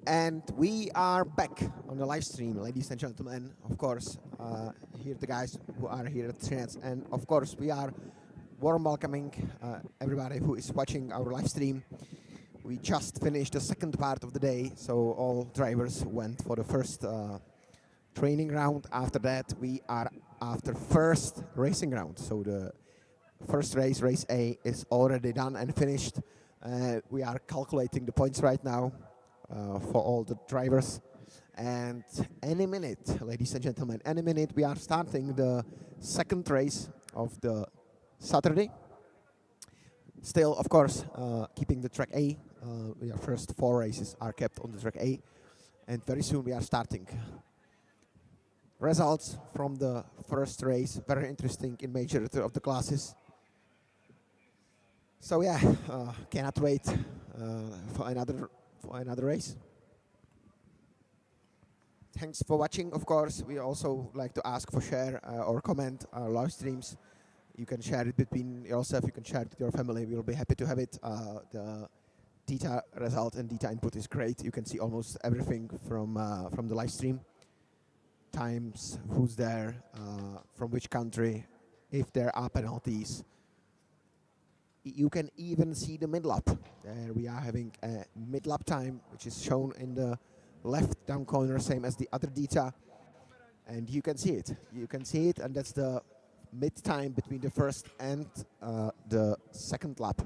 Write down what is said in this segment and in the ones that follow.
And we are back on the live stream, ladies and gentlemen. Of course, here the guys who are here at Trinec, and of course we are warm welcoming everybody who is watching our live stream. We just finished the second part of the day, so all drivers went for the first training round. After that, we are after first racing round. So the first race, race A, is already done and finished. We are calculating the points right now for all the drivers. And any minute, ladies and gentlemen, any minute we are starting the second race of the Saturday. Still, of course, keeping the track A. Our first 4 races are kept on the track A. And very soon we are starting. Results from the first race, very interesting in majority of the classes. So yeah, cannot wait for another race. Thanks for watching. Of course, we also like to ask for share or comment our live streams. You can share it between yourself. You can share it with your family. We'll be happy to have it. The data result and data input is great. You can see almost everything from the live stream. Times, who's there, from which country, if there are penalties. You can even see the mid-lap. There we are having a mid-lap time, which is shown in the left down corner, same as the other data. And you can see it. You can see it, and that's the mid-time between the first and the second lap.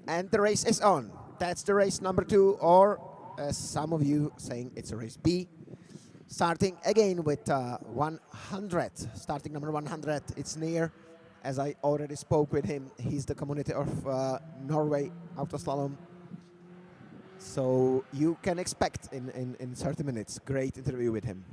And the race is on. That's the race number 2, or as some of you saying, it's a race B. Starting again with 100. Starting number 100, it's near. As I already spoke with him, he's the community of Norway Autoslalom. So you can expect in 30 minutes, great interview with him.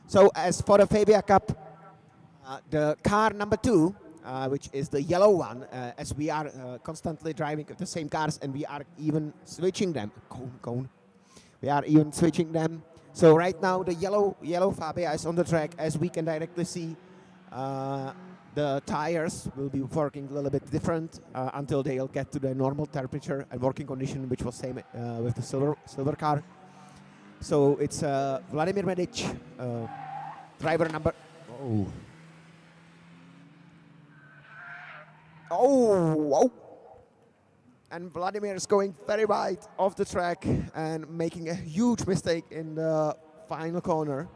So as for the Fabia Cup, the car number 2, which is the yellow one, as we are constantly driving the same cars and we are even switching them. Cone. We are even switching them. So right now the yellow Fabia is on the track. As we can directly see, the tires will be working a little bit different until they'll get to the normal temperature and working condition, which was same with the silver car. So it's Vladimir Medic, driver number. Oh! And Vladimir is going very wide off the track and making a huge mistake in the final corner.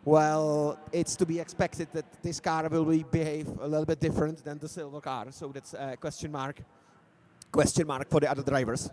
Well, it's to be expected that this car will behave a little bit different than the silver car. So that's a question mark for the other drivers.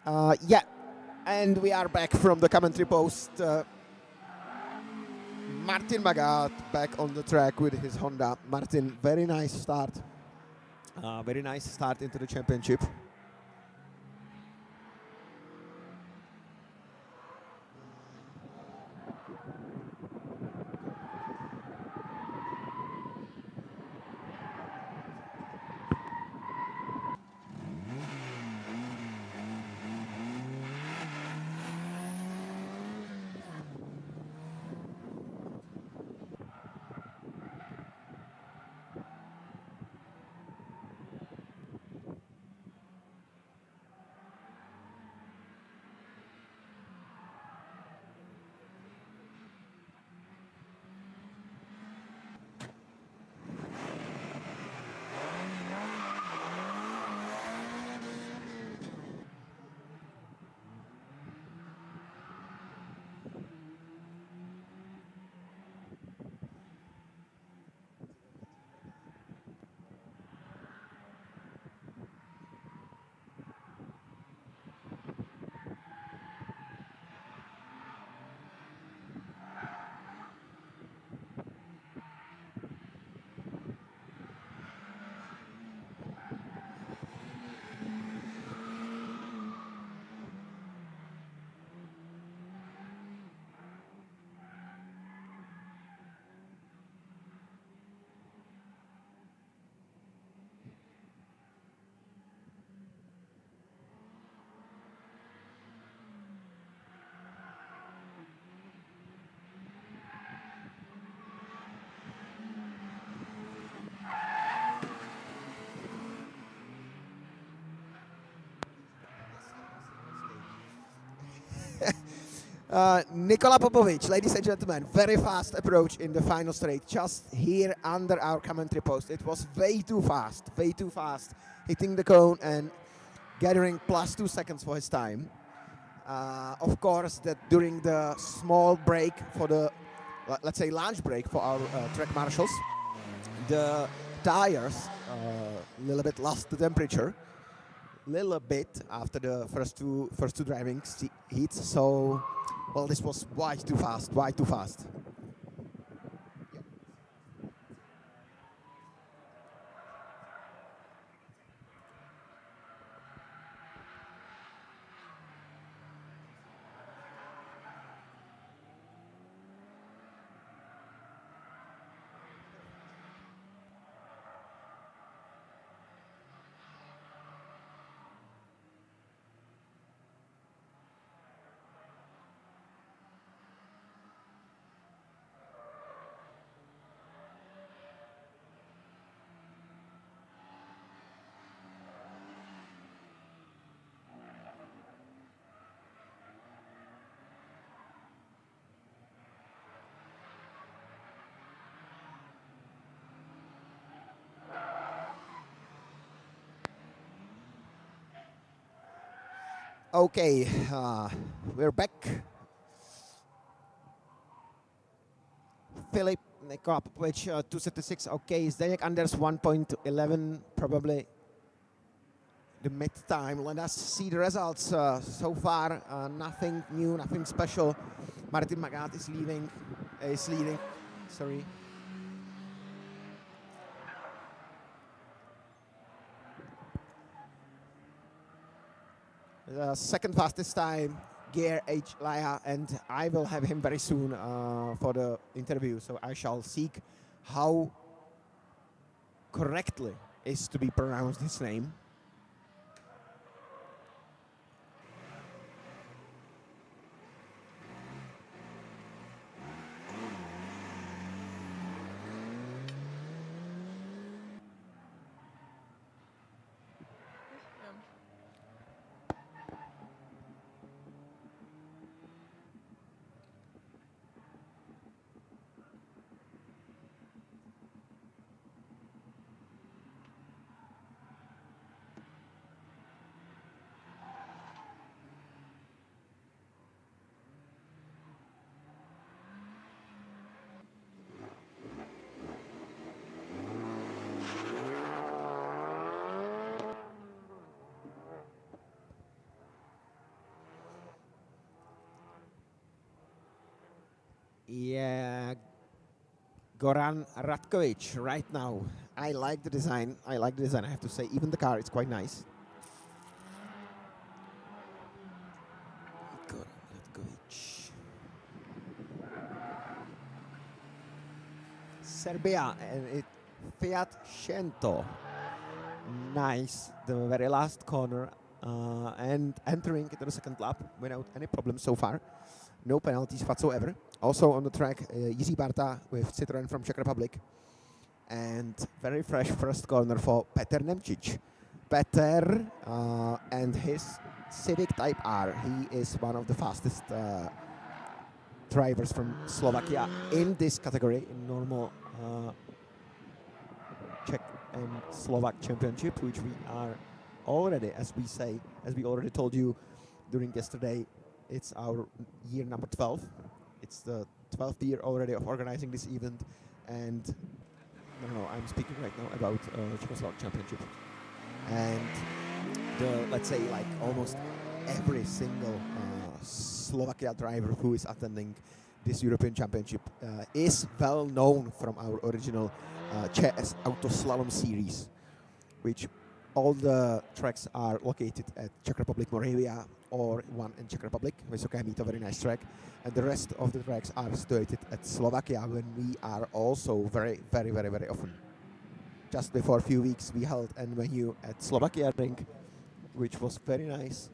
Yeah, and we are back from the commentary post. Martin Magat back on the track with his Honda. Martin, very nice start. Very nice start into the championship. Nikola Popovic, ladies and gentlemen, very fast approach in the final straight, just here under our commentary post. It was way too fast, hitting the cone and gathering +2 seconds for his time. Of course, that during the small break for the, let's say, lunch break for our track marshals, the tires a little bit lost the temperature, little bit after the first two driving heats. So, well, this was way too fast. Okay, we're back. Philip Nikola Popovic, 276. Okay, Zdeněk Anders 1.11, probably the mid time. Let us see the results. So far, nothing new, nothing special. Martin Magat is leading. Sorry. The second fastest time, Gear H. Laya, and I will have him very soon for the interview. So I shall seek how correctly is to be pronounced his name. Yeah, Goran Ratkovic right now. I like the design. I like the design, I have to say. Even the car is quite nice. Goran Ratkovic. Serbia and Fiat 100. Nice. The very last corner and entering into the second lap without any problems so far. No penalties whatsoever. Also on the track, Jiří Barta with Citroën from Czech Republic. And very fresh first corner for Petr Nemčič. Petr and his Civic Type R. He is one of the fastest drivers from Slovakia in this category, in normal Czech and Slovak championship, which we are already, as we already told you during yesterday, it's our year number 12. It's the 12th year already of organizing this event, and no, I'm speaking right now about Czechoslovak championship. And let's say like almost every single Slovakia driver who is attending this European Championship is well known from our original Czech Autoslalom series, which all the tracks are located at Czech Republic, Moravia, or one in Czech Republic, Vysoké Mýto, very nice track, and the rest of the tracks are situated at Slovakia, when we are also very often. Just before a few weeks we held an venue at Slovakia Ring, which was very nice.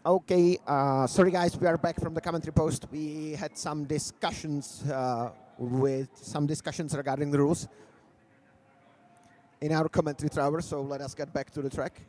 Okay, sorry guys, we are back from the commentary post. We had some discussions regarding the rules in our commentary tower, so let us get back to the track.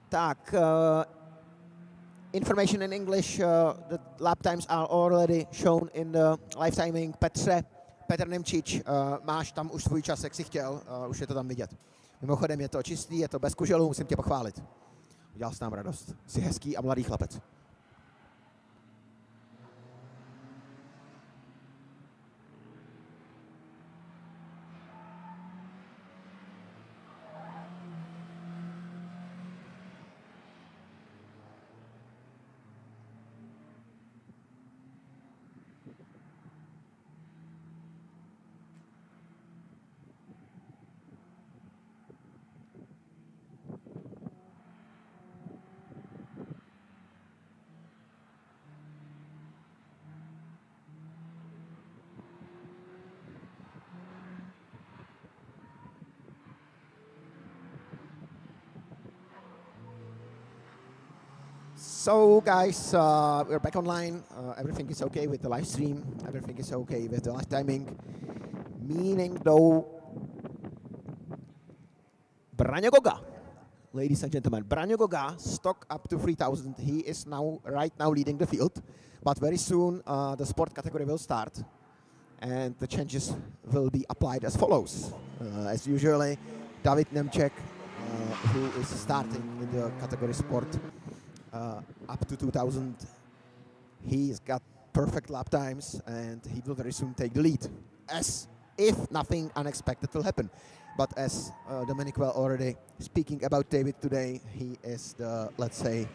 Tak, information in English, the lap times are already shown in the live timing. Petr Nemčič, máš tam už svůj čas, jak jsi chtěl, už je to tam vidět. Mimochodem je to čistý, je to bez kuželů, musím tě pochválit. Udělal jsi nám radost. Jsi hezký a mladý chlapec. So guys, we're back online. Everything is okay with the live stream. Everything is okay with the live timing. Meaning though, Braňo Goga, ladies and gentlemen, Braňo Goga, stock up to 3,000. He is right now leading the field, but very soon the sport category will start, and the changes will be applied as follows. As usually, David Nemček, who is starting in the category sport. Up to 2,000, he's got perfect lap times and he will very soon take the lead, as if nothing unexpected will happen. But as Dominic well already speaking about David today, he is the, let's say,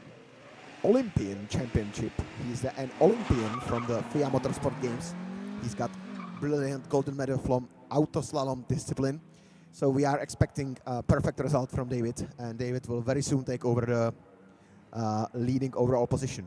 Olympian championship. He's an Olympian from the FIA Motorsport Games. He's got brilliant golden medal from Autoslalom discipline. So we are expecting a perfect result from David, and David will very soon take over the leading overall position.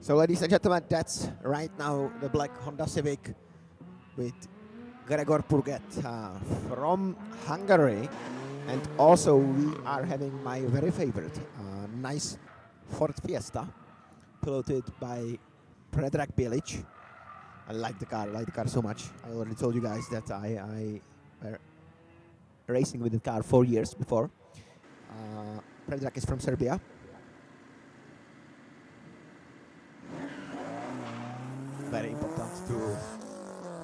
So, ladies and gentlemen, that's right now the black Honda Civic with Gregor Purget from Hungary. And also we are having my very favorite nice Ford Fiesta piloted by Predrag Bilic. I like the car so much. I already told you guys that I were racing with the car 4 years before. Predrag is from Serbia. Very important to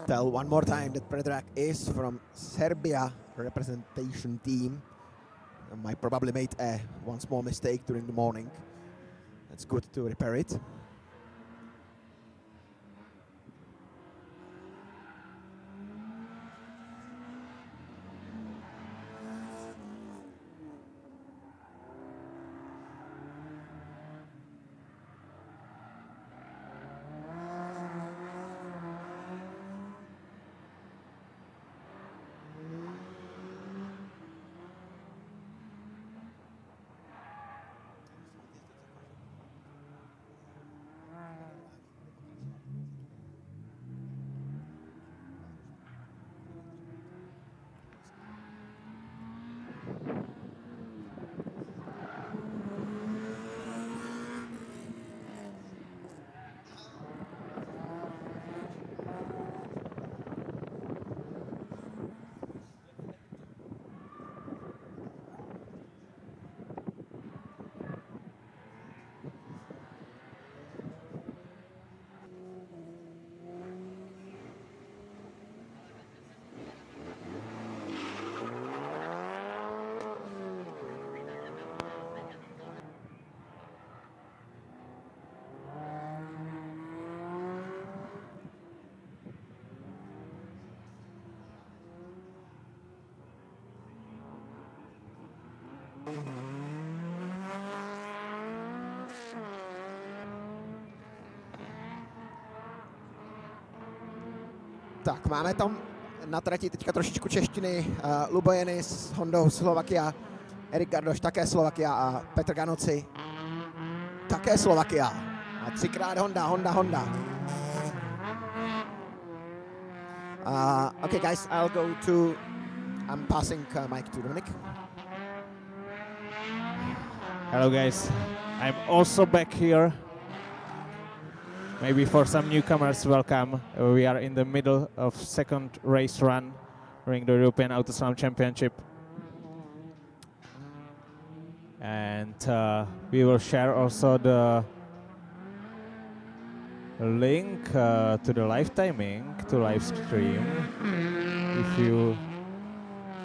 tell one more time that Predrag is from Serbia representation team. I probably made one small mistake during the morning. It's good to repair it. Tak, máme tam na trati teďka trošičku češtiny. Lubojeny s Hondou Slovakia, Erik Gardoš také Slovakia a Petr Ganoci také Slovakia. A třikrát Honda. Okay guys, I'm passing mic to Dominic. Hello guys, I'm also back here. Maybe for some newcomers, welcome. We are in the middle of second race run during the European Autoslalom Championship. And we will share also the link to the live timing, to live stream, if you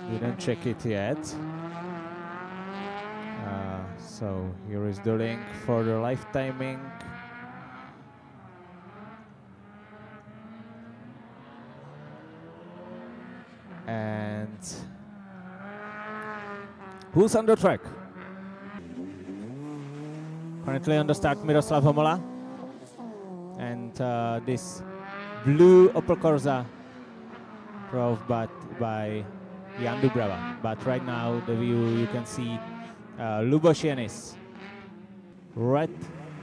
didn't check it yet. So here is the link for the live timing. And who's on the track? Currently on the start, Miroslav Homola. And this blue Opel Corsa drove by Jan Dubrava. But right now, the view you can see Lubos Janis, red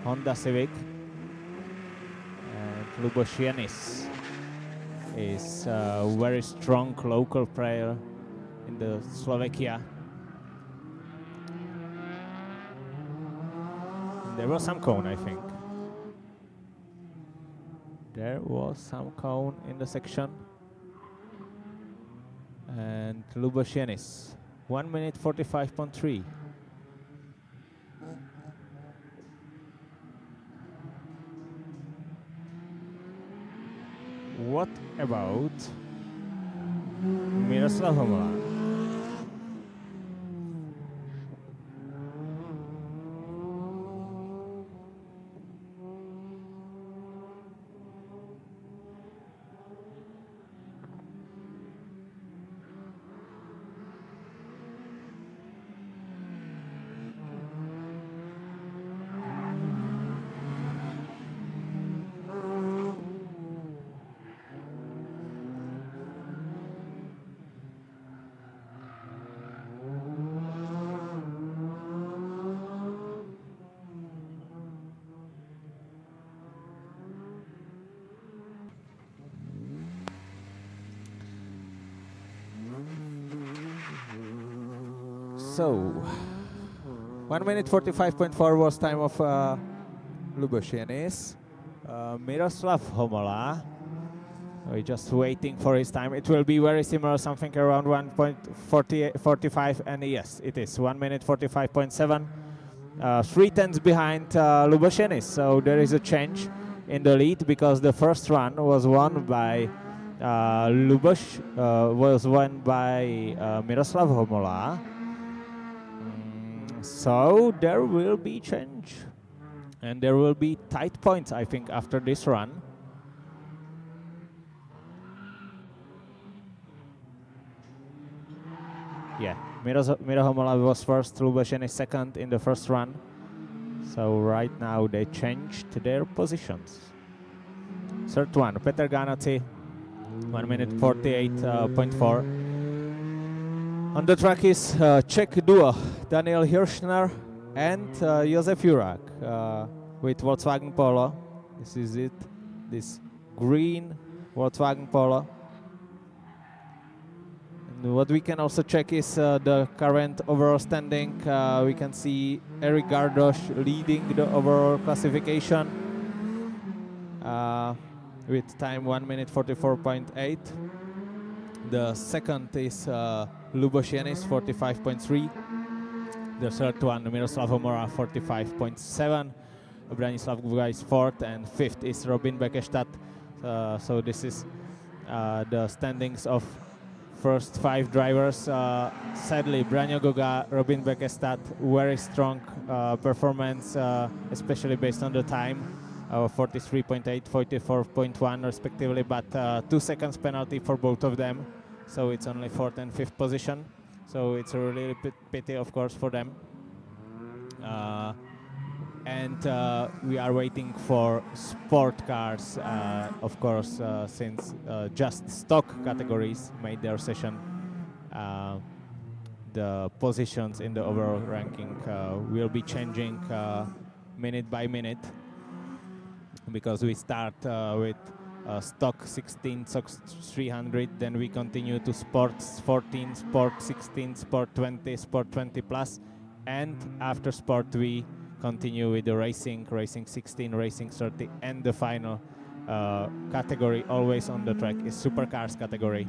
Honda Civic. And Lubos Janis is a very strong local player in the Slovakia. And there was some cone, I think. There was some cone in the section. And Lubos Janis, 1 minute 45.3. What about Miroslav Homola? So 1 minute 45.4 was time of Luboshenis. Miroslav Homola, we're just waiting for his time. It will be very similar, something around 1.45, and yes, it is 1 minute 45.7. 3 tenths behind Luboshenis, so there is a change in the lead because the first run was won by Miroslav Homola. So there will be change, and there will be tight points, I think, after this run. Yeah, Miro Homola was first, Luboshenis second in the first run. So right now they changed their positions. Third one, Petr Ganaci, 1 minute 48.4. On the track is Czech duo Daniel Hirschner and Josef Jurak with Volkswagen Polo. This is it, this green Volkswagen Polo. And what we can also check is the current overall standing. We can see Eric Gardosh leading the overall classification with time 1 minute 44.8. The second is Luboshenis, 45.3. The third one, Miroslav Homora, 45.7. Branislav Guga is fourth, and fifth is Robin Bekestad. So this is the standings of first 5 drivers. Sadly, Branio Guga, Robin Bekestad, very strong performance, especially based on the time. 43.8, 44.1 respectively, but 2 seconds penalty for both of them. So it's only 4th and 5th position. So it's a really pity, of course, for them. And we are waiting for sport cars, of course, since just stock categories made their session. The positions in the overall ranking will be changing minute by minute, because we start with stock 16, stock 300, then we continue to sports 14, sport 16, sport 20, sport 20 plus, and after sport we continue with the racing 16, racing 30, and the final category always on the track is supercars category,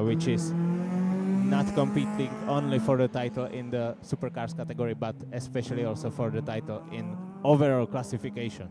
which is not competing only for the title in the supercars category, but especially also for the title in overall classification.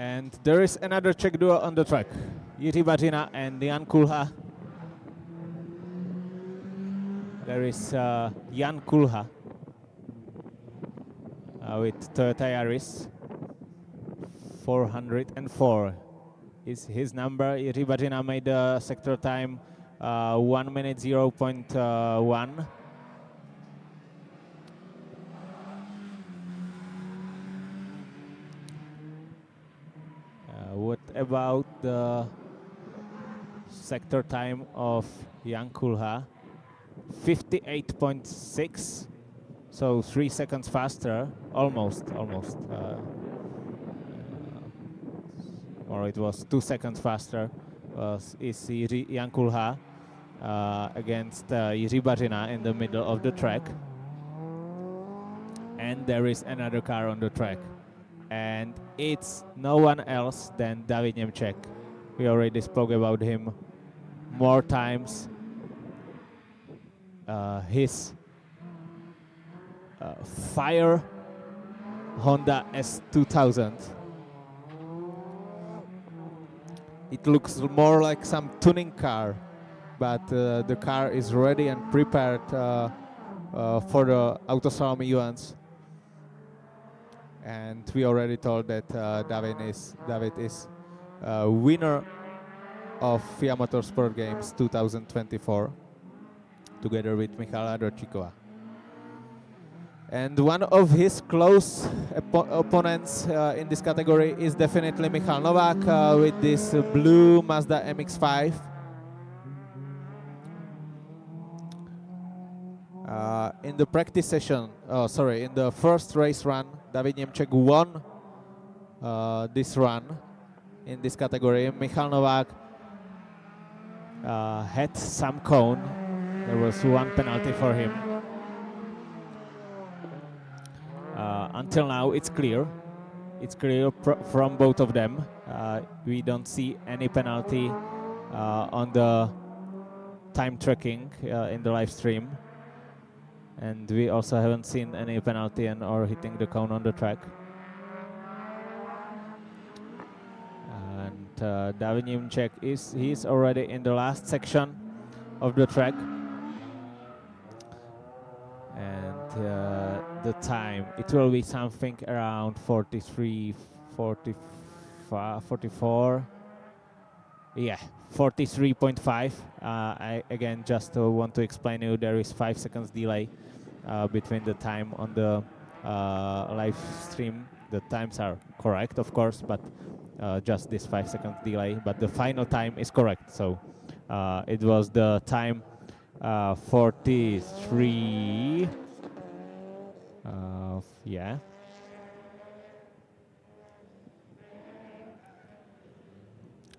And there is another Czech duo on the track, Jiří Bařina and Jan Kulha. There is Jan Kulha with Toyota Yaris. 404 is his number. Jiří Bařina made the sector time 1 minute 0.1. What about the sector time of Jan Kulha? 58.6, so 3 seconds faster, almost. Or it was 2 seconds faster. Is Jan Kulha against Jiří Bařina in the middle of the track. And there is another car on the track. And it's no one else than David Němeček. We already spoke about him more times. His Fire Honda S2000. It looks more like some tuning car, but the car is ready and prepared for the Autoslalom events. And we already told that David is winner of FIA Motorsport Games 2024, together with Michala Dorčíková. And one of his close opponents in this category is definitely Michal Novák with this blue Mazda MX-5. In the practice session, in the first race run, David Němeček won this run in this category. Michal Novák had some cone. There was one penalty for him. Until now, it's clear. It's clear from both of them. We don't see any penalty on the time tracking in the live stream. And we also haven't seen any penalty or hitting the cone on the track. And David Němeček he's already in the last section of the track. And the time, it will be something around 43, 44. Yeah, 43.5. I again just want to explain you there is 5 seconds delay between the time on the live stream. The times are correct, of course, but just this 5 seconds delay. But the final time is correct. So it was the time 43. Yeah.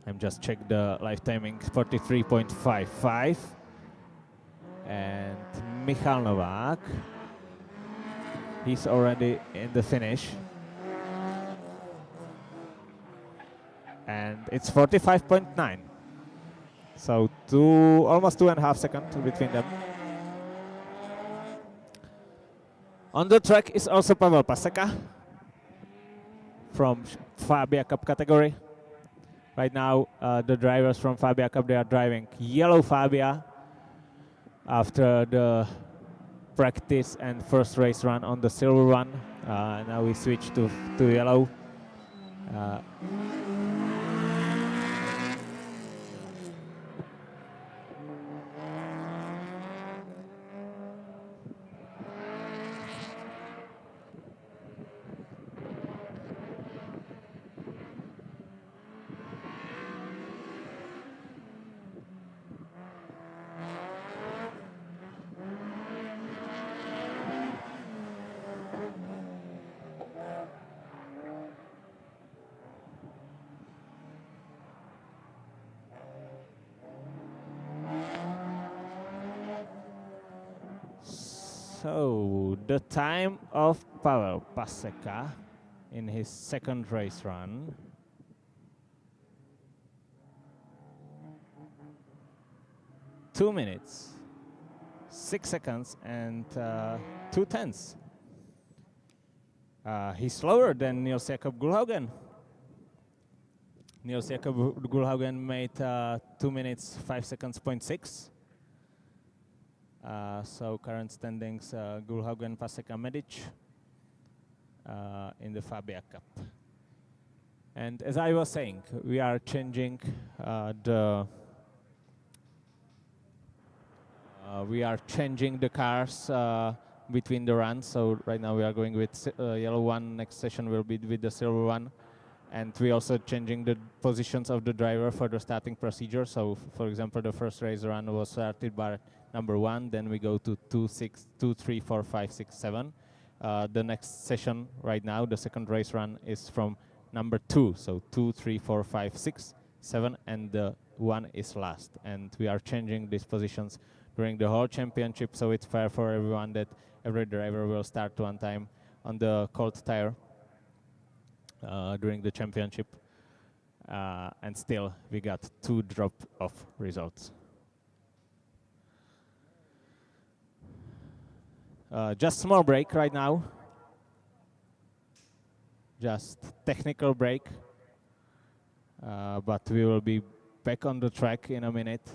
I'm just check the live timing, 43.55. And Michal Novák, he's already in the finish. And it's 45.9. So almost 2.5 seconds between them. On the track is also Pavel Paseka from Fabia Cup category. Right now, the drivers from Fabia Cup, they are driving yellow Fabia after the practice and first race run on the silver one. Now we switch to yellow. So the time of Pavel Paseka in his second race run . 2 minutes, 6 seconds, and 2/10. He's slower than Nils Jakob Gullhaugen. Niels Jakob Gulhagen made 2 minutes 5 seconds point 6. So current standings, Gulhagen, Paseka, Medic in the Fabia Cup. And as I was saying, we are changing the cars between the runs. So right now we are going with yellow one. Next session will be with the silver one. And we also changing the positions of the driver for the starting procedure. So, for example, the first race run was started by number 1. Then we go to 2, 3, 4, 5, 6, 7. The next session right now, the second race run is from number 2. So 2, 3, 4, 5, 6, 7, and the 1 is last. And we are changing these positions during the whole championship, so it's fair for everyone that every driver will start one time on the cold tire during the championship, and still we got 2 drop of results. Just small break right now, just technical break, but we will be back on the track in a minute.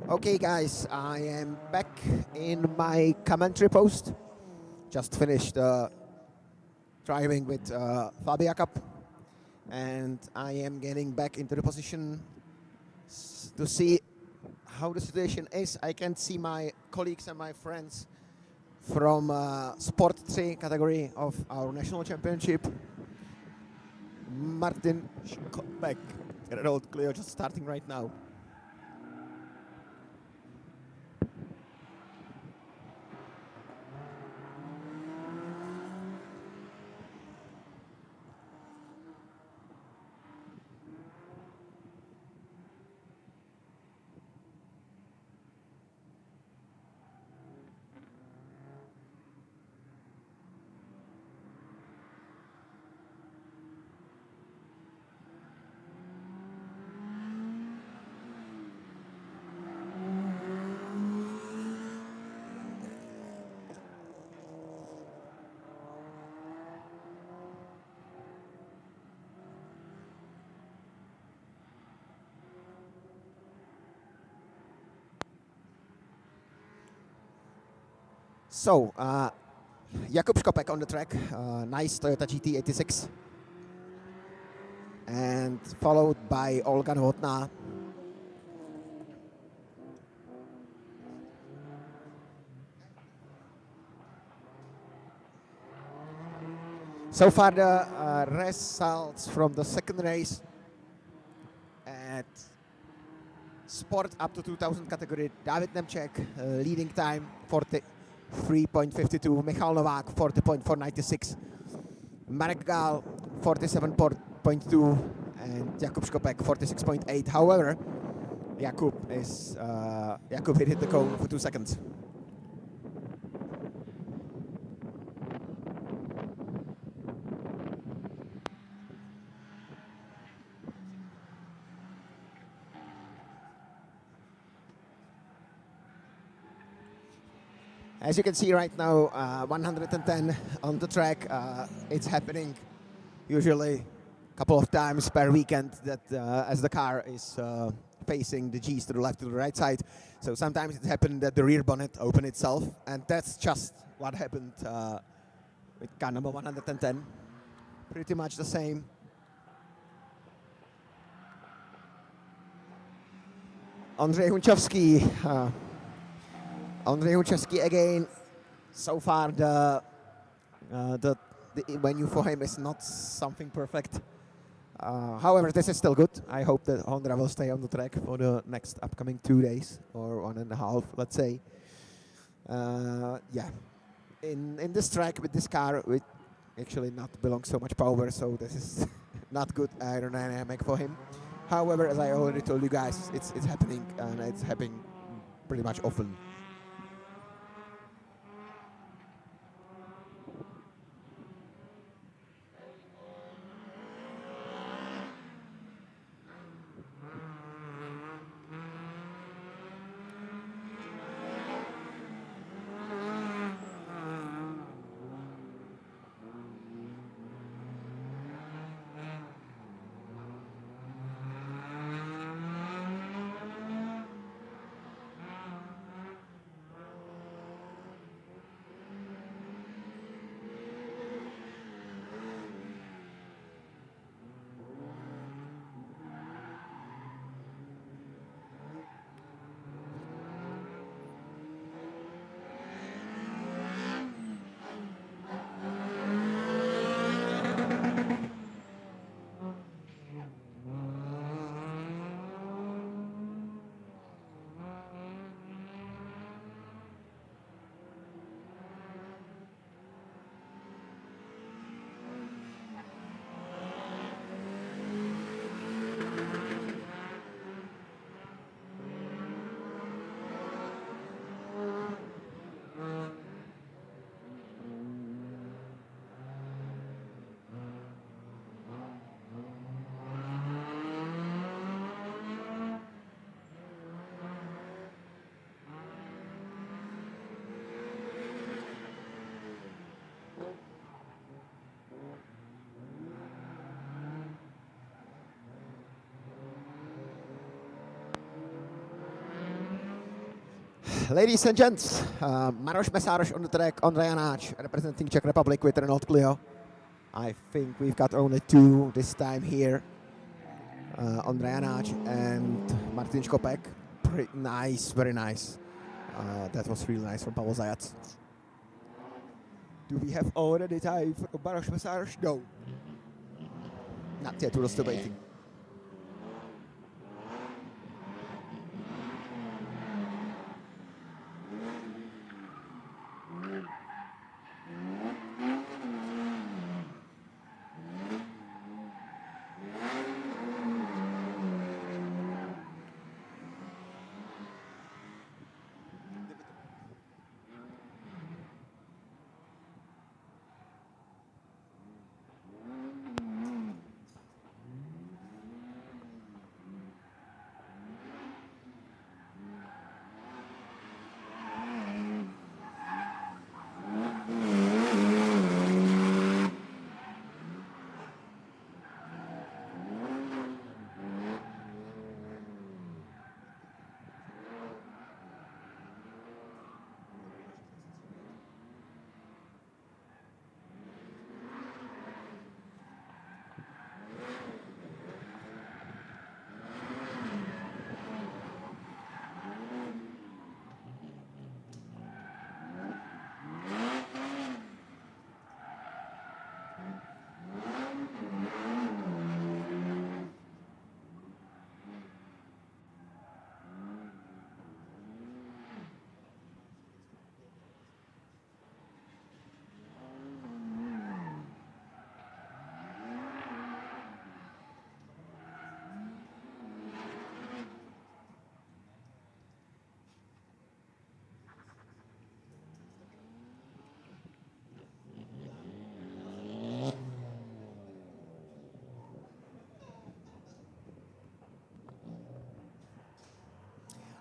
Okay, guys, I am back in my commentary post. Just finished driving with Fabia Cup, and I am getting back into the position to see how the situation is. I can see my colleagues and my friends from Sport 3 category of our national championship. Martin Schkobeck, Road Clio, just starting right now. So, Jakub Skopek on the track, nice Toyota GT86, and followed by Olga Novotná. So far the results from the second race at Sport up to 2000 category: David Nemček, leading time 43.52, Michal Novák 40.496, Marek Gál 47.2, and Jakub Skopek 46.8. However, Jakub hit the cone for 2 seconds. As you can see right now, 110 on the track. It's happening usually a couple of times per weekend that as the car is facing the G's to the left, to the right side. So sometimes it happened that the rear bonnet opened itself, and that's just what happened with car number 110. Pretty much the same. Ondřej Hunčovský again. So far the venue for him is not something perfect. However, this is still good. I hope that Ondra will stay on the track for the next upcoming 2 days or 1.5, let's say. Yeah, in this track with this car, it actually not belongs so much power, so this is not good aerodynamic for him. However, as I already told you guys, it's happening, and it's happening pretty much often. ladies and gents, Maroš Mesároš on the track, Ondřej Janáč representing Czech Republic with Renault Clio. I think we've got only two this time here. Ondřej Janáč and Martin Škopek. Pretty nice, very nice. That was really nice from Pavel Zajac. Do we have already time for Maroš Mesároš? No. Not yet, we're still waiting.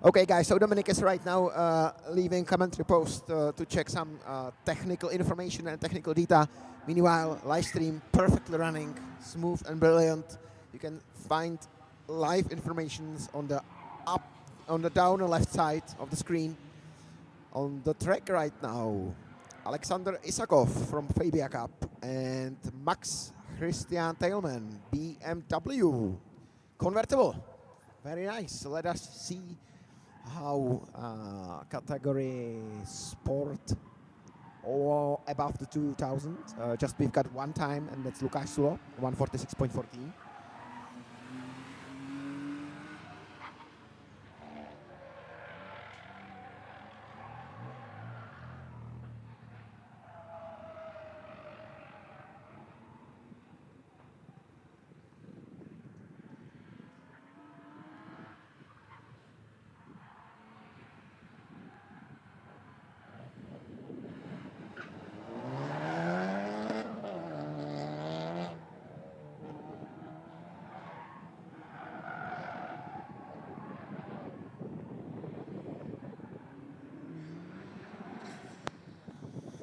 Okay, guys, so Dominic is right now leaving commentary post to check some technical information and technical data. Meanwhile, live stream perfectly running, smooth and brilliant. You can find live informations on the down and left side of the screen. On the track right now, Alexander Isakov from Fabia Cup and Max Christian Tailman, BMW convertible. Very nice. Let us see how category sport or above the 2000. Just we've got one time, and that's Lukáš Sulo, 146.14.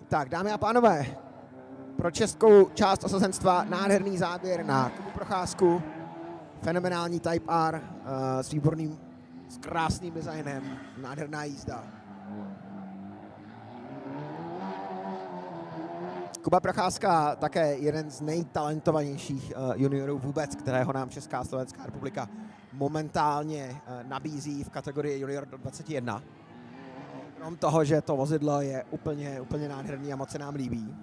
Tak, dámy a pánové, pro českou část osazenstva nádherný záběr na Kubu Procházku, fenomenální Type R s krásným designem, nádherná jízda. Kuba Procházka také jeden z nejtalentovanějších juniorů vůbec, kterého nám Česká a Slovenská republika momentálně nabízí v kategorii junior do 21. Krom toho, že to vozidlo je úplně nádherný a moc se nám líbí.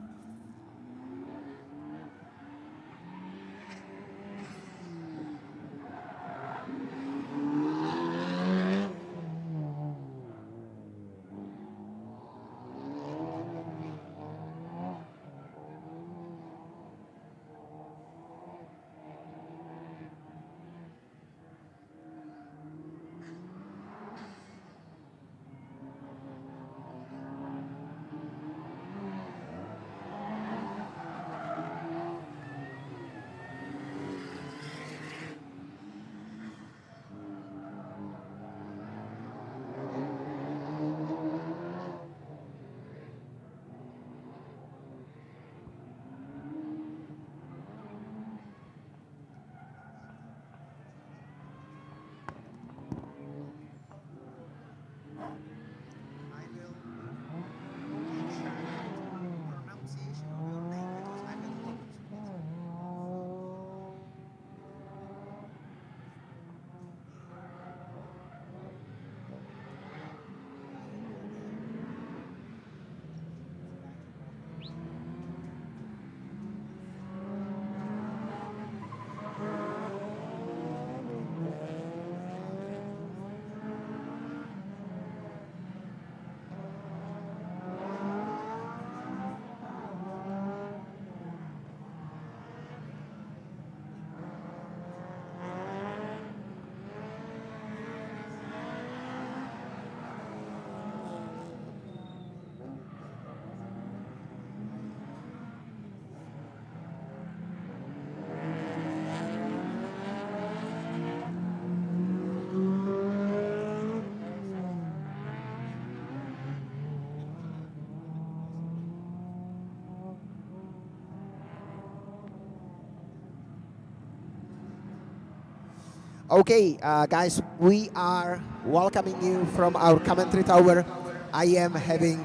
Okay, guys, we are welcoming you from our commentary tower. I am having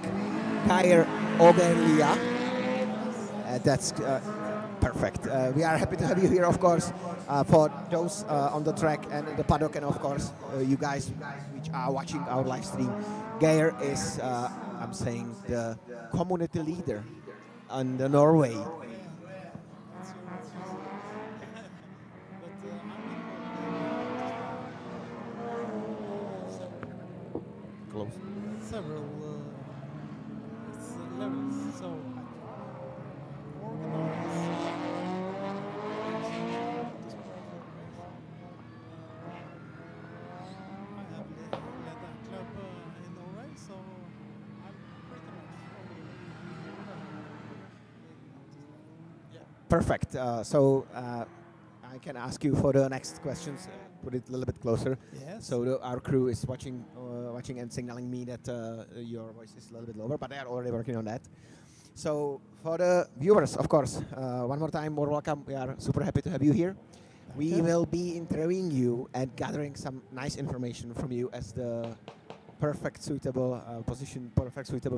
Kair Oberlia. That's perfect. We are happy to have you here, of course, for those on the track and in the paddock, and of course, you guys which are watching our live stream. Geir is, I'm saying, the community leader on the Norway. Close. Several levels, so I have led that club in Norway, so I'm pretty much yeah. Perfect. I can ask you for the next questions. Put it a little bit closer. Yes. So our crew is watching and signaling me that your voice is a little bit lower, but they are already working on that. So for the viewers, of course, one more time, more welcome. We are super happy to have you here. We will be interviewing you and gathering some nice information from you as the perfect suitable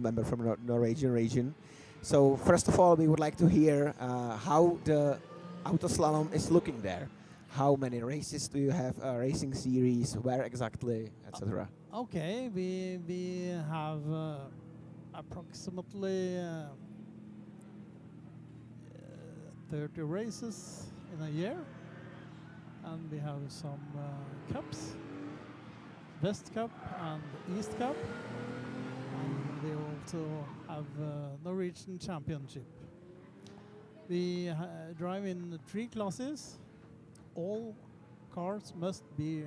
member from Norwegian region. So first of all, we would like to hear how the Autoslalom is looking there. How many races do you have? Racing series? Where exactly, etc. Okay, we have approximately 30 races in a year, and we have some cups, West Cup and East Cup, and we also have Norwegian Championship. We drive in 3 classes. All cars must be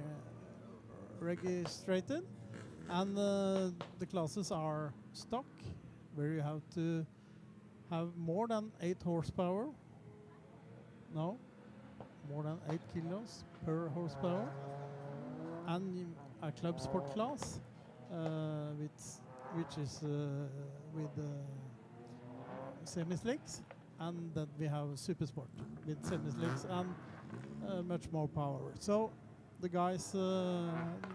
registered, and the classes are stock, where you have to have more than 8 horsepower. No, more than 8 kilos per horsepower, and a club sport class, which is with semi-slicks, and then we have super sport with semi-slicks and much more power. So the guys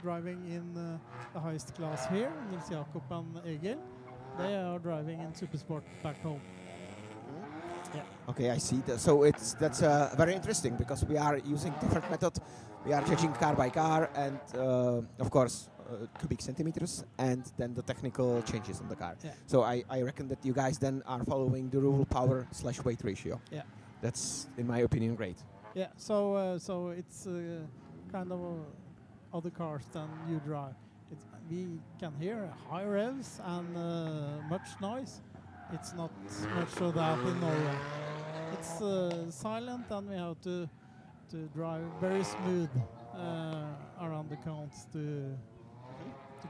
driving in the highest class here, Nils Jakob and Egil, they are driving in super sport back home. Yeah. Okay, I see. So that's very interesting because we are using different method. We are judging car by car, and of course cubic centimeters, and then the technical changes on the car. Yeah. So I reckon that you guys then are following the rule power/weight ratio. Yeah. That's, in my opinion, great. Yeah. So it's kind of other cars than you drive. We can hear high revs and much noise. It's not much of that in Norway. It's silent, and we have to drive very smooth around the counts to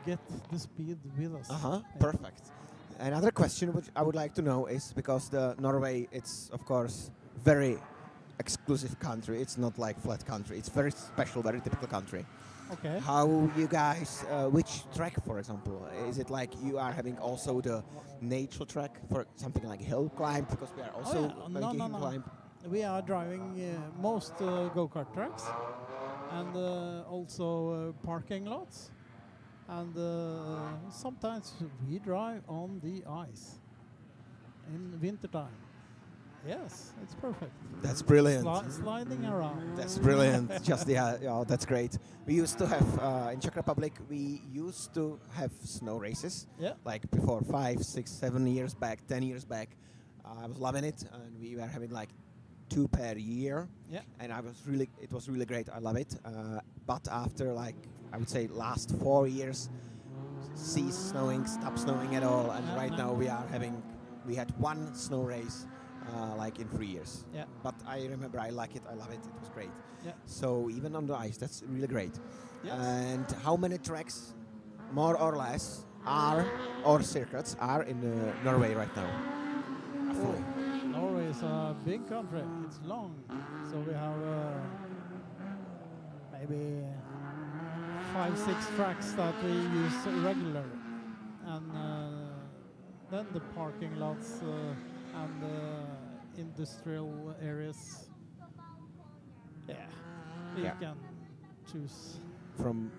get the speed with us. Yeah. Perfect. Another question which I would like to know is, because the Norway, it's of course very exclusive country. It's not like flat country. It's very special, very typical country. Okay. How you guys, which track, for example? Is it like you are having also the nature track for something like hill climb? Because we are also making hill climb. We are driving most go-kart tracks, and also parking lots, and sometimes we drive on the ice in wintertime. Yes, it's perfect. That's brilliant. Sliding around. That's brilliant. Just yeah, that's great. We used to have in Czech Republic. We used to have snow races. Yeah. Like before 5, 6, 7 years back, 10 years back. I was loving it, and we were having like 2 per year. Yeah. And it was really great. I love it. But after, like, I would say last 4 years, ceased snowing, stopped snowing at all, and right now we had 1 snow race. Like in 3 years. Yeah. But I remember I like it, I love it, it was great. Yeah. So even on the ice, that's really great. Yes. And how many tracks, more or less, circuits are in Norway right now? Roughly. Norway is a big country. It's long, so we have maybe 5, 6 tracks that we use regularly, and then the parking lots and industrial areas. Yeah, we can choose. from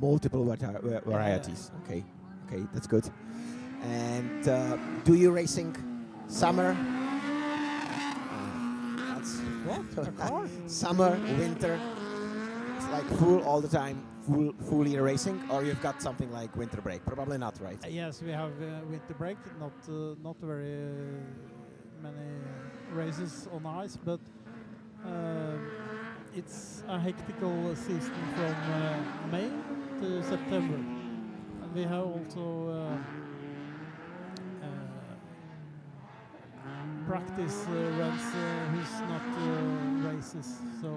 multiple varieties. Okay, okay, that's good. And do you racing summer? That's What? A car? summer, winter. It's like full all the time, full year racing, or you've got something like winter break? Probably not, right? Yes, we have winter break. Not very many races on ice, but it's a hectical season from May to September. And we have also practice runs who's not races. So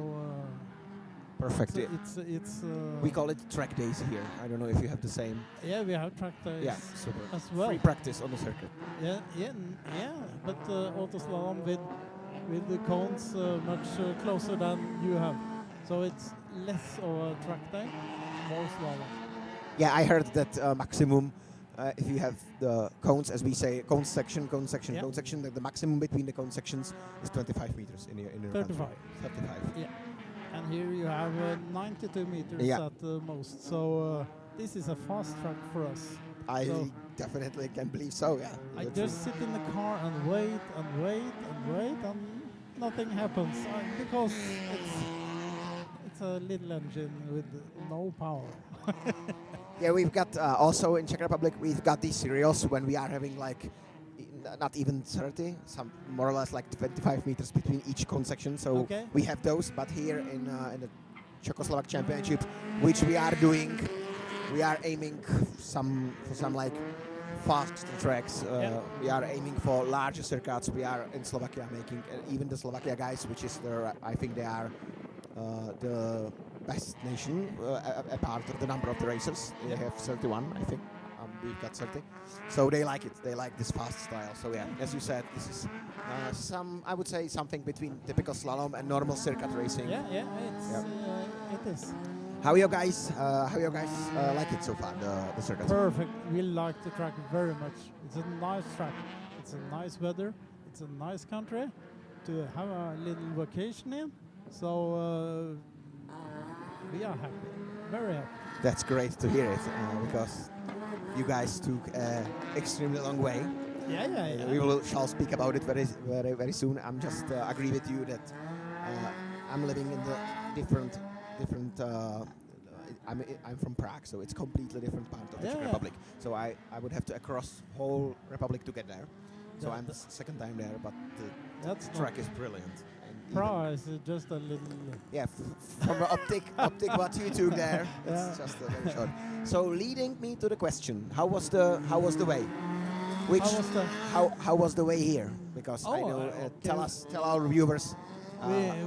Perfect. it's We call it track days here. I don't know if you have the same. yeah, we have track days Yeah, super. as well. Free practice on the circuit. Yeah. But Autoslalom with the cones much closer than you have, so it's less of a track day, more slalom. Yeah, I heard that maximum, if you have the cones, as we say, cone section, Yeah. cone section, that the maximum between the cone sections is 25 meters in your 35. country. 35. Yeah, and here you have 92 meters Yeah. at the most. So this is a fast track for us. I So- definitely can believe so. Yeah. I That's just sit in the car and wait and wait and wait, and nothing happens because it's a little engine with no power. Yeah, we've got also in Czech Republic, we've got these serials when we are having like not even 30, some more or less like 25 meters between each cone section. So Okay. we have those, but here in the Czechoslovak Championship, which we are doing, we are aiming for some like fast tracks. Yeah. We are aiming for larger circuits. We are in Slovakia making even the Slovakia guys, which is I think they are the best nation apart of the number of the racers. They have 31, I think. We've got 30. So they like it. They like this fast style. So yeah, as you said, this is I would say something between typical slalom and normal circuit racing. Yeah, it is. How you guys like it so far, the circuit? Perfect. We like the track very much. It's a nice track. It's a nice weather. It's a nice country to have a little vacation in. So we are happy, very happy. That's great to hear it because you guys took extremely long way. Yeah. We shall speak about it very soon. I'm just agree with you that I'm living in the different. I'm from Prague, so it's completely different part of the Czech Republic. So I would have to across whole Republic to get there. So I'm the second time there, but the track is brilliant. And Prague is just a little. yeah, from the optic what you took there, it's just very short. So leading me to the question, how was the way? How was the way here? Because I know, okay. tell our viewers.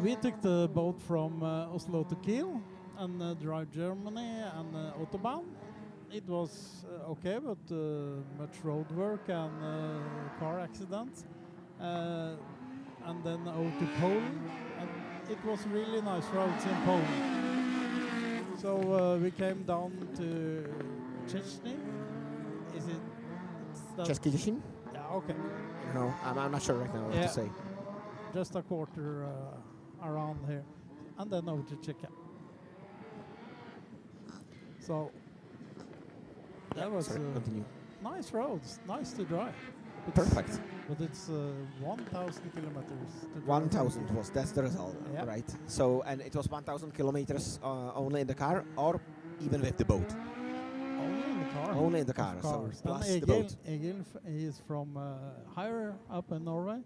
We took the boat from Oslo to Kiel and drive Germany and Autobahn. It was okay, but much road work and car accidents. And then over to Poland, and it was really nice roads in Poland. So we came down to Czechny. Is it? Český Těšín? Yeah, okay. No, I'm not sure right now what to say. Just a quarter around here, and then over to Czechia. So that was Continue. nice roads, nice to drive. Perfect. But it's 1,000 kilometers. To drive. 1,000 that's the result, Yeah. right? So, and it was 1,000 kilometers only in the car, or even with the boat? Only in the car. Only in the car, Of so course. plus And the boat. Egil he is from higher up in Norway.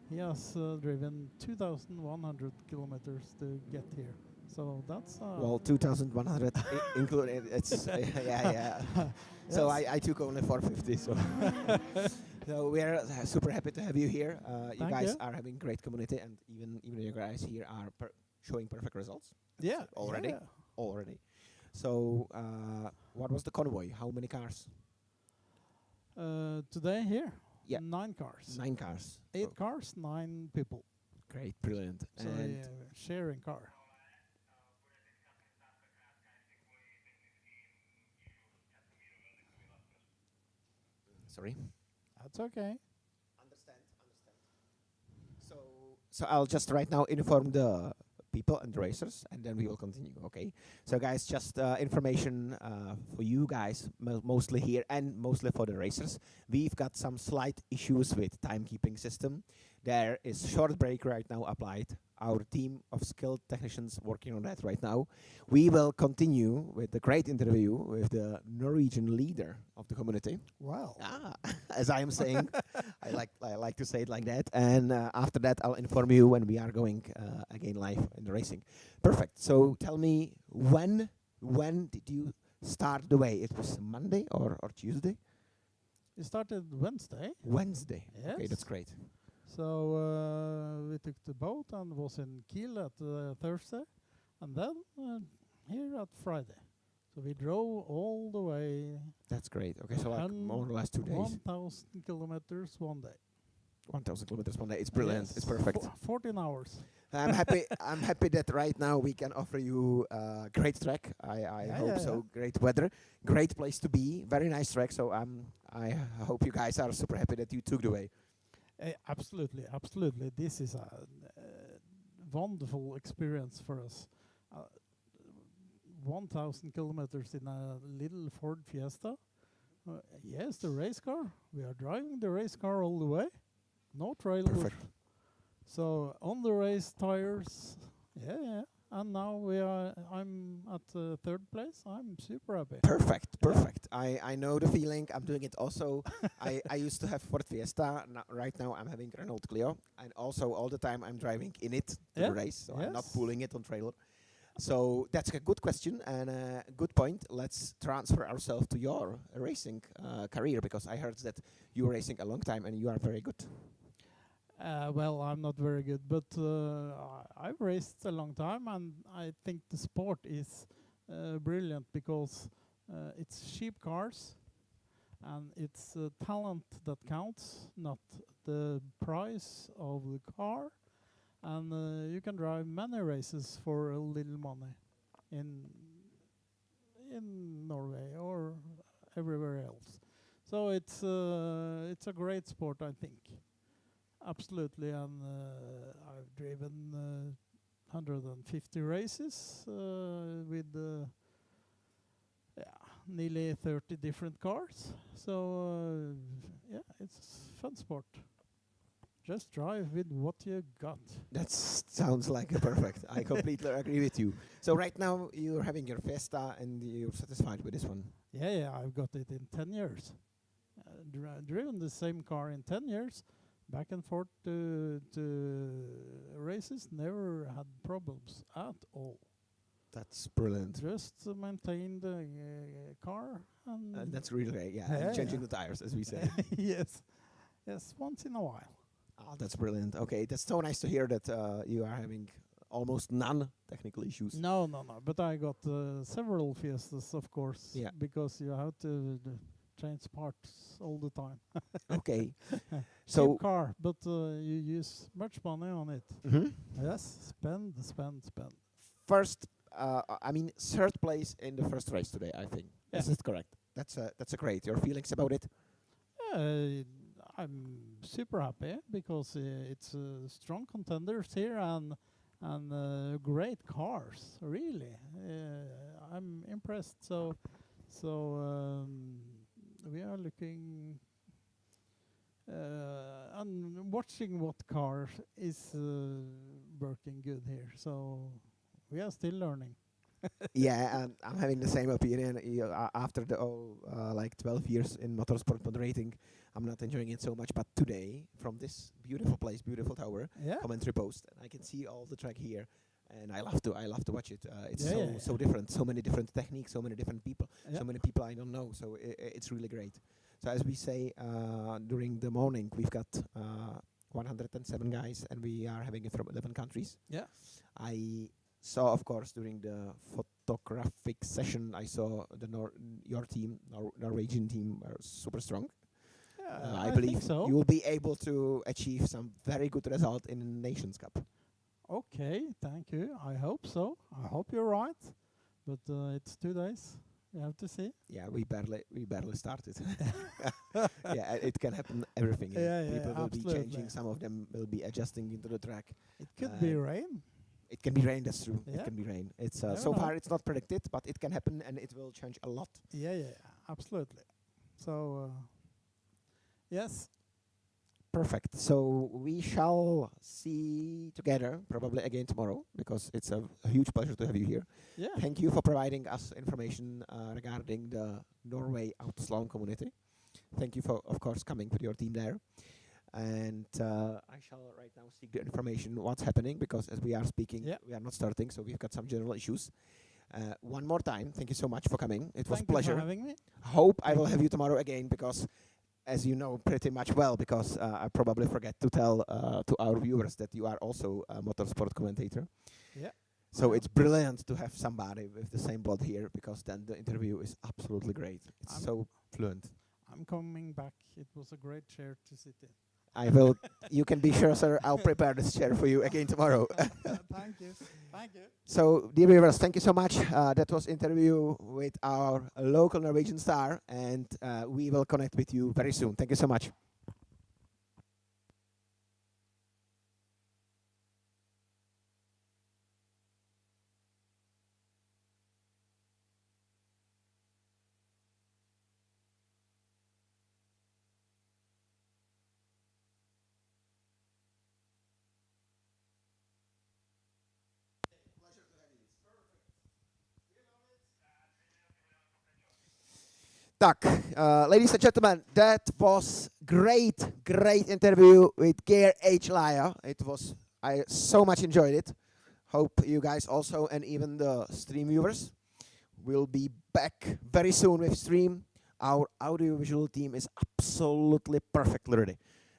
He has driven 2,100 kilometers to get here. So that's Well, 2,100 included. It's yeah. So I took only 450. So so we're super happy to have you here. You Thank guys you. are having great community, and even you guys here are showing perfect results. yeah Already? yeah. Already. So what was the convoy? How many cars? Today here, Yeah. 9 cars, 9 cars. 8 Oh, cars, 9 people. great, brilliant. So And sharing car. sorry. That's okay. Understand. So I'll just right now inform the people and the racers, and then we will continue. Okay. So, guys, just information for you guys, mostly here and mostly for the racers. We've got some slight issues with timekeeping system. There is short break right now applied. Our team of skilled technicians working on that right now. We will continue with the great interview with the Norwegian leader of the community. Wow. As I am saying, I like to say it like that. And after that, I'll inform you when we are going again live in the racing. Perfect. So tell me, when did you start the way? It was Monday or Tuesday? It started Wednesday. Wednesday. Yes. Okay, that's great. So we took the boat and was in Kiel at Thursday, and then here at Friday. So we drove all the way. That's great. Okay, so like more or less 2 days. 1,000 kilometers one day. 1,000 kilometers one day. It's brilliant. Yes. It's perfect. 14 hours. I'm happy. I'm happy that right now we can offer you a great track. I hope so. Great weather, great place to be. Very nice track. So I hope you guys are super happy that you took the way. Absolutely, absolutely. This is a wonderful experience for us. 1,000 kilometers in a little Ford Fiesta. Yes, the race car. We are driving the race car all the way. No trailer. Perfect. So on the race tires. Yeah. And now I'm at third place. I'm super happy. Perfect. I know the feeling. I'm doing it also. I used to have Ford Fiesta. Right now I'm having Renault Clio, and also all the time I'm driving in it to the race. So I'm not pulling it on trailer. So that's a good question and a good point. Let's transfer ourselves to your racing career, because I heard that you were racing a long time and you are very good. Well, I'm not very good, but I've raced a long time, and I think the sport is brilliant because it's cheap cars, and it's talent that counts, not the price of the car. And you can drive many races for a little money in Norway or everywhere else. So it's a great sport, I think. Absolutely, and I've driven 150 races with nearly 30 different cars. So it's a fun sport. Just drive with what you got. That sounds like perfect. I completely agree with you. So right now you're having your Fiesta and you're satisfied with this one? Yeah, I've got it in 10 years. Driven the same car in 10 years. Back and forth to races, never had problems at all. That's brilliant. Just maintain the car. And that's really great, and changing the tires, as we say. Yes, once in a while. Oh, that's brilliant. Okay, that's so nice to hear that you are having almost none technical issues. No, but I got several Fiestas, of course, because you have to change parts all the time. Okay. So cheap car, but you use much money on it. Mm-hmm. Yes, spend. First, third place in the first race today, I think. Yeah. Is it correct? That's a great. Your feelings about it? I'm super happy because it's strong contenders here and great cars. Really, I'm impressed. So we are looking and watching what car is working good here. So we are still learning. Yeah, and I'm having the same opinion. After the 12 years in motorsport moderating, I'm not enjoying it so much. But today, from this beautiful place, beautiful tower, commentary post, and I can see all the track here, and I love to watch it. It's so different, so many different techniques, so many different people, so many people I don't know. So it's really great. So as we say during the morning, we've got 107 guys, and we are having it from 11 countries. Yeah, I saw, of course, during the photographic session, I saw your team, Norwegian team, are super strong. I believe so. You will be able to achieve some very good result in the Nations Cup. Okay, thank you. I hope so. I hope you're right. But it's 2 days. We have to see. Yeah, we barely started. Yeah, it can happen. Everything. People will absolutely. be changing. Some of them will be adjusting into the track. It could be rain. It can be rain, that's true. Yeah. It can be rain. It's Never so know. far it's not predicted, but it can happen and it will change a lot. Yeah, absolutely. So, yes, Perfect. So we shall see together probably again tomorrow because it's a huge pleasure to have you here. yeah. Thank you for providing us information regarding the Norway Autoslalom community. Thank you for, of course, coming with your team there. And I shall right now seek the information what's happening because as we are speaking, Yeah. we are not starting, so we've got some general issues. One more time, thank you so much for coming. It was a Thank you for pleasure. having me. Hope I will have you tomorrow again because, as you know pretty much well, because I probably forget to tell to our viewers that you are also a motorsport commentator. Yeah. So Yeah. it's brilliant to have somebody with the same blood here because then the interview is absolutely great. It's I'm- so fluent. I'm coming back. It was a great chair to sit in. I will. You can be sure, sir. I'll prepare this chair for you again tomorrow. Thank you. Thank you. So, dear viewers, thank you so much. That was interview with our local Norwegian star, and we will connect with you very soon. Thank you so much. Tak, ladies and gentlemen, that was great interview with Geir H. Laya. I so much enjoyed it. Hope you guys also, and even the stream viewers, will be back very soon with stream. Our audiovisual team is absolutely perfectly ready.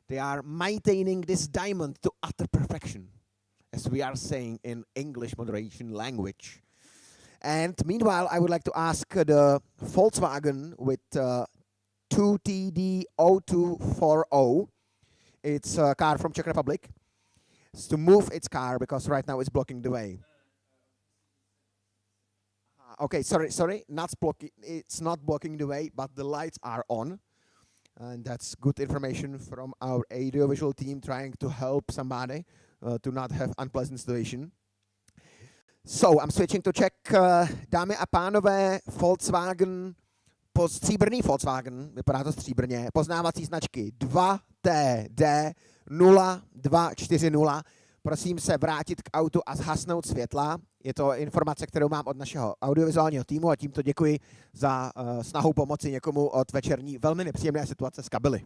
They are maintaining this diamond to utter perfection, as we are saying in English moderation language. And meanwhile, I would like to ask the Volkswagen with 2TD0240, it's a car from Czech Republic, to move its car because right now it's blocking the way. Okay, sorry, it's not blocking the way, but the lights are on. And that's good information from our audiovisual team trying to help somebody to not have unpleasant situation. So, I'm switching to Czech. Dámy a pánové, Volkswagen, stříbrný Volkswagen, vypadá to stříbrně, poznávací značky 2TD0240. Prosím se vrátit k autu a zhasnout světla. Je to informace, kterou mám od našeho audiovizuálního týmu a tímto děkuji za snahu pomoci někomu od večerní velmi nepříjemné situace z kabely.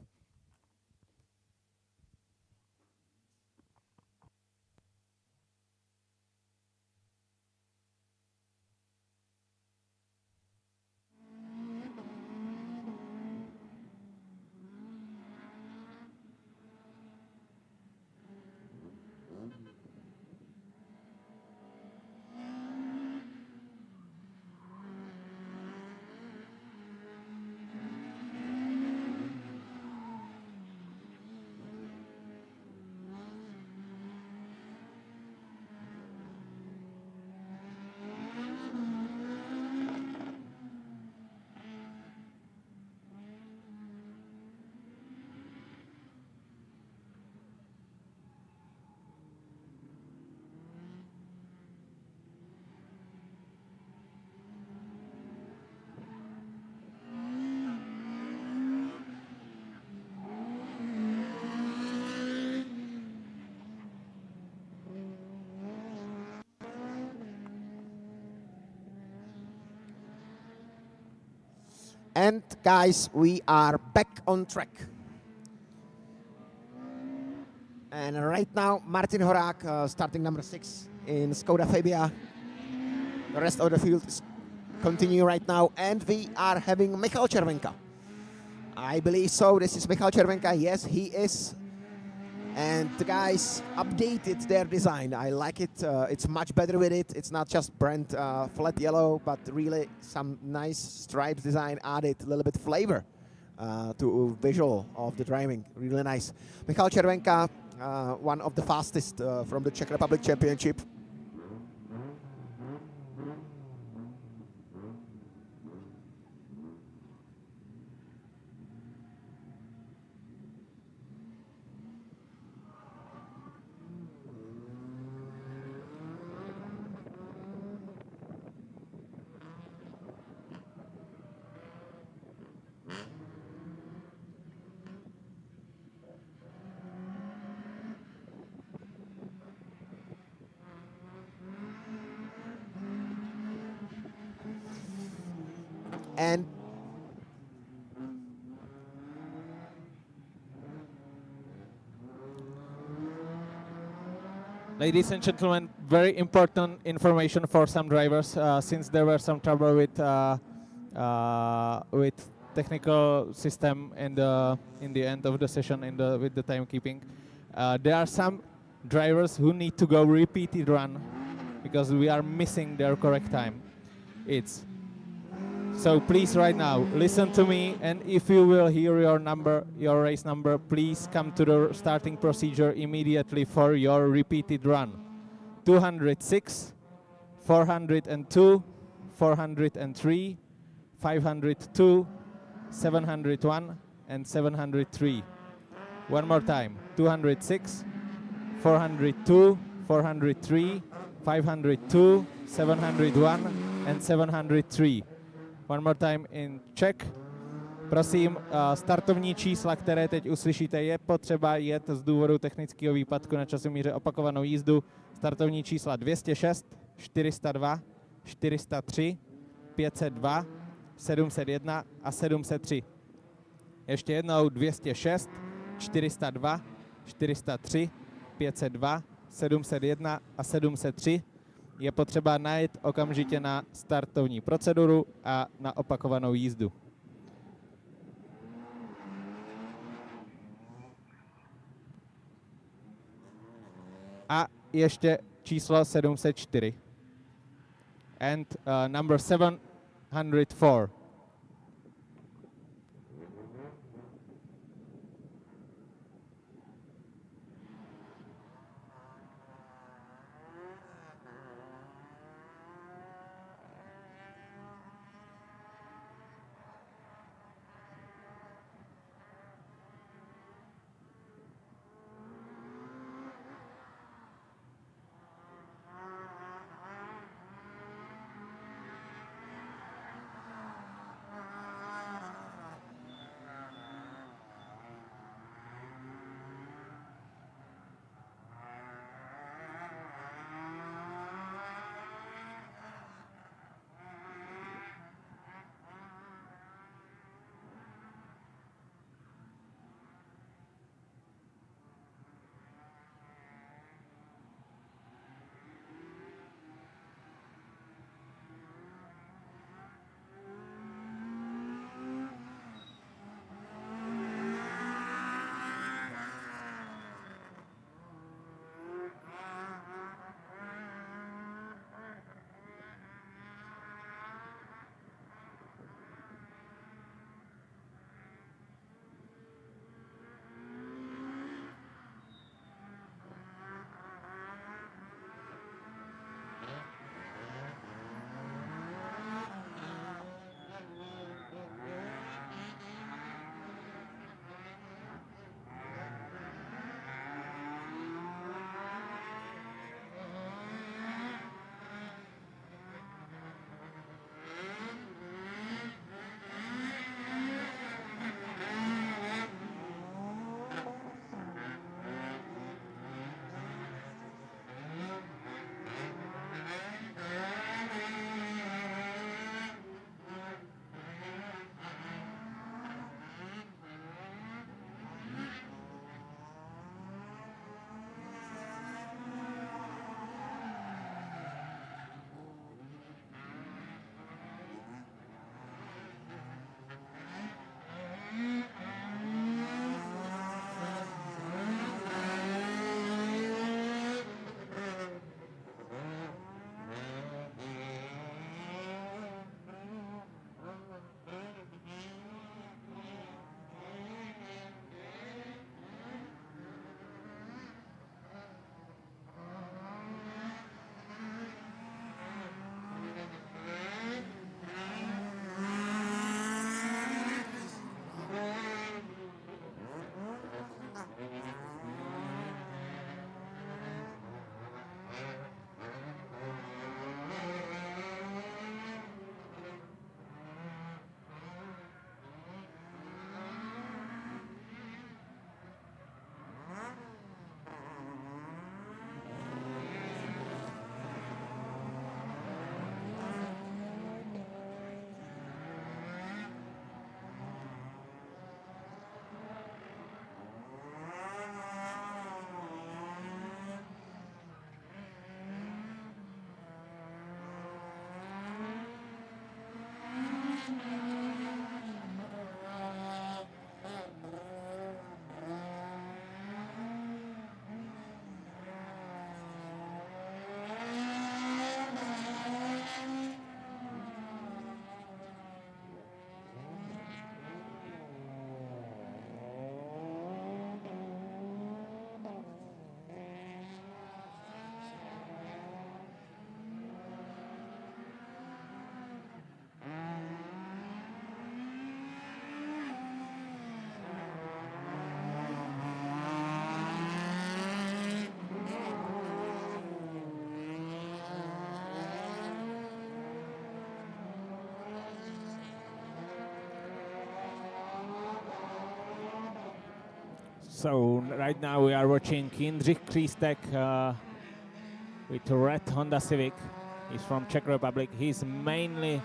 And guys, we are back on track. And right now, Martin Horák, starting number 6 in Skoda Fabia. The rest of the field is continuing right now. And we are having Michal Červenka. I believe so. This is Michal Červenka. Yes, he is. And the guys updated their design. I like it. It's much better with it. It's not just brand flat yellow, but really some nice stripes design added a little bit flavor to visual of the driving. Really nice. Michal Červenka, one of the fastest from the Czech Republic Championship. And ladies and gentlemen, very important information for some drivers, since there were some trouble with technical system in the end of the session with the timekeeping. There are some drivers who need to go repeated run because we are missing their correct time. So please right now listen to me, and if you will hear your race number, please come to the starting procedure immediately for your repeated run. 206, 402, 403, 502, 701 and 703. One more time. 206, 402, 403, 502, 701 and 703. One more time in Czech. Prosím, startovní čísla, které teď uslyšíte, je potřeba jet z důvodu technického výpadku na časomíře opakovanou jízdu. Startovní čísla 206, 402, 403, 502, 701 a 703. Ještě jednou 206, 402, 403, 502, 701 a 703. Je potřeba najet okamžitě na startovní proceduru a na opakovanou jízdu. A ještě číslo 704. And number 704. So right now we are watching Jindřich Křístek with a red Honda Civic. He's from Czech Republic. He's mainly,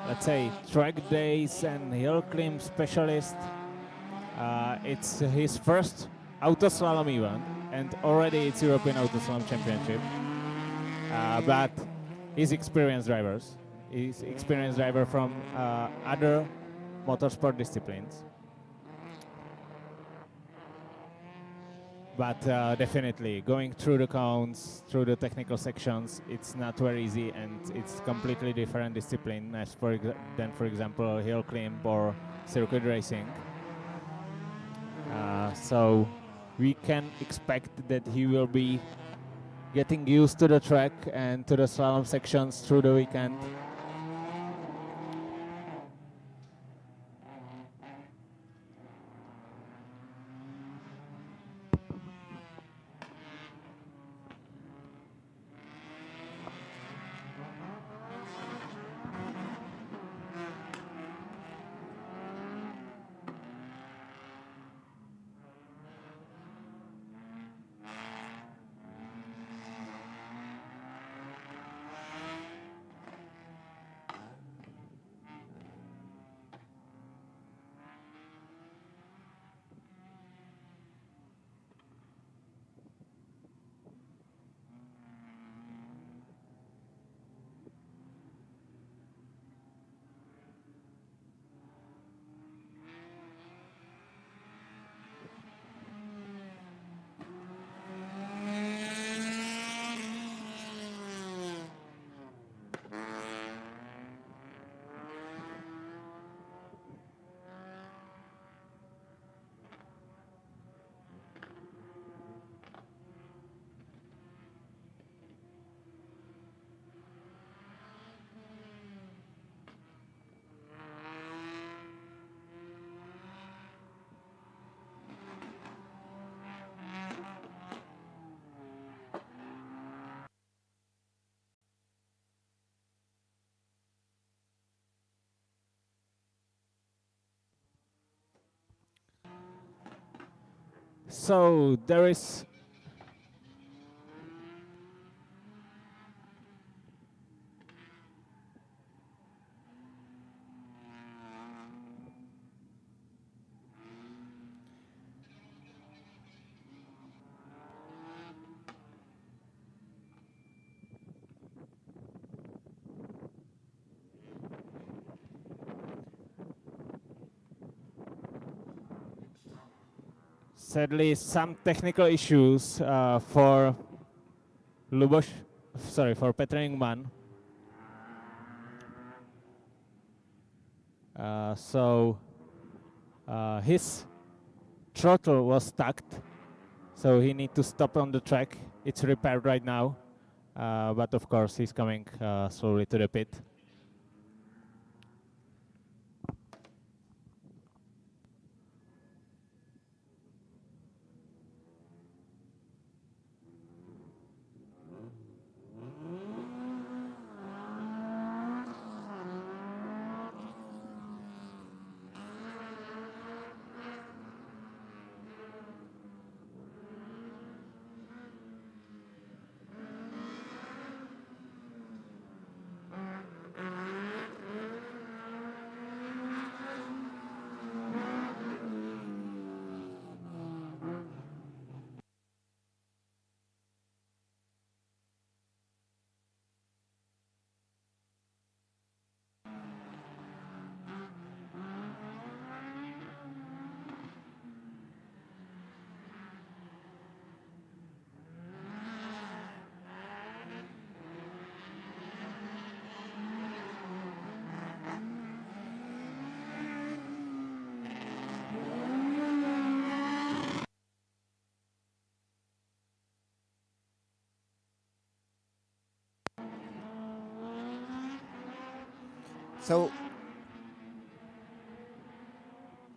let's say, track days and hill climb specialist. It's his first Autoslalom event, and already it's European Autoslalom Championship. But he's experienced drivers. He's experienced driver from other motorsport disciplines. But definitely going through the cones, through the technical sections, it's not very easy, and it's completely different discipline as than, for example, hill climb or circuit racing. So we can expect that he will be getting used to the track and to the slalom sections through the weekend. So there is sadly some technical issues for Petr Ingman. So his throttle was stuck, so he need to stop on the track. It's repaired right now, but of course he's coming slowly to the pit.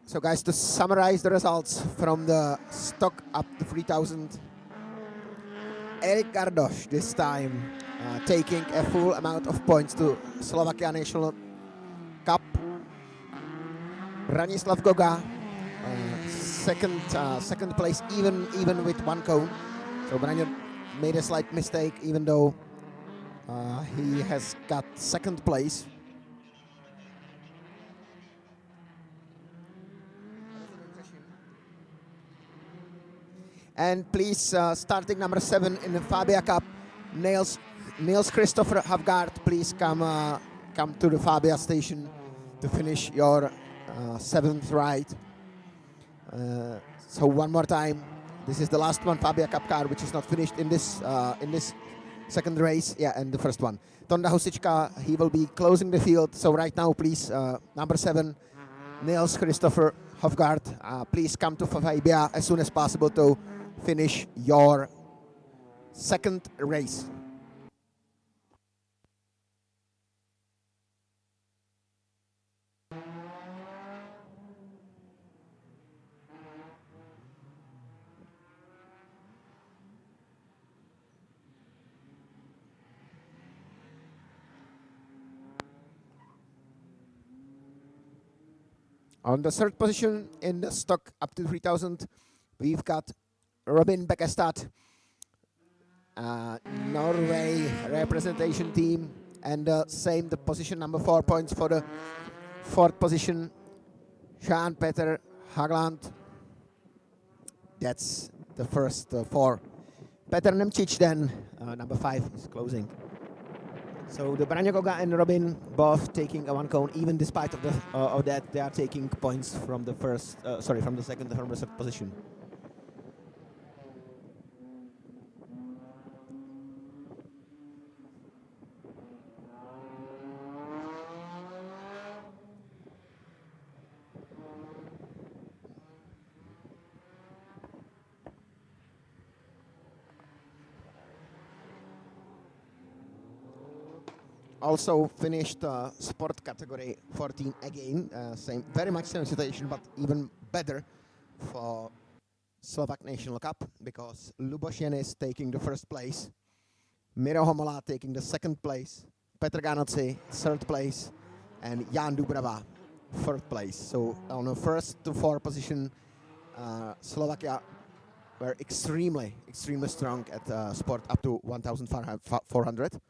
So guys, to summarize the results from the stock up to 3000, Eric Gardoš this time taking a full amount of points to Slovakia National Cup. Branislav Goga second place, even with one cone. So Branier made a slight mistake, even though he has got second place. And please, starting number 7 in the Fabia Cup, Niels Christopher Havgaard, please come to the Fabia station to finish your 7th ride. So one more time, this is the last one Fabia Cup car which is not finished in this second race. Yeah, and the first one. Tonda Husička, he will be closing the field. So right now, please, number 7, Niels Christopher Havgaard, please come to Fabia as soon as possible to finish your second race. On the third position in the stock up to 3000, we've got Robin Bekkestad, Norway representation team, and the position number 4 points for the fourth position, Jean Peter Hagland. That's the first 4. Petr Nemčič then, number 5, is closing. So the Branjagoga and Robin both taking a one cone, even despite of that they are taking points from the from the second and from the third position. Also finished sport category 14 again, very much same situation, but even better for Slovak National Cup, because Luboš Janis taking the first place, Miro Homola taking the second place, Petr Ganoci third place, and Jan Dubrava fourth place. So on the first to 4 position, Slovakia were extremely strong at sport up to 1,400.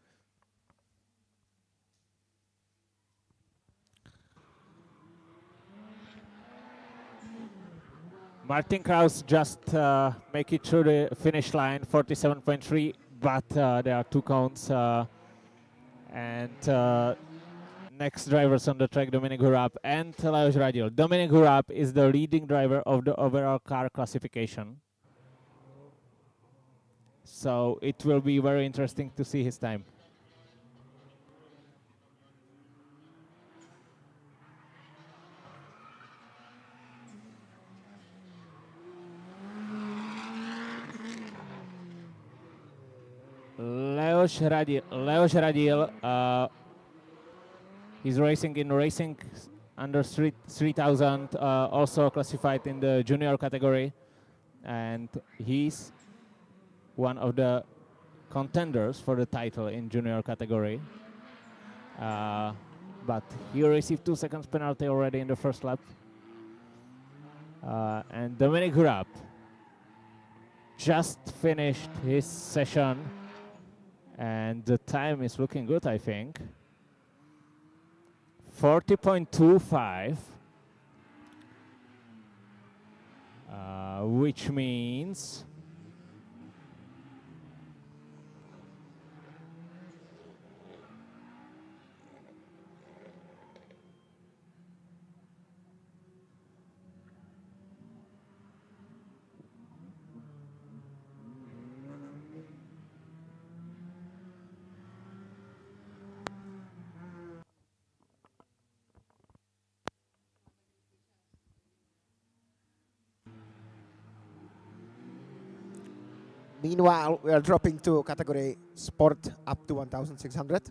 Martin Kraus just make it through the finish line, 47.3, but there are 2 cones. And next drivers on the track, Dominik Hurab and Lajos Radil. Dominik Hurab is the leading driver of the overall car classification. So it will be very interesting to see his time. Lajos Radil, he's racing in racing under 3000, also classified in the junior category, and he's one of the contenders for the title in junior category. But he received 2 seconds penalty already in the first lap. And Dominik Hurab just finished his session, and the time is looking good, I think. 40.25, which means meanwhile, we are dropping to category sport up to 1,600.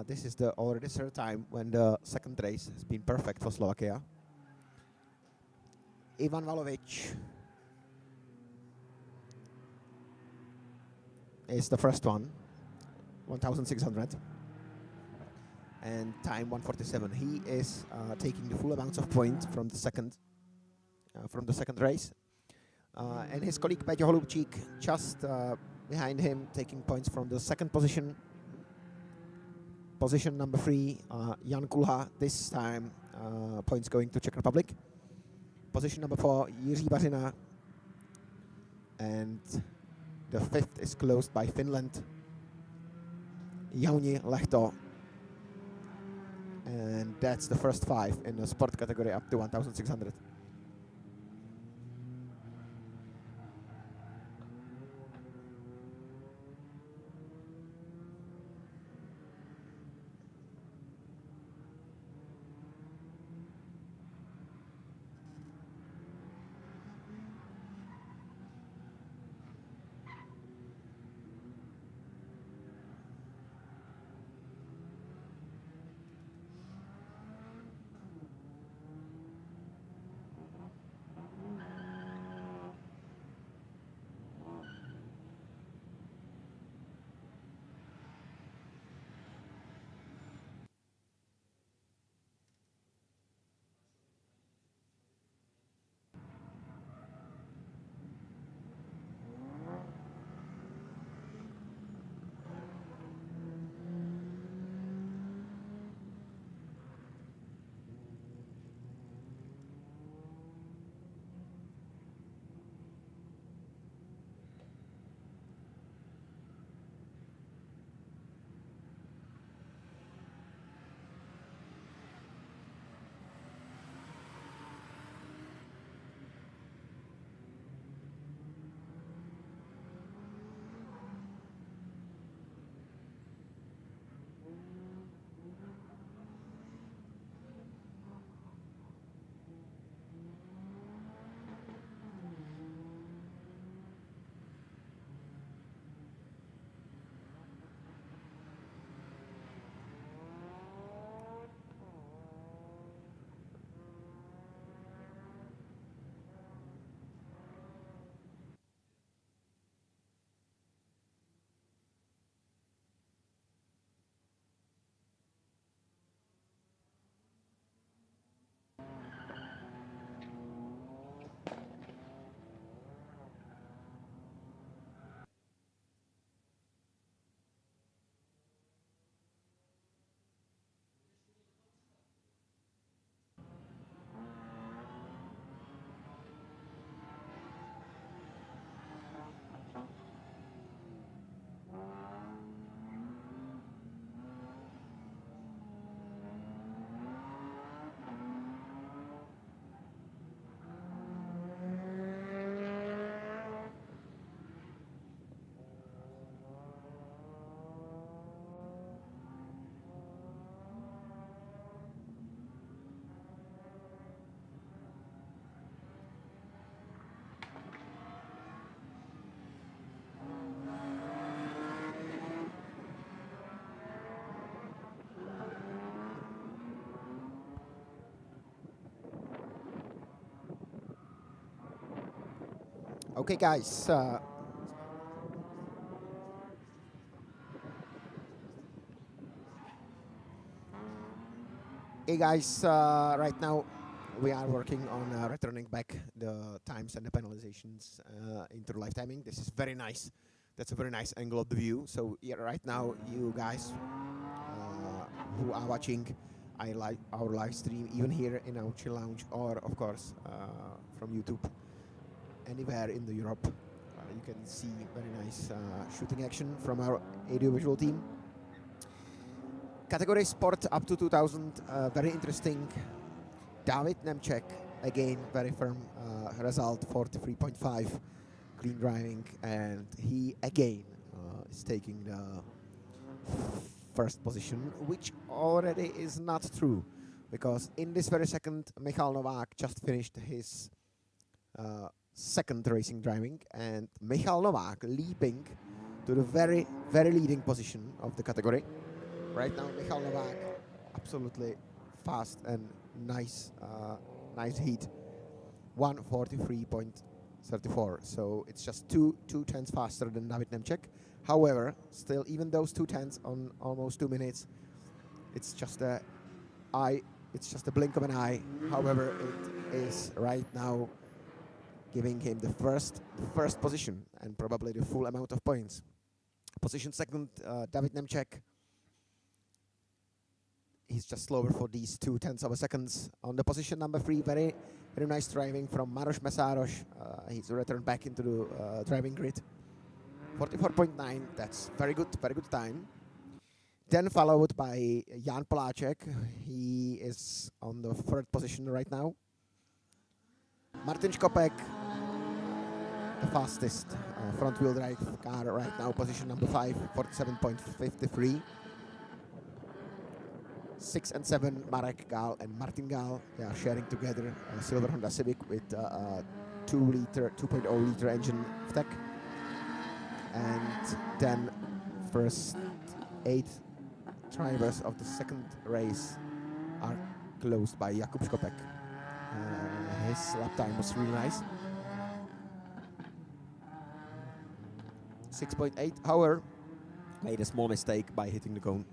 This is the already third time when the second race has been perfect for Slovakia. Ivan Valovic is the first one, 1,600. And time 1:47. He is taking the full amounts of points from the second from the second race. And his colleague Peťo Holubčík just behind him, taking points from the second position. Position number 3, Jan Kulha, this time points going to Czech Republic. Position number 4, Jiří Bařina. And the 5th is closed by Finland, Jauni Lehto. And that's the first 5 in the sport category up to 1,600. Okay, guys. Hey, guys. Right now, we are working on returning back the times and the penalizations into live timing. This is very nice. That's a very nice angle of the view. So yeah, right now, you guys who are watching our live stream, even here in our chill lounge, or of course from YouTube, anywhere in the Europe, you can see very nice shooting action from our audiovisual team. Category sport up to 2000, very interesting. David Nemček, again, very firm result, 43.5, clean driving, and he again is taking the first position, which already is not true, because in this very second, Michal Novák just finished his second racing driving, and Michal Novák leaping to the very, very leading position of the category. Right now, Michal Novák, absolutely fast and nice, nice heat, 1:43.34. So it's just two tenths faster than David Nemček. However, still, even those 2 tenths on almost 2 minutes, it's just a blink of an eye. However, it is right now giving him the first position and probably the full amount of points. Position second, David Nemček. He's just slower for these 0.2 of a seconds. On the position number 3, very nice driving from Maros Mesáros. He's returned back into the driving grid. 44.9, that's very good time. Then followed by Jan Poláček. He is on the 3rd position right now. Martin Škopek, the fastest front-wheel drive car right now, position number 5, 47.53. 6 and 7, Marek Gál and Martin Gál. They are sharing together a silver Honda Civic with a 2.0 liter engine of tech. And then first 8 drivers of the second race are closed by Jakub Škopek. His lap time was really nice. 6.8, however, made a small mistake by hitting the cone.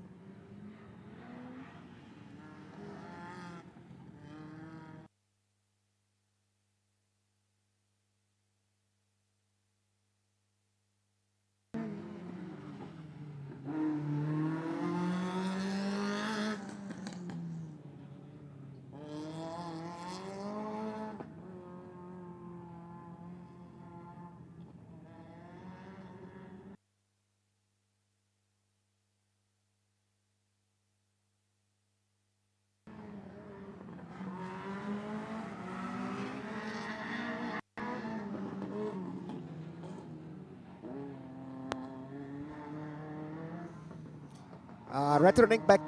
Returning back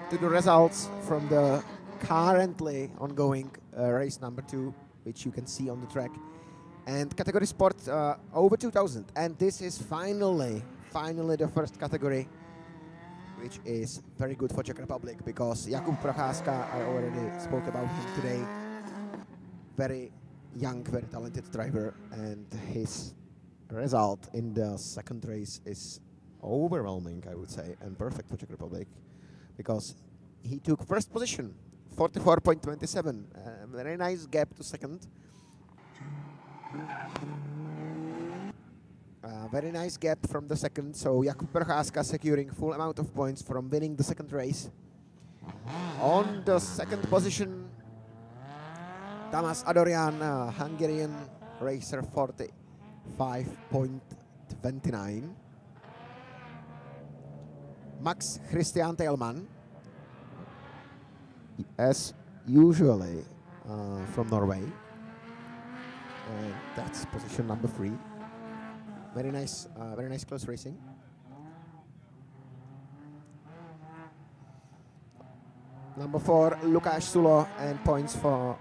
to the results from the currently ongoing race number 2, which you can see on the track, and category sport over 2000. And this is finally the first category, which is very good for Czech Republic, because Jakub Procházka, I already spoke about him today. Very young, very talented driver, and his result in the second race is overwhelming, I would say, and perfect for Czech Republic, because he took first position, 44.27, very nice gap to second. Very nice gap from the second, so Jakub Procházka securing full amount of points from winning the second race. On the second position, Tamás Adorján, Hungarian racer, 45.29. Max Christian Teilman, as usually from Norway, and that's position number 3. Very nice close racing. Number 4, Lukáš Sulo, and points for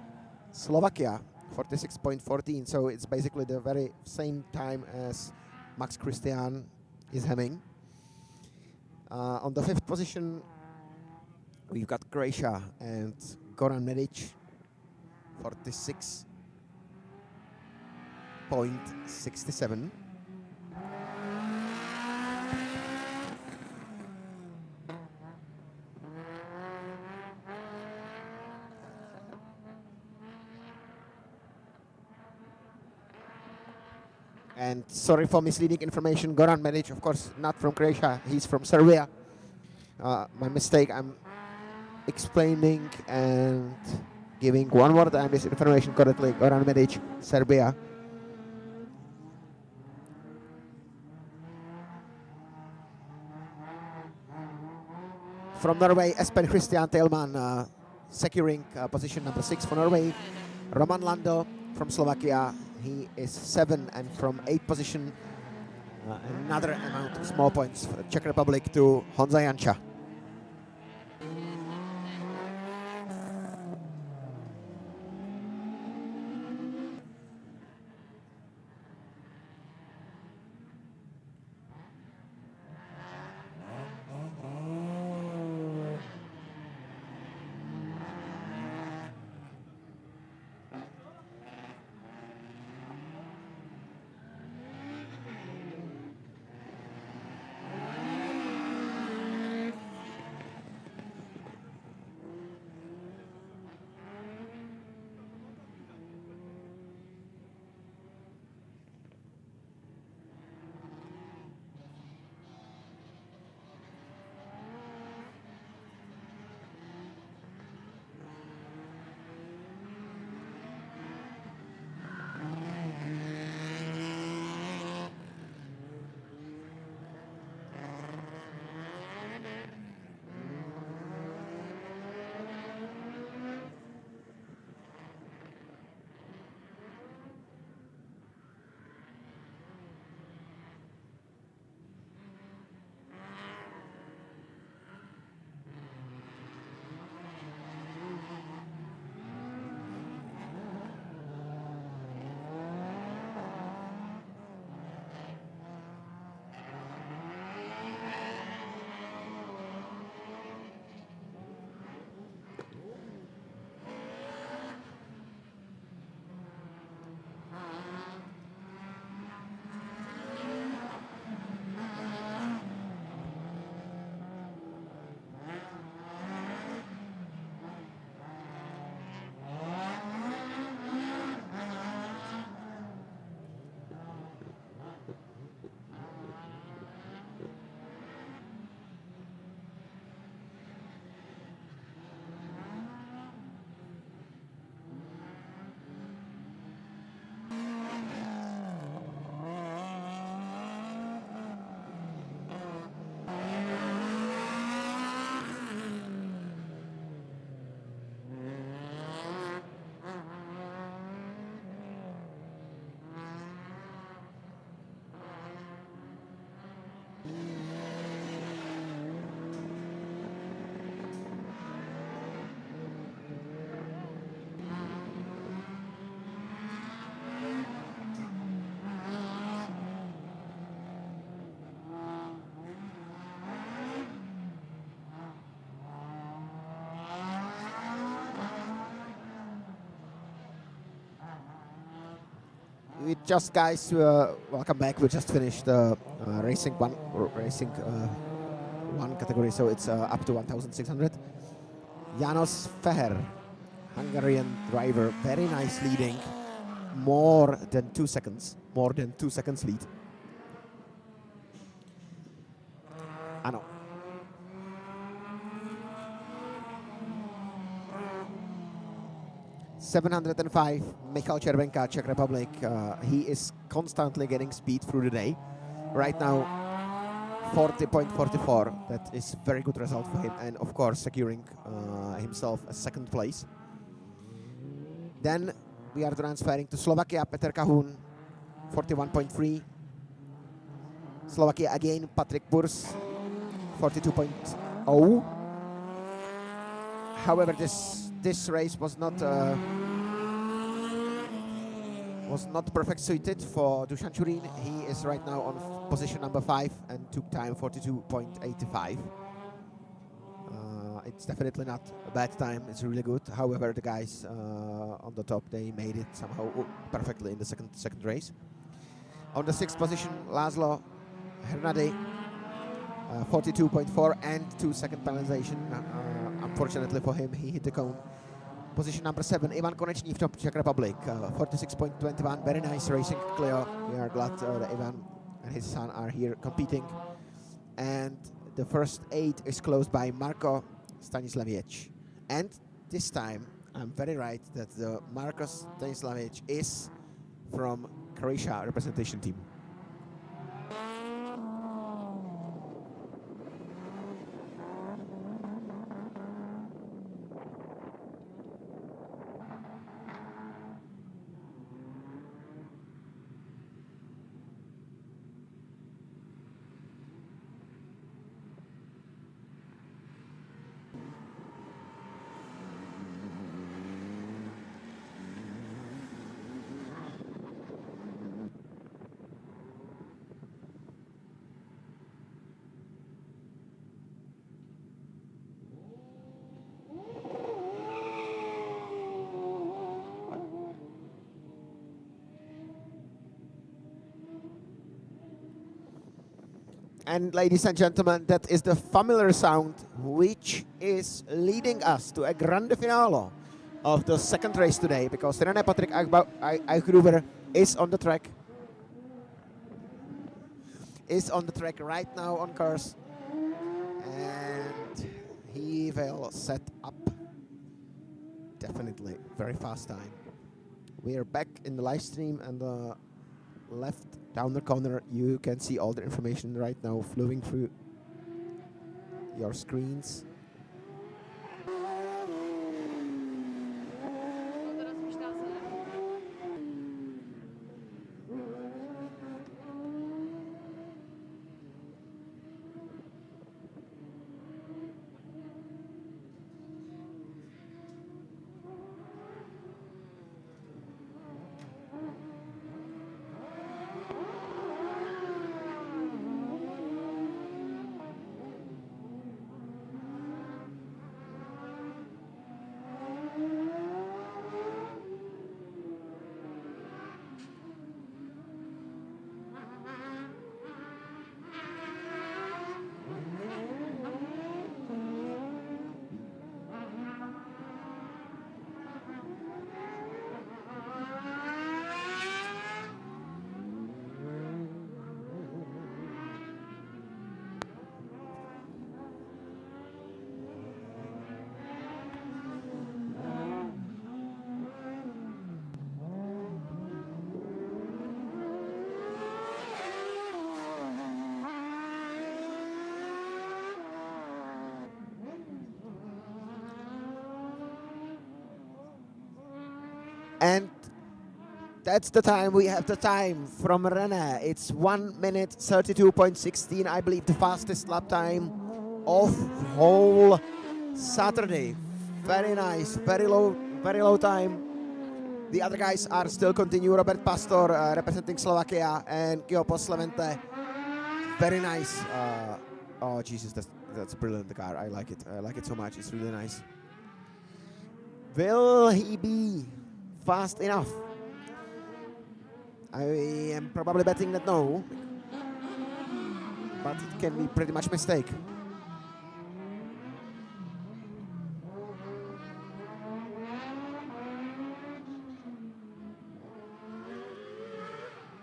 Slovakia, 46.14. So it's basically the very same time as Max Christian is having. On the 5th position, we've got Croatia and Goran Medic, 46.67. And sorry for misleading information, Goran Medic, of course, not from Croatia, he's from Serbia. My mistake, I'm explaining and giving one more time this information correctly. Goran Medic, Serbia. From Norway, Espen Christian Teilman, securing position number 6 for Norway. Roman Lando from Slovakia, he is 7, and from 8th position, another amount of small points for the Czech Republic to Honza Janča. we just, guys, welcome back. We just finished racing one category, so it's up to 1,600. Janos Feher, Hungarian driver, very nice leading, more than 2 seconds lead. Ano. .705, Michal Červenka, Czech Republic. He is constantly getting speed through the day. Right now, 40.44. That is very good result for him, and of course securing himself a second place. Then we are transferring to Slovakia. Peter Kahun, 41.3. Slovakia again, Patrick Burs, 42.0. However, this race was not perfect suited for Dusan Churin. He is right now on position number 5 and took time 42.85. It's definitely not a bad time. It's really good. However, the guys on the top, they made it somehow perfectly in the second race. On the 6th position, Laszlo Hernady, 42.4 and 2-second penalization. Unfortunately for him, he hit the cone. Position number 7, Ivan Konečný from Czech Republic, 46.21. Very nice racing, Cleo. We are glad that Ivan and his son are here competing. And the first 8 is closed by Marko Stanislavic. And this time, I'm very right that the Marko Stanislavic is from Croatia representation team. And ladies and gentlemen, that is the familiar sound which is leading us to a grande finale of the second race today, because René Patrick Eichgruber is on the track. Is on the track right now on course, and he will set up definitely very fast time. We are back in the live stream, and left down the corner you can see all the information right now flowing through your screens. And that's the time. We have the time from René. It's 1 minute 32.16, I believe, the fastest lap time of whole Saturday. Very nice, very low time. The other guys are still continue. Robert Pastor representing Slovakia, and Kyopos Levente. Very nice. Oh Jesus, that's brilliant, the car. I like it. I like it so much. It's really nice. Will he be fast enough? I am probably betting that no, but it can be pretty much mistake.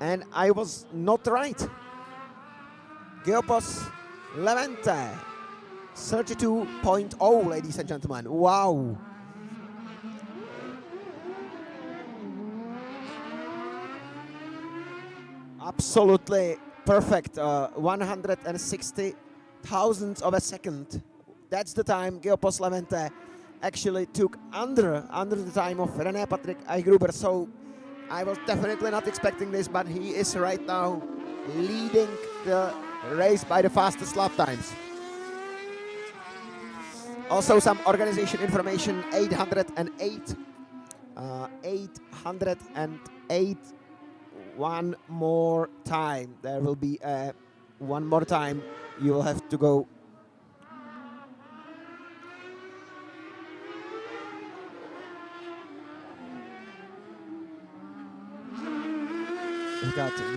And I was not right. Geopos Levente, 32.0, ladies and gentlemen. Wow. Absolutely perfect. 160 thousandths of a second. That's the time Geopos Levente actually took under the time of René Patrick Eichgruber. So I was definitely not expecting this, but he is right now leading the race by the fastest lap times. Also some organization information, 808. 808. One more time. There will be one more time. You will have to go.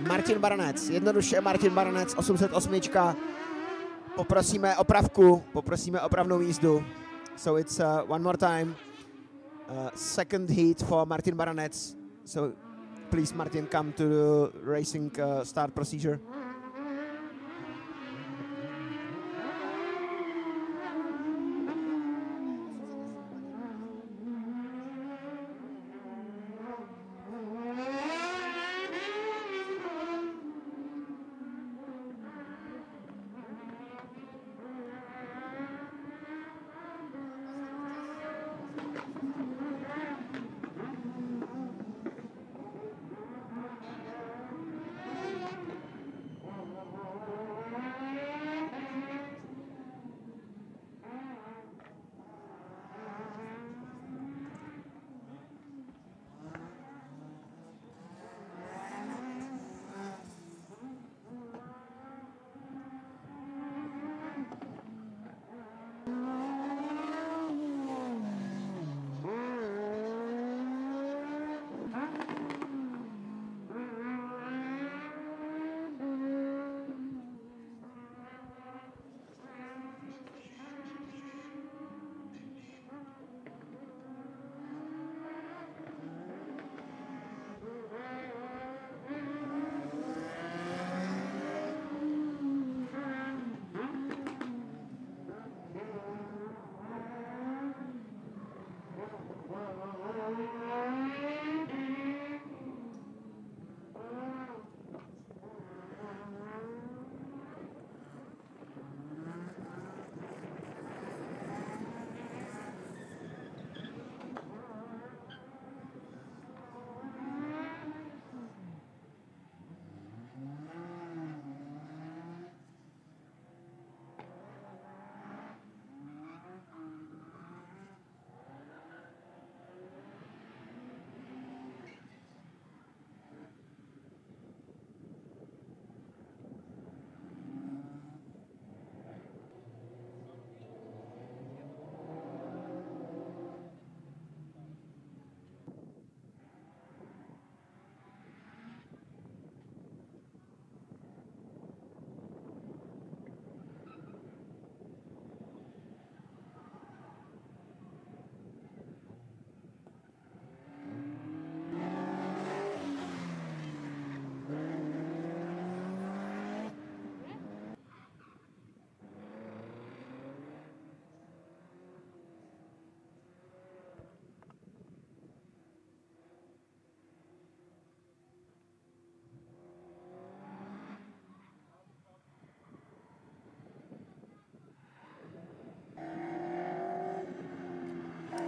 Martin Baranec, jednoduše Martin Baranec, 808. Poprosíme opravku, poprosíme opravnou jízdu. So it's one more time. Second heat for Martin Baranec. So please, Martin, come to the racing start procedure.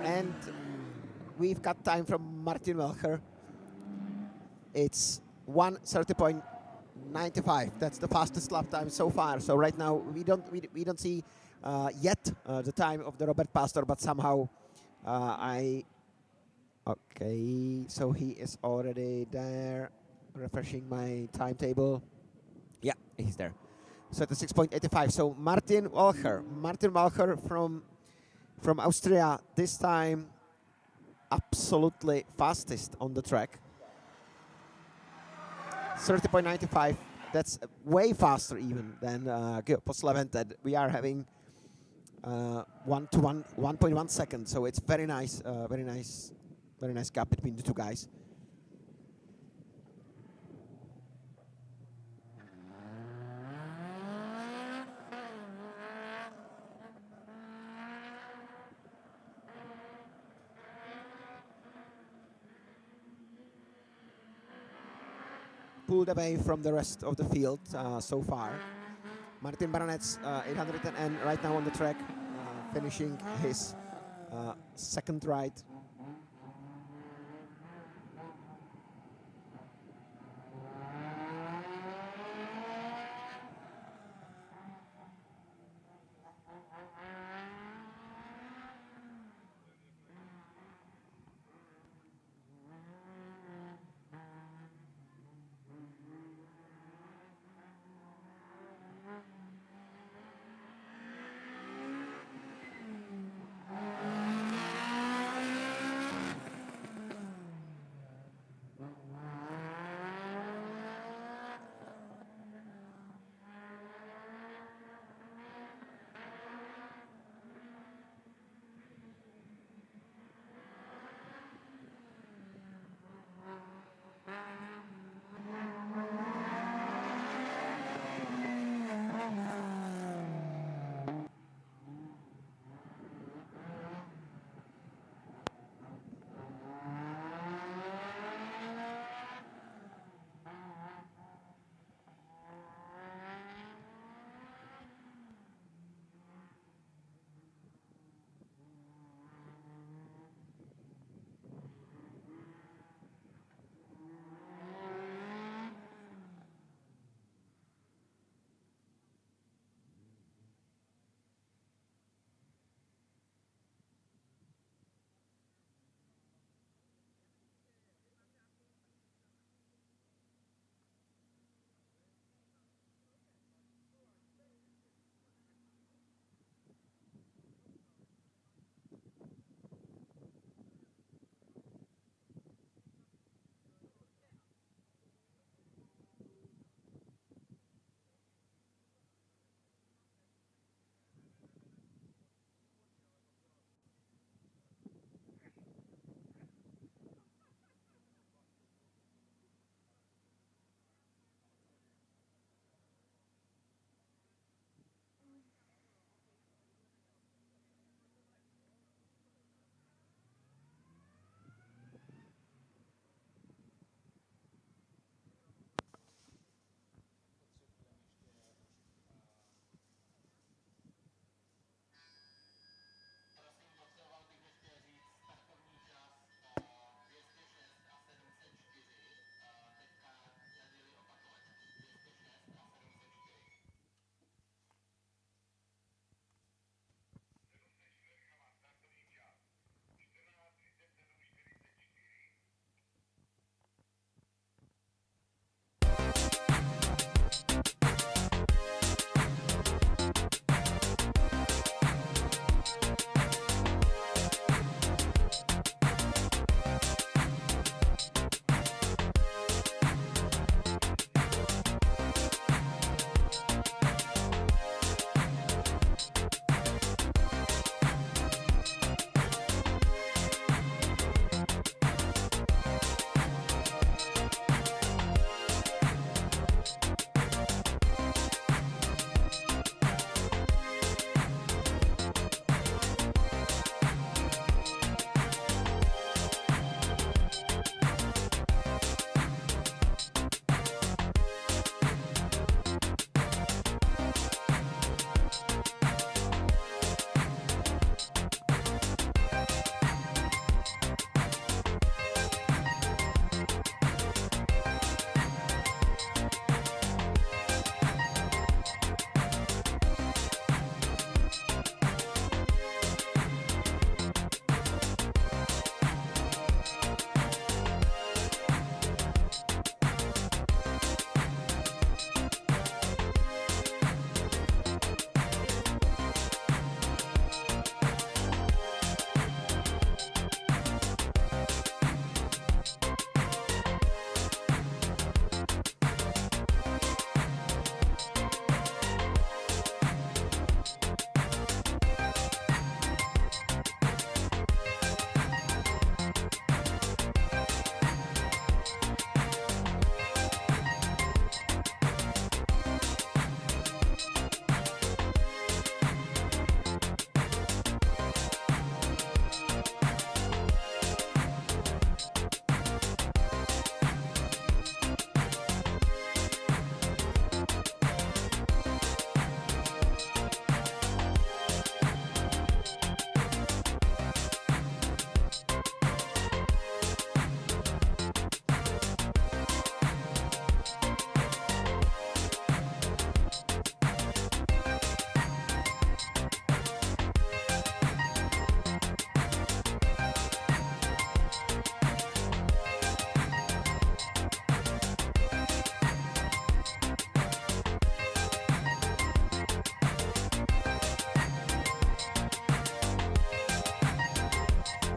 And we've got time from Martin Welcher. It's 1:30.95. That's the fastest lap time so far. So right now we don't see yet the time of the Robert Pastor, but somehow okay. So he is already there. Refreshing my timetable. Yeah, he's there. So the 6.85. So Martin Welcher from Austria, this time absolutely fastest on the track. 30.95. That's way faster even than post Levante. We are having 1.1 seconds. So it's very nice, very nice gap between the two guys. Pulled away from the rest of the field so far. Martin Baranets, 810 right now on the track, finishing his second ride.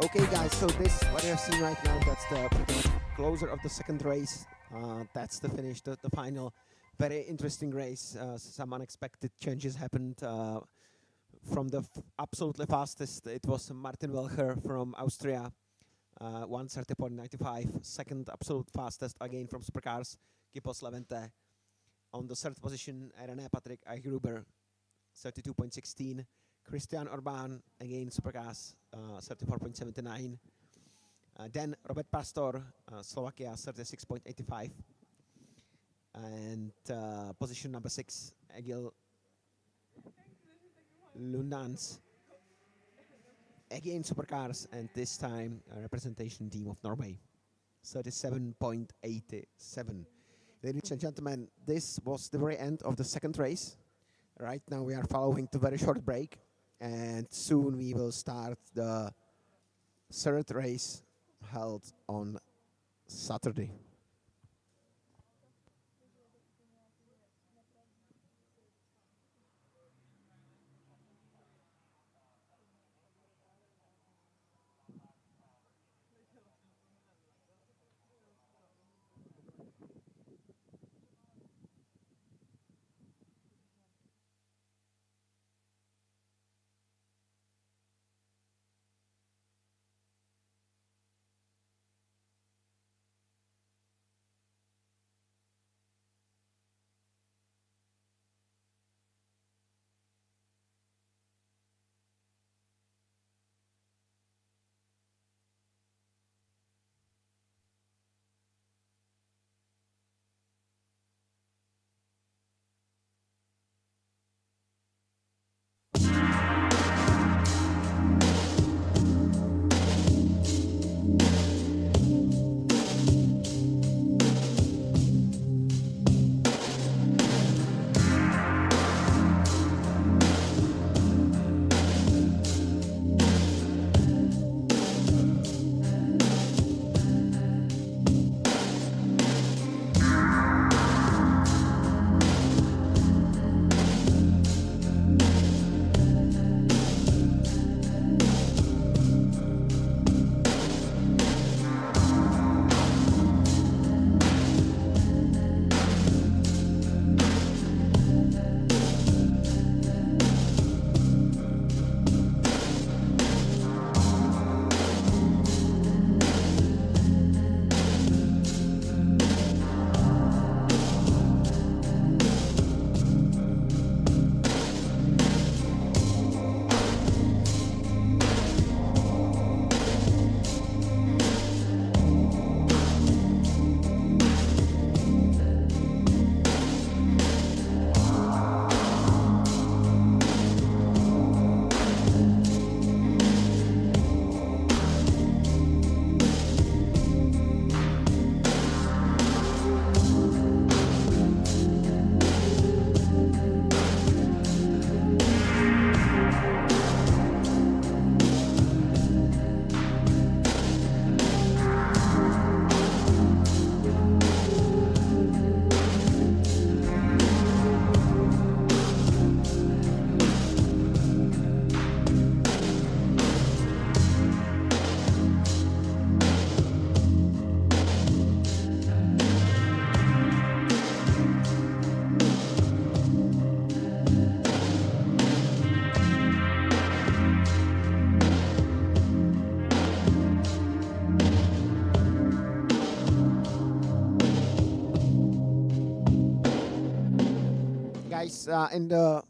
Okay, guys, so this, what you're seeing right now, that's the pretty much closer of the second race. That's the finish, the final. Very interesting race. Some unexpected changes happened. From the absolutely fastest, it was Martin Welcher from Austria, 1:30.95. Second absolute fastest, again from supercars, Kipos Levente. On the third position, René Patrick Eichgruber, 32.16. Christian Orban, again supercars, 34.79. Then Robert Pastor, Slovakia, 36.85. And position number 6, Egil Lundans, again supercars, and this time a representation team of Norway, 37.87. Ladies and gentlemen, this was the very end of the second race. Right now we are following the very short break, and soon we will start the third race held on Saturday. Guys, in the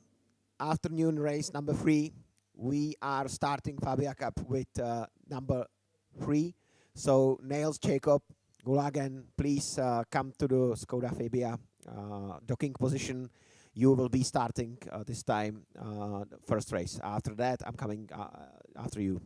afternoon race number 3, we are starting Fabia Cup with number 3. So Nails Jacob Gulagen, please come to the Skoda Fabia docking position. You will be starting this time the first race. After that, I'm coming after you.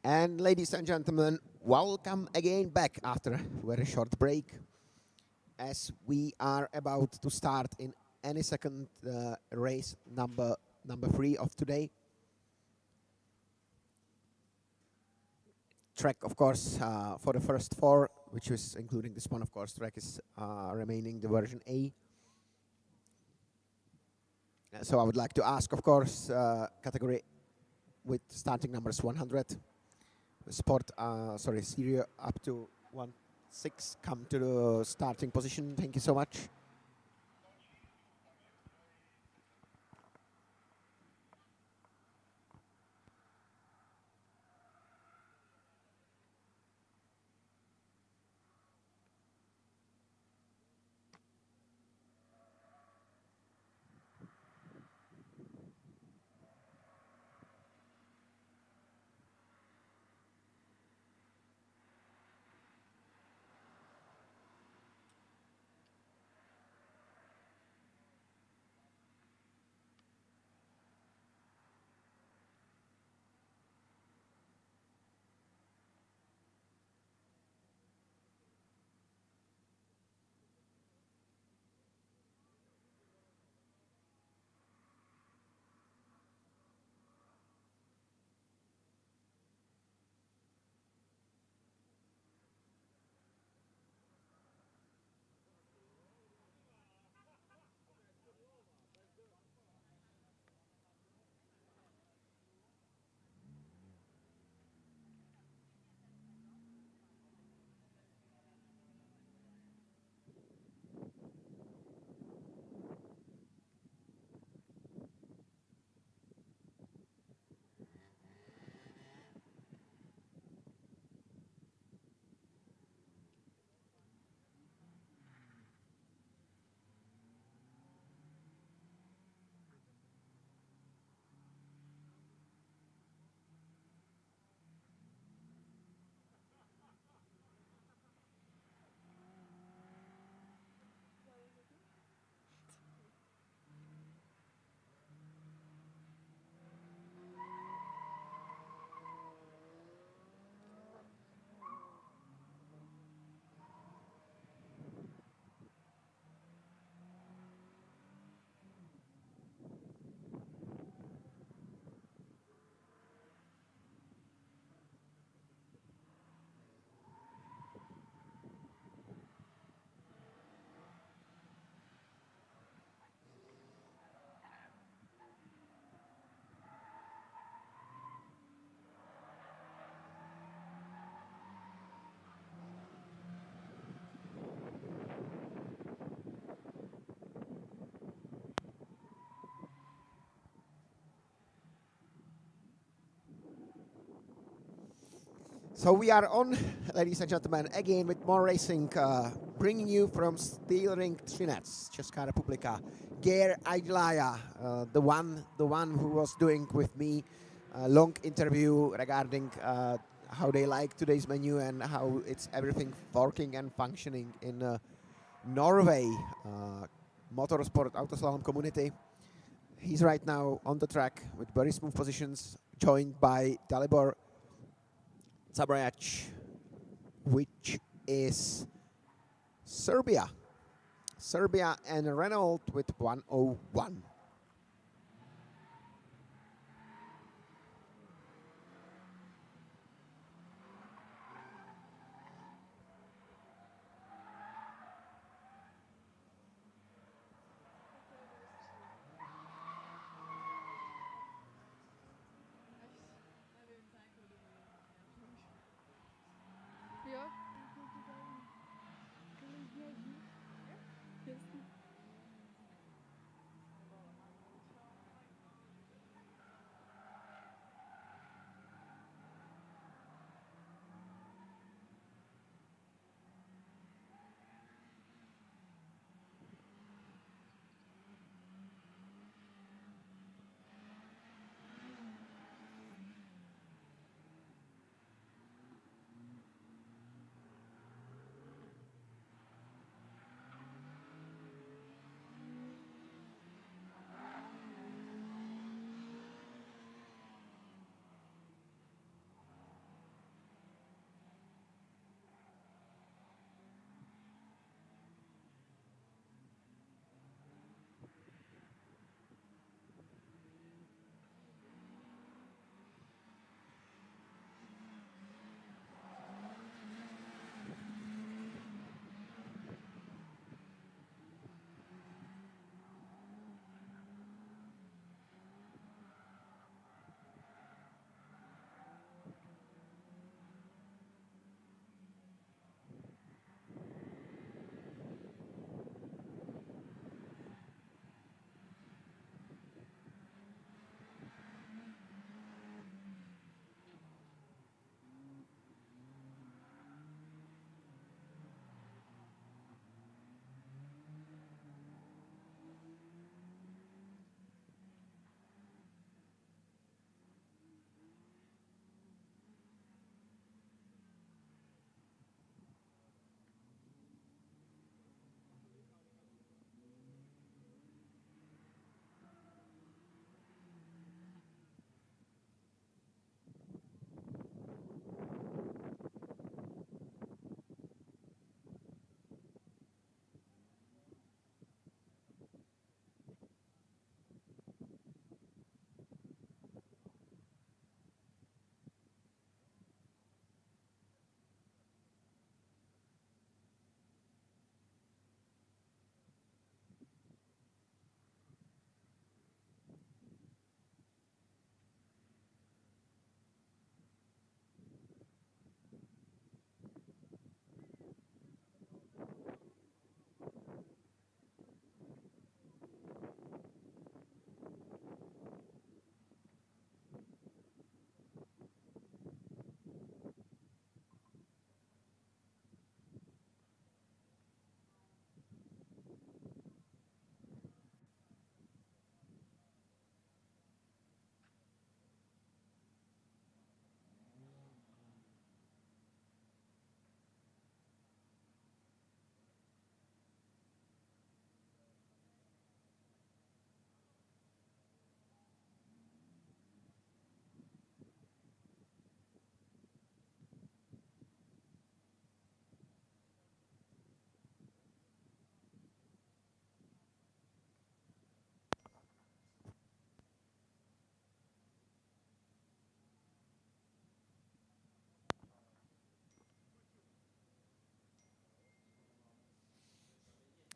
And ladies and gentlemen, welcome again back after a very short break, as we are about to start in any second race number 3 of today. Trek, of course, for the first 4, which is including this one, of course, Trek is remaining the version A. So I would like to ask, of course, category with starting numbers 100. Sport, Syria up to 1-6, come to the starting position. Thank you so much. So we are on, ladies and gentlemen, again with more racing, bringing you from SteelRing Trinec, Česká republika. Geir Aidlaya, the one who was doing with me a long interview regarding how they like today's menu and how it's everything working and functioning in Norway motorsport autoslalom community. He's right now on the track with very smooth positions, joined by Dalibor Zabrajac, which is Serbia and Renault with 101.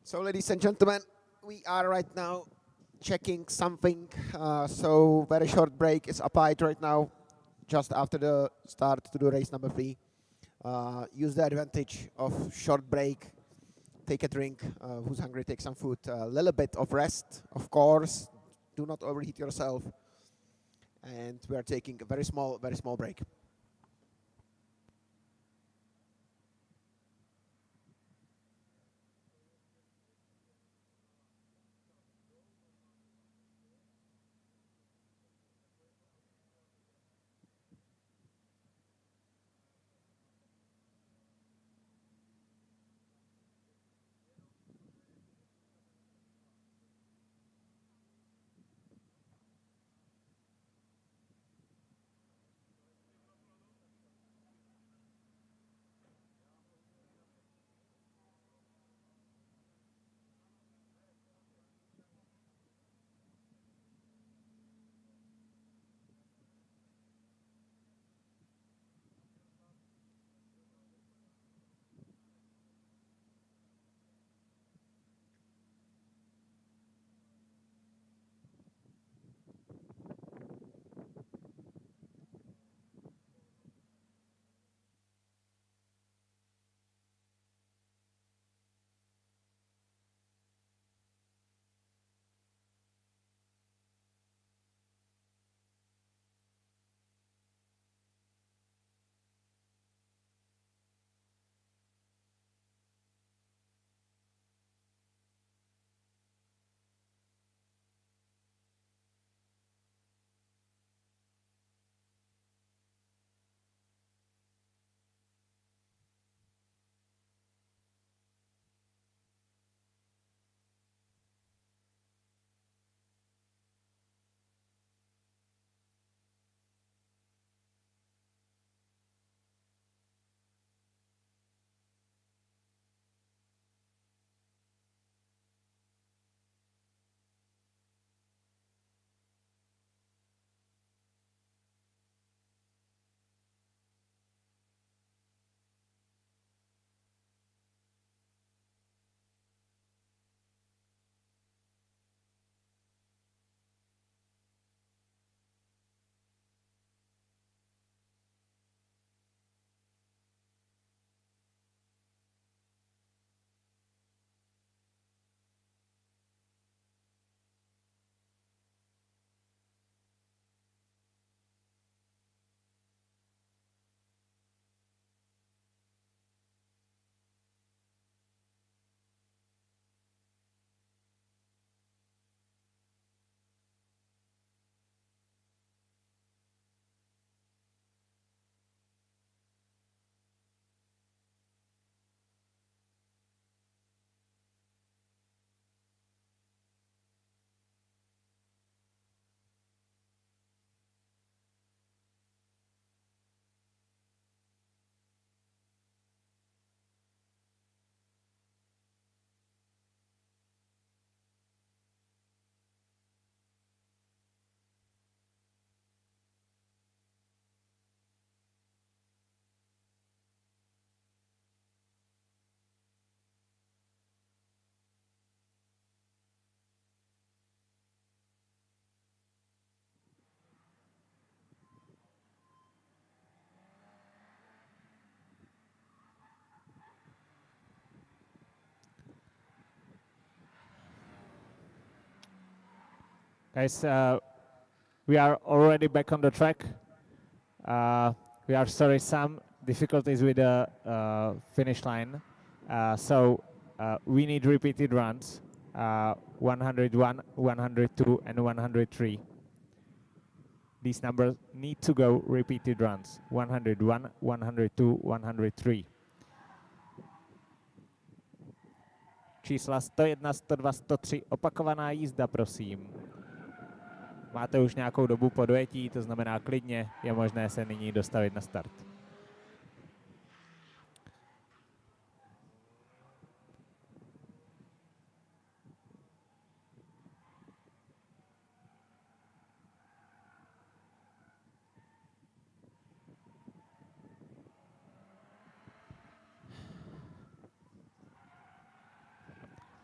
So, ladies and gentlemen, we are right now checking something. So, very short break is applied right now, just after the start to do race number 3. Use the advantage of short break. Take a drink. Who's hungry, take some food. A little bit of rest, of course. Do not overheat yourself. And we are taking a very small break. Guys, we are already back on the track. We are sorry, some difficulties with the finish line. So we need repeated runs, 101, 102, and 103. These numbers need to go repeated runs, 101, 102, 103. Čísla 101, 102, 103, opakovaná jízda, prosím. Máte už nějakou dobu po dojetí, to znamená klidně je možné se nyní dostavit na start.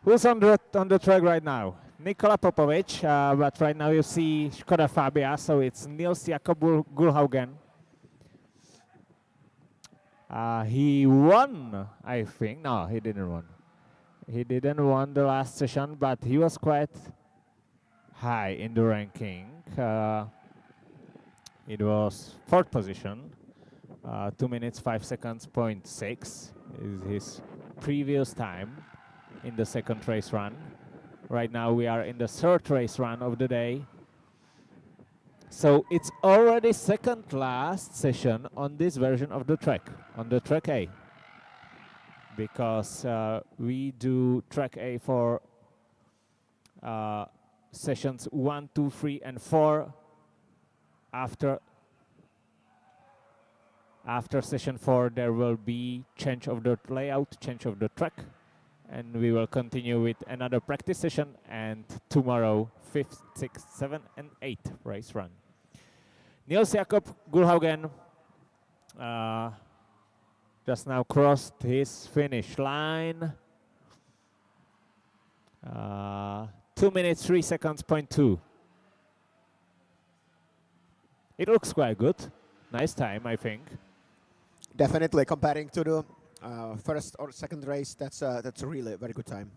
Who's on the track right now? Nikola Popovic, but right now you see Škoda Fabia, so it's Nils Jakob Gulhaugen. He won, I think. No, he didn't won. He didn't won the last session, but he was quite high in the ranking. It was 4th position. 2 minutes 5 seconds, 0.6 is his previous time in the 2nd race run. Right now we are in the 3rd race run of the day. So it's already 2nd last session on this version of the track, on the track A. Because we do track A for sessions 1, 2, 3, and 4. After session 4, there will be change of the layout, change of the track, and we will continue with another practice session, and tomorrow 5th, 6th, 7th, and 8th race run. Nils Jakob Gulhaugen just now crossed his finish line. 2 minutes 3 seconds, 0.2. It looks quite good. Nice time, I think. Definitely, comparing to the 1st or 2nd race, that's a really very good time.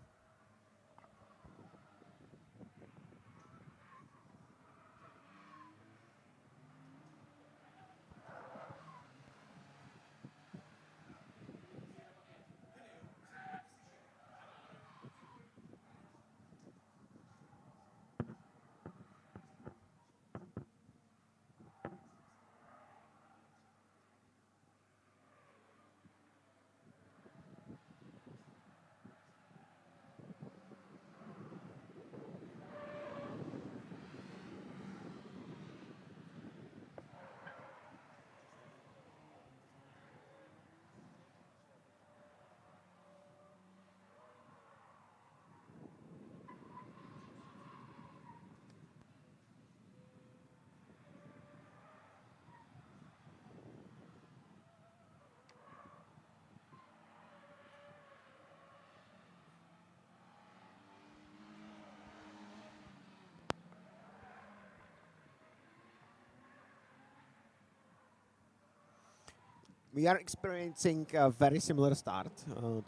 We are experiencing a very similar start to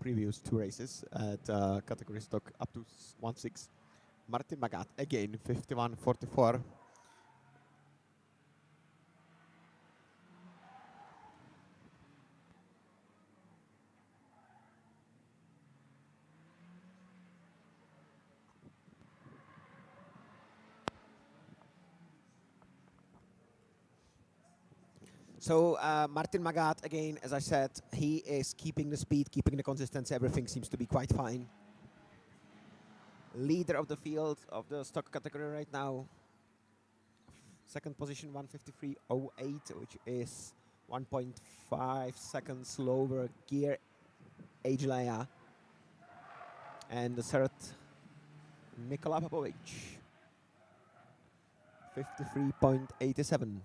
previous 2 races at category stock up to 1.6. Martin Magat again 51.44. So Martin Magat, again, as I said, he is keeping the speed, keeping the consistency. Everything seems to be quite fine. Leader of the field of the stock category right now. 2nd position, 153.08, which is 1.5 seconds slower gear Agelaya. And the 3rd, Nikola Popovic, 53.87.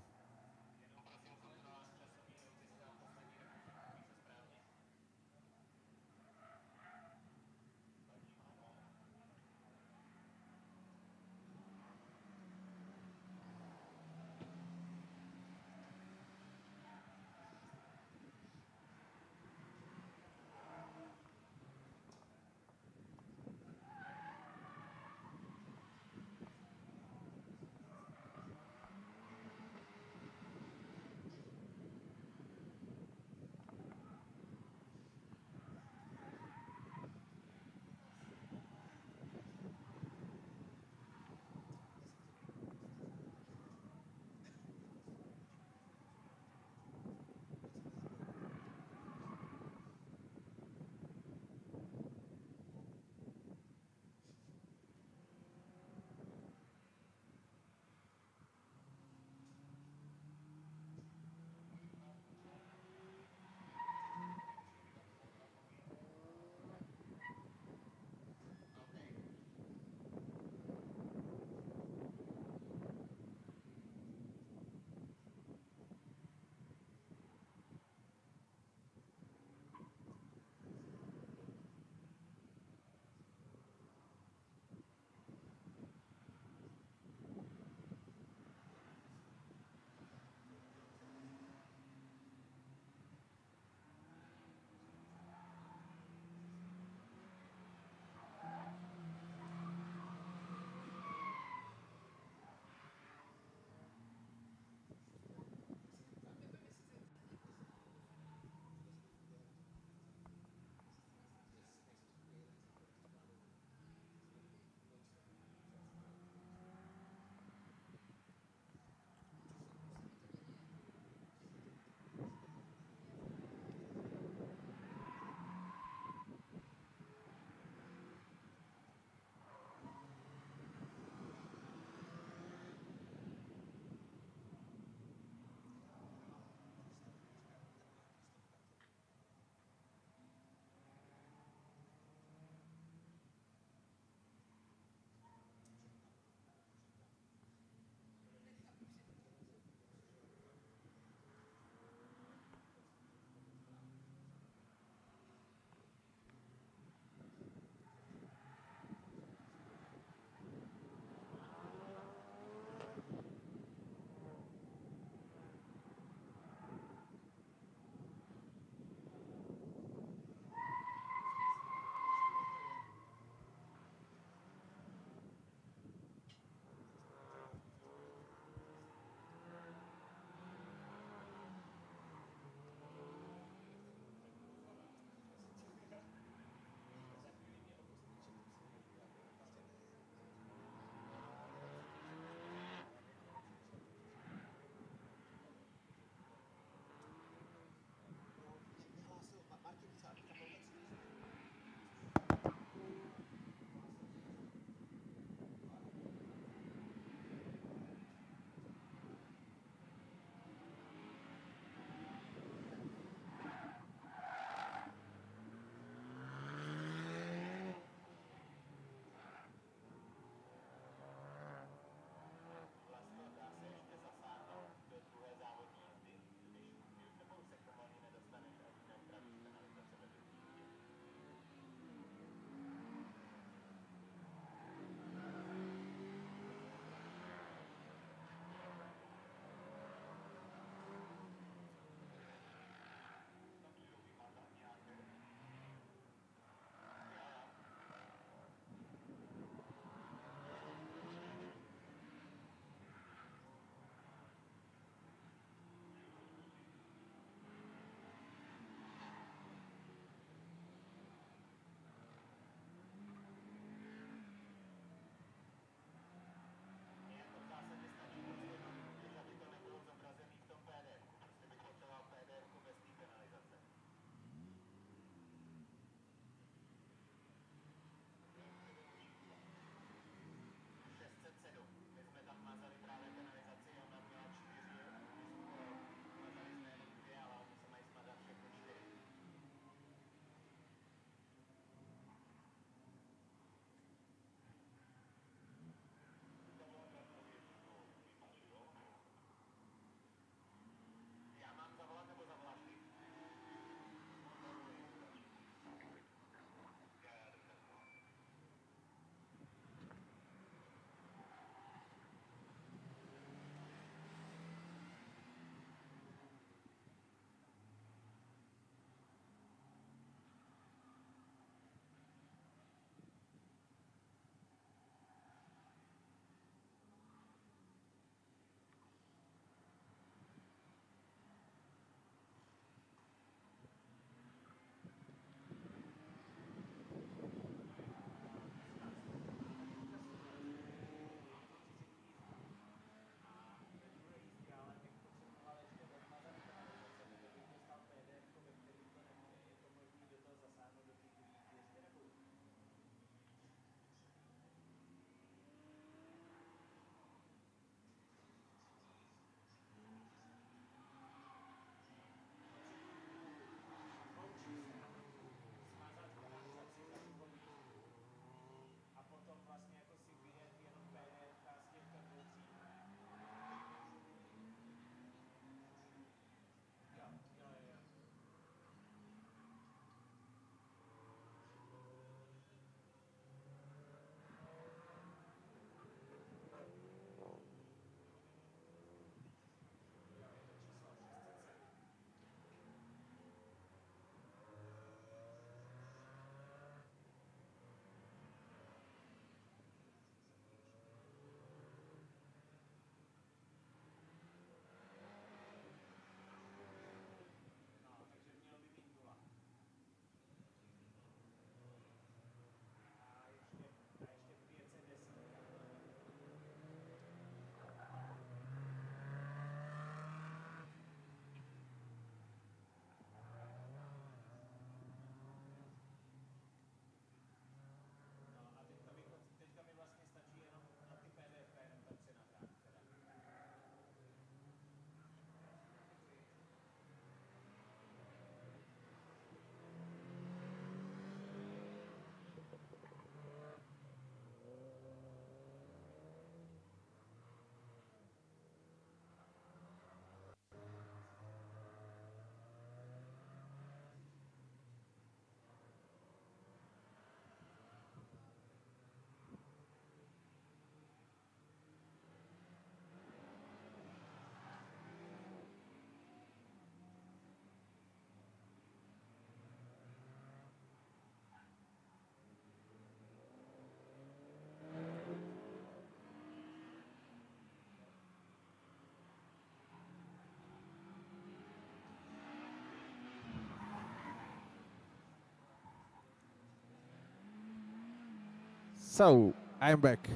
So, I'm back.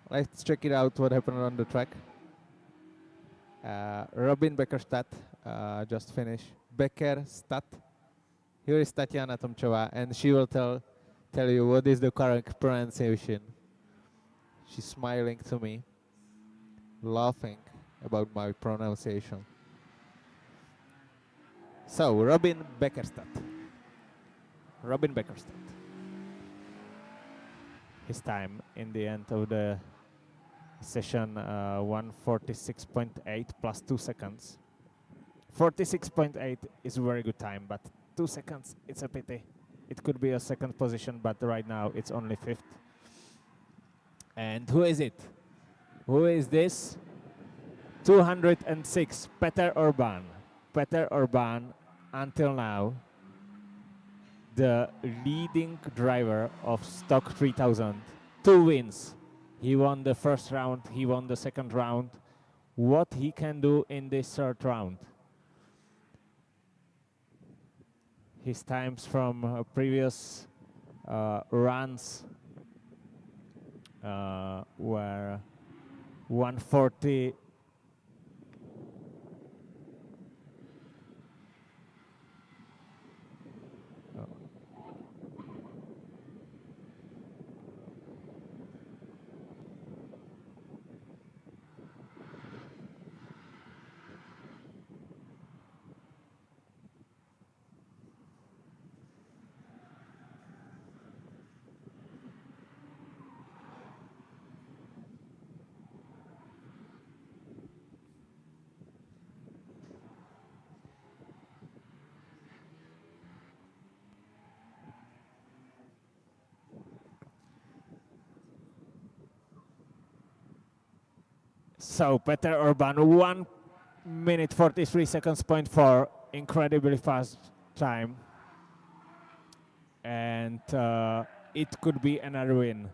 Let's check it out what happened on the track. Robin Beckerstadt just finished. Beckerstadt. Here is Tatiana Tomchova, and she will tell you what is the correct pronunciation. She's smiling to me, laughing about my pronunciation. So, Robin Beckerstadt. Robin Beckerstadt. His time in the end of the session 1:46.8 plus 2 seconds. 46.8 is a very good time, but 2 seconds, it's a pity. It could be a second position, but right now it's only fifth. And who is it? Who is this? 206, Peter Urban. Peter Urban, until now, the leading driver of Stock 3000. 2 wins. He won the first round, he won the second round. What he can do in this third round? His times from previous runs were 1:40. So Peter Urban, 1 minute 43 seconds, 0.4, incredibly fast time. And it could be another win.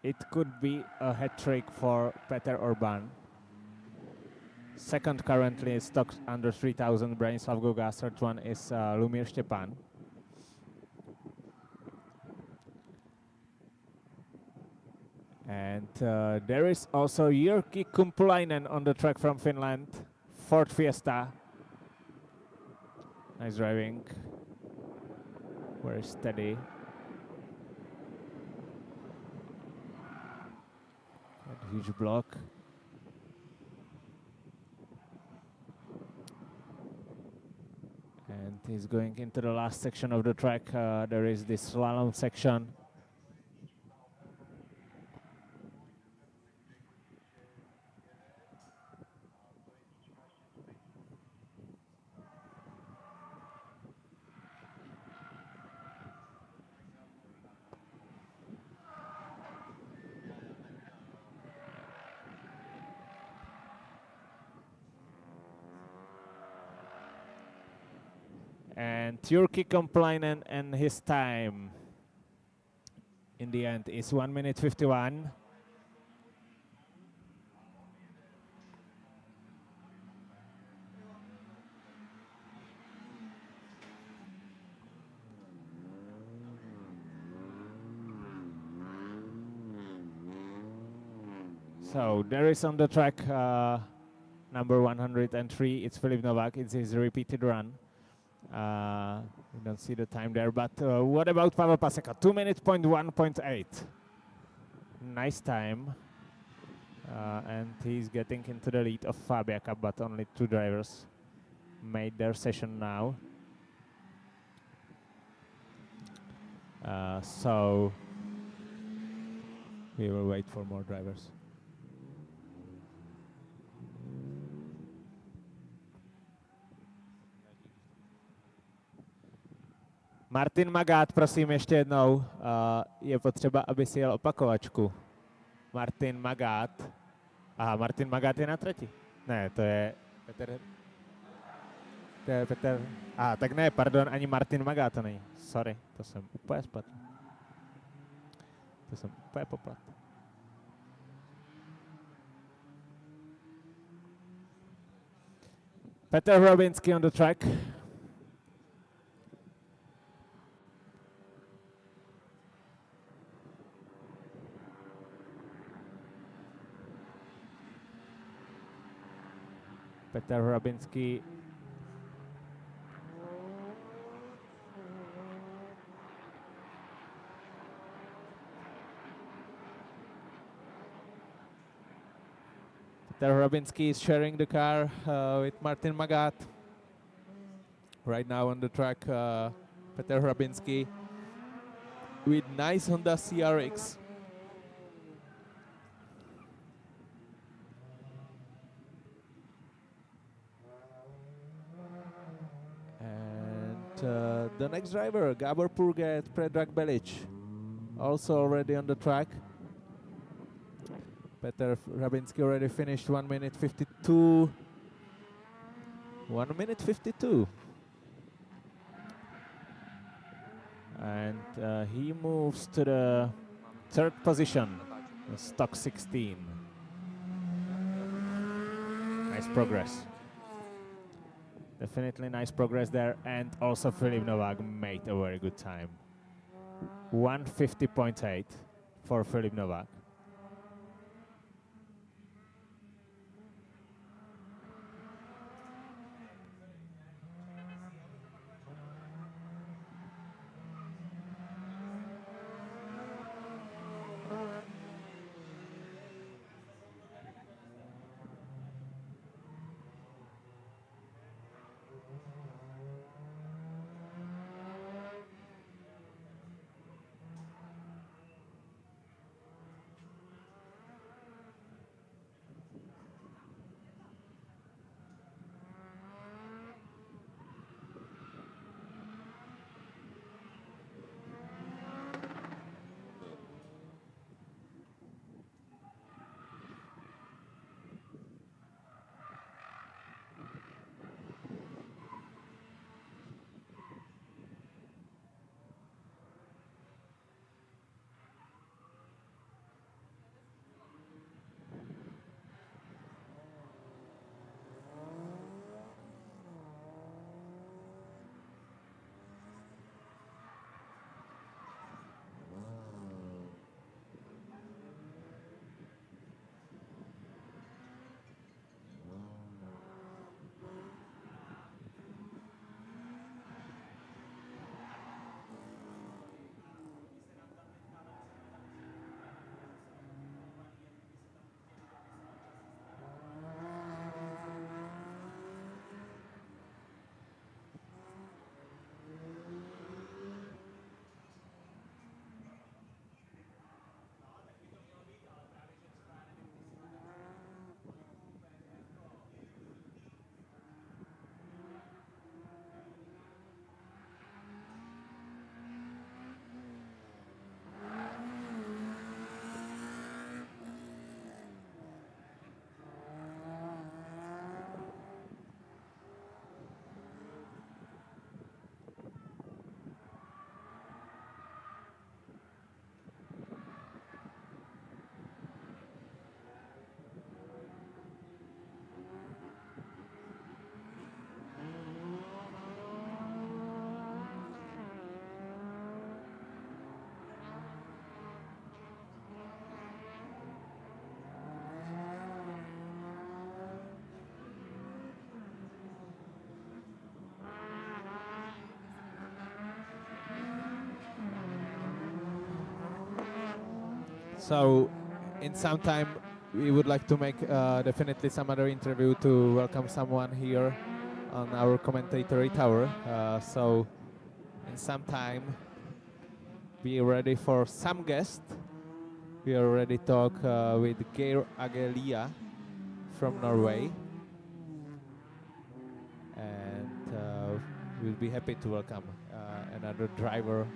It could be a hat trick for Peter Urban. Second currently is Stock under 3000, Branislav Goga. Third one is Lumir Stepan. And there is also Jyrki Kumpulainen on the track from Finland. Ford Fiesta. Nice driving. Very steady. And huge block. And he's going into the last section of the track. There is this slalom section. And Jyrki Kumpulainen and his time in the end is 1 minute 51. So there is on the track number 103, it's Filip Novak, it's his repeated run. We don't see the time there, but what about Pavel Paseka? 2 minutes, 1.8. Nice time. And he's getting into the lead of Fabia Cup, but only 2 drivers made their session now. So we will wait for more drivers. Martin Magát, prosím ještě jednou, je potřeba, aby si jel opakovačku. Martin Magát. Aha, Martin Magát je na trati. Ne, to je Petr. To je Petr. Aha, tak ne, pardon, ani Martin Magát to není. Sorry, to jsem úplně spletl. To jsem úplně poplat. Petr Hrobinsky on the track. Peter Hrabinský is sharing the car with Martin Magat. Right now on the track, Peter Hrabinský with nice Honda CRX. And the next driver, Gabor Purget, Predrag Belic, also already on the track. Peter Hrabinský already finished 1 minute 52. 1 minute 52. And he moves to the third position, stock 16. Nice progress. Definitely nice progress there. And also Filip Novák made a very good time. 150.8 for Filip Novák. So in some time we would like to make definitely some other interview to welcome someone here on our commentatory tower. So in some time be ready for some guest. We already talk with Geir Agelia from Norway. And we'll be happy to welcome another driver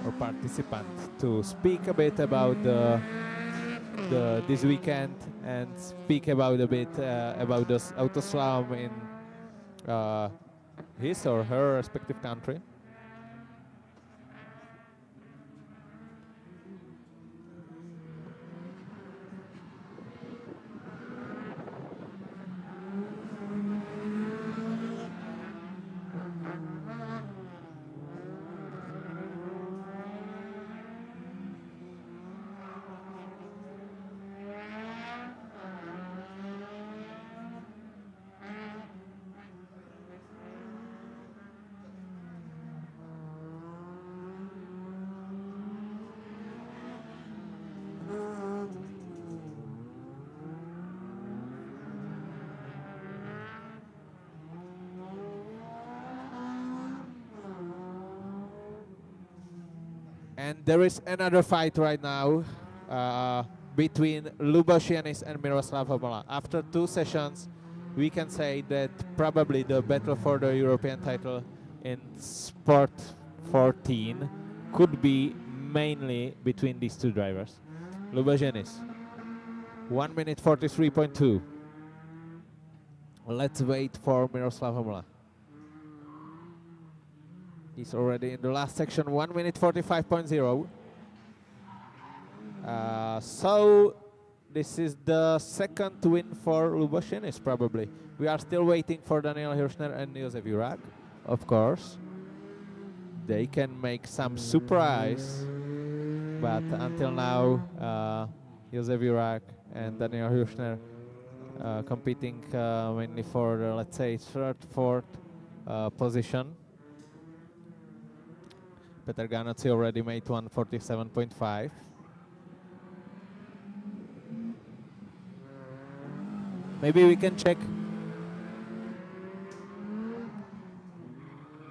or participant to speak a bit about this weekend and speak about a bit about this Autoslalom in his or her respective country. And there is another fight right now between Lubashenis and Miroslav Homola. After 2 sessions, we can say that probably the battle for the European title in Sport 14 could be mainly between these 2 drivers. Lubashenis, 1 minute 43.2. Let's wait for Miroslav Homola. He's already in the last section, 1 minute 45.0. So this is the second win for Lubashenis, probably. We are still waiting for Daniel Hirschner and Josef Jurak, of course. They can make some surprise, but until now, Josef Jurak and Daniel Hirschner competing mainly for, let's say, 3rd, 4th position. Peter Ganacci already made 147.5. Maybe we can check.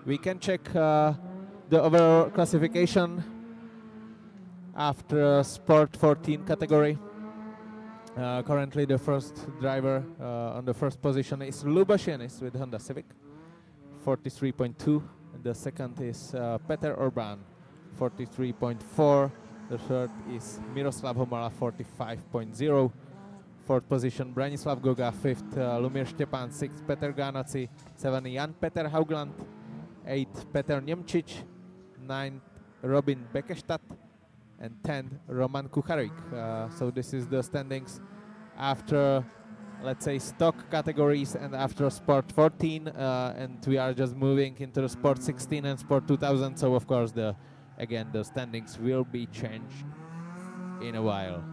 We can check the overall classification after Sport 14 category. Currently, the first driver on the first position is Lubashenis with Honda Civic, 43.2. The second is Peter Urban, 43.4. The third is Miroslav Homola, 45.0. Fourth position, Branislav Goga. Fifth, Lumir Stepan. 6th, Peter Ganacci. 7th, Jan Peter Haugland. 8th, Peter Niemčić. 9th, Robin Bekestadt. And 10th, Roman Kucharik. So this is the standings after, let's say, stock categories and after Sport 14, and we are just moving into the Sport 16 and Sport 2000. So of course, again, the standings will be changed in a while.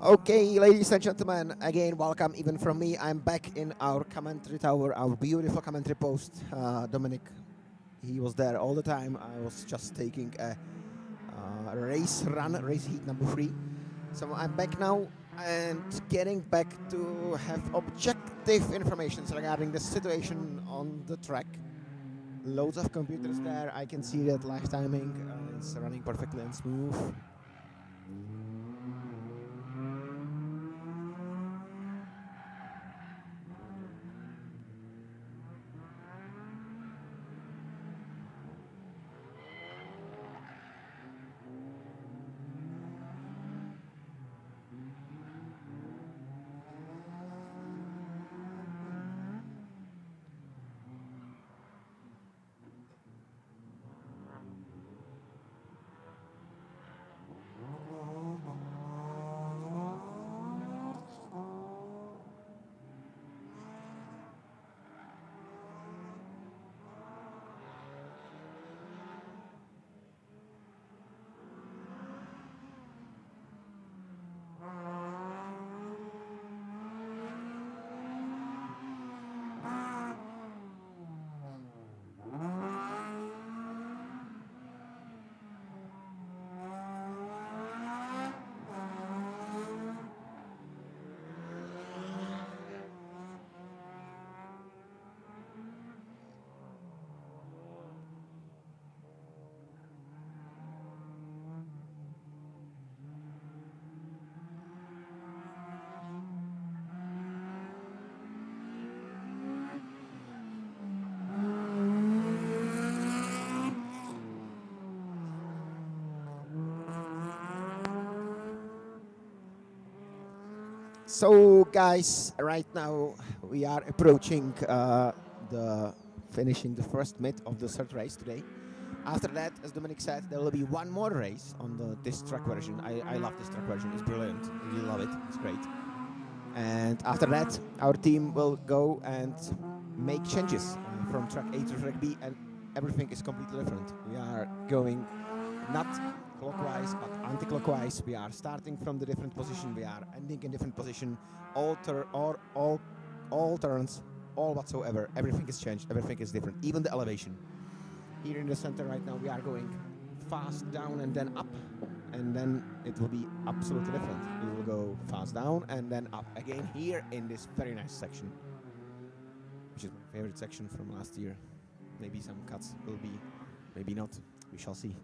Okay, ladies and gentlemen, again, welcome even from me. I'm back in our commentary tower, our beautiful commentary post. Dominic, he was there all the time. I was just taking a race heat number 3. So I'm back now and getting back to have objective information regarding the situation on the track. Loads of computers there. I can see that live timing is running perfectly and smooth. So guys, right now we are approaching the finishing the first mid of the third race today. After that, as Dominic said, there will be one more race on this track version. I love this track version, it's brilliant, I really love it, it's great. And after that, our team will go and make changes from track A to track B, and everything is completely different. We are going not clockwise but anti-clockwise. We are starting from the different position. We are ending in different position. All turns, all whatsoever. Everything is changed. Everything is different. Even the elevation. Here in the center right now, we are going fast down and then up, and then it will be absolutely different. We will go fast down and then up again here in this very nice section, which is my favorite section from last year. Maybe some cuts will be, maybe not. We shall see.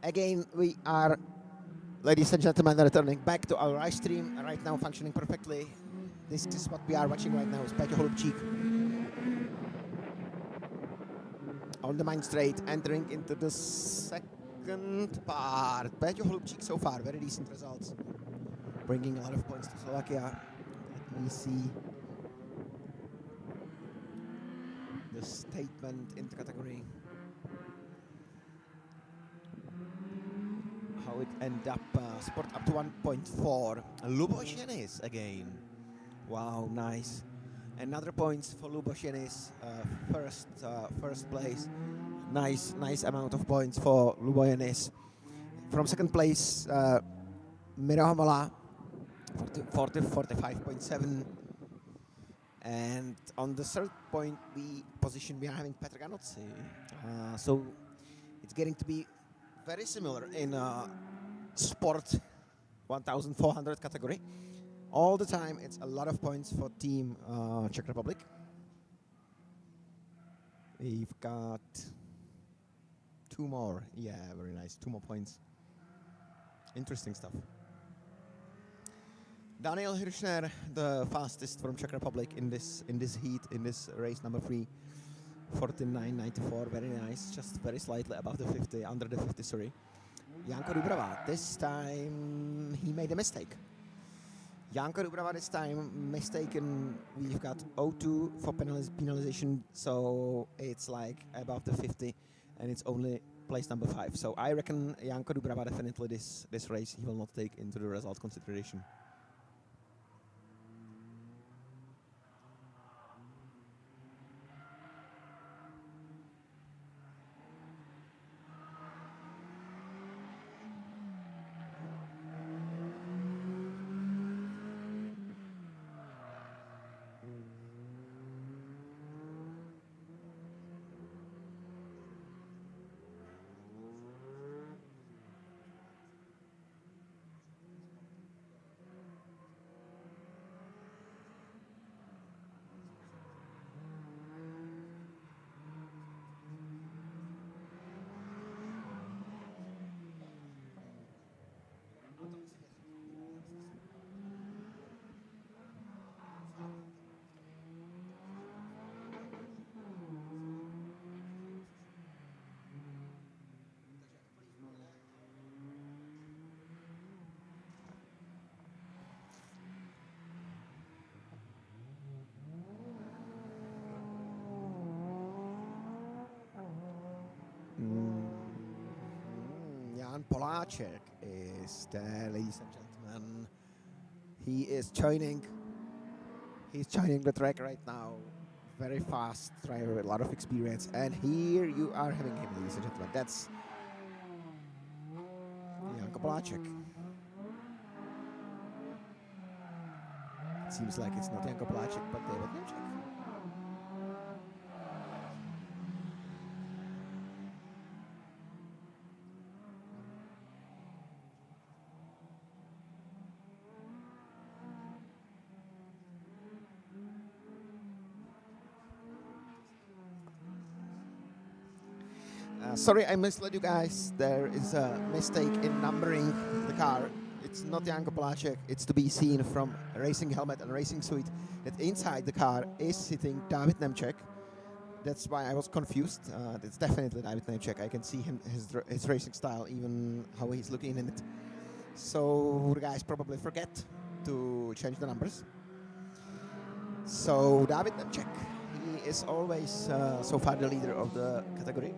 Again, we are, ladies and gentlemen, returning back to our live stream, right now functioning perfectly. This is what we are watching right now, is Peťo Holubčík on the main straight, entering into the second part. Peťo Holubčík so far, very decent results, bringing a lot of points to Slovakia. Let me see the statement in the category. How it end up, sport up to 1.4. Lubos Janis again. Wow, nice. Another points for Lubos Janis, first place. Nice amount of points for Lubos Janis. From second place, Miro Homola, 45.7. And on the third position we are having Petr Ganozzi. So it's getting to be very similar in sport 1400 category. All the time it's a lot of points for team Czech Republic. We've got two more. Yeah, very nice. 2 more points. Interesting stuff. Daniel Hirschner, the fastest from Czech Republic in this heat, in this race number 3. 49.94, very nice, just very slightly above the 50, under the 50, sorry. Janko Dubrava, this time he made a mistake. Janko Dubrava this time mistaken, we've got 0.2 for penalization, so it's like above the 50, and it's only place number 5. So I reckon Janko Dubrava definitely this race he will not take into the result consideration. Jan Poláček is there, ladies and gentlemen. He is joining. He's joining the track right now. Very fast driver with a lot of experience. And here you are having him, ladies and gentlemen. That's Jan Poláček. It seems like it's not Jan Poláček, but David Nemček. Sorry, I misled you guys. There is a mistake in numbering the car. It's not Janko Poláček. It's to be seen from racing helmet and racing suit that inside the car is sitting David Nemček. That's why I was confused. It's definitely David Nemček. I can see his racing style, even how he's looking in it. So the guys probably forget to change the numbers. So David Nemček, he is always so far the leader of the category.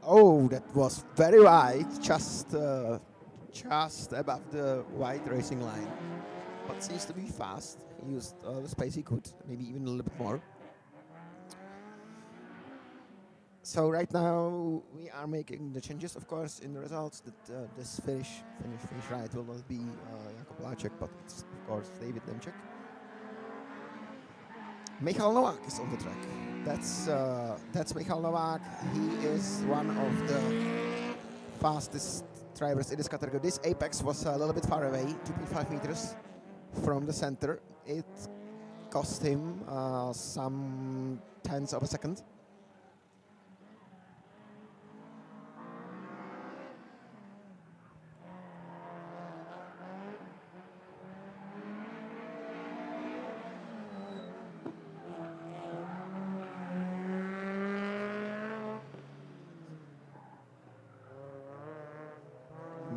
Oh, that was very wide, just above the white racing line. But seems to be fast. He used the space he could, maybe even a little bit more. So right now we are making the changes, of course, in the results. That this finish right will not be Jakub Láček, but it's of course David Nemček. Michal Novák is on the track. That's Michal Novák. He is one of the fastest drivers in this category. This apex was a little bit far away, 2.5 meters from the center. It cost him some tenths of a second.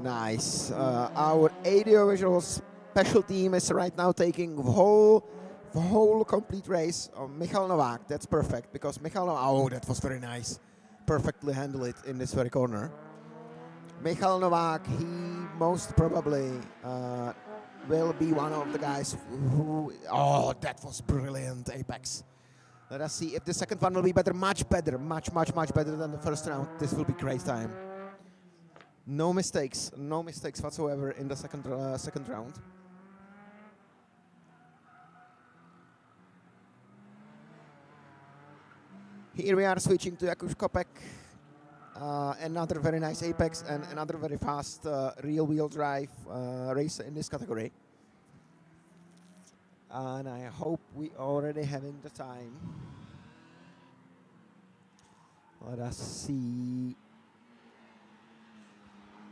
Nice. Our audiovisual special team is right now taking the whole complete race of Michal Novák. That's perfect because Michal Novák, oh, that was very nice. Perfectly handled it in this very corner. Michal Novák, he most probably will be one of the guys who, oh, that was brilliant apex. Let us see if the second one will be better, much better, much better than the first round. This will be great time. No mistakes whatsoever in the second round. Here we are switching to Jakub Kopek. Another very nice apex and another very fast rear-wheel drive racer in this category. And I hope we already having the time. Let us see.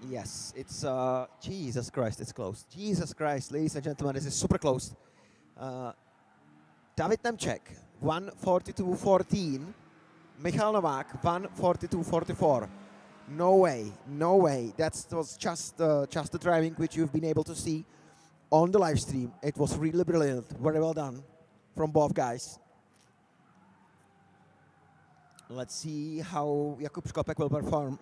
Yes, it's Jesus Christ, it's close. Jesus Christ, ladies and gentlemen, this is super close. David Nemček, 1:42.14. Michal Novák, 1:42.44. No way. That was just the driving which you've been able to see on the live stream. It was really brilliant. Very well done from both guys. Let's see how Jakub Kopek will perform.